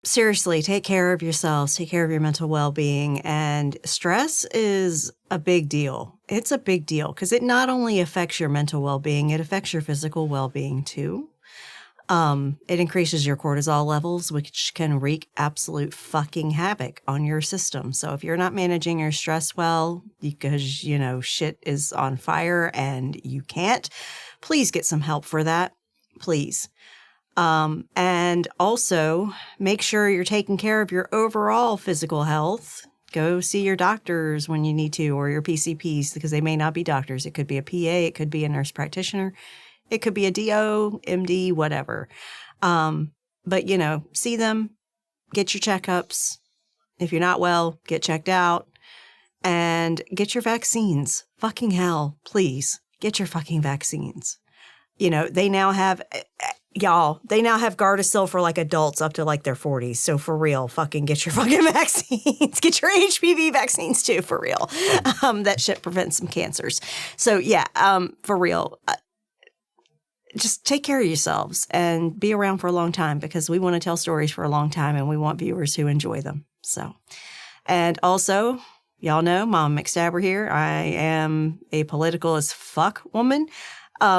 Seriously, take care of yourselves, take care of your mental well-being, and stress is a big deal. It's a big deal because it not only affects your mental well-being, it affects your physical well-being too. It increases your cortisol levels, which can wreak absolute fucking havoc on your system. So if you're not managing your stress well because, you know, shit is on fire and you can't, please get some help for that. Please. And also make sure you're taking care of your overall physical health. Go see your doctors when you need to, or your PCPs, because they may not be doctors. It could be a PA, it could be a nurse practitioner, it could be a DO, MD, whatever. But, you know, see them, get your checkups. If you're not well, get checked out and get your vaccines. Fucking hell, please get your fucking vaccines. You know, they now have... they now have Gardasil for like adults up to like their 40s. So for real, fucking get your fucking vaccines. Get your HPV vaccines too, for real. That shit prevents some cancers. So yeah, for real. Just take care of yourselves and be around for a long time because we want to tell stories for a long time and we want viewers who enjoy them. So, and also, y'all know, Mama McStabber here. I am a political as fuck woman.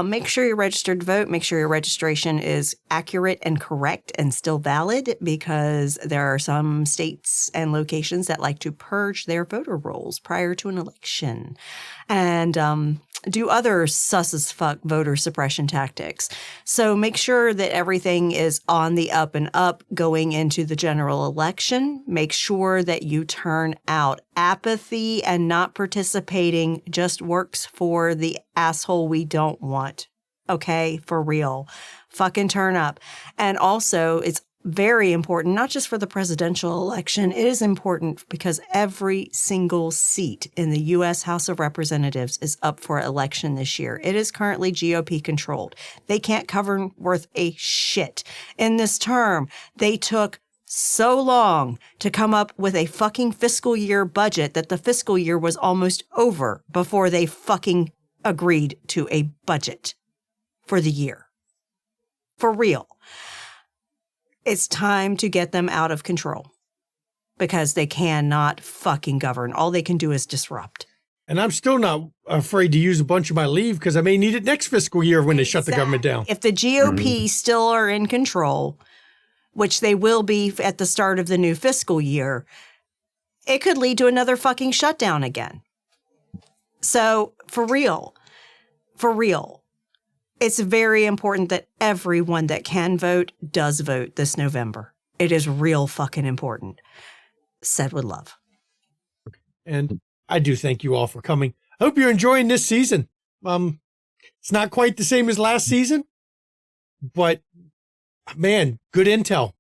Make sure you're registered to vote. Make sure your registration is accurate and correct and still valid because there are some states and locations that like to purge their voter rolls prior to an election and do other sus as fuck voter suppression tactics. So make sure that everything is on the up and up going into the general election. Make sure that you turn out. Apathy and not participating just works for the asshole we don't want. Okay? For real. Fucking turn up. And also, it's very important, not just for the presidential election. It is important because every single seat in the U.S. House of Representatives is up for election this year. It is currently GOP controlled. They can't cover worth a shit. In this term, they took so long to come up with a fucking fiscal year budget that the fiscal year was almost over before they fucking agreed to a budget for the year. For real. It's time to get them out of control because they cannot fucking govern. All they can do is disrupt. And I'm still not afraid to use a bunch of my leave because I may need it next fiscal year when they shut the government down. If the GOP still are in control, which they will be at the start of the new fiscal year, it could lead to another fucking shutdown again. So for real, it's very important that everyone that can vote does vote this November. It is real fucking important. Said with love. And I do thank you all for coming. I hope you're enjoying this season. It's not quite the same as last season, but man, good intel.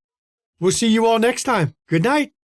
We'll see you all next time. Good night.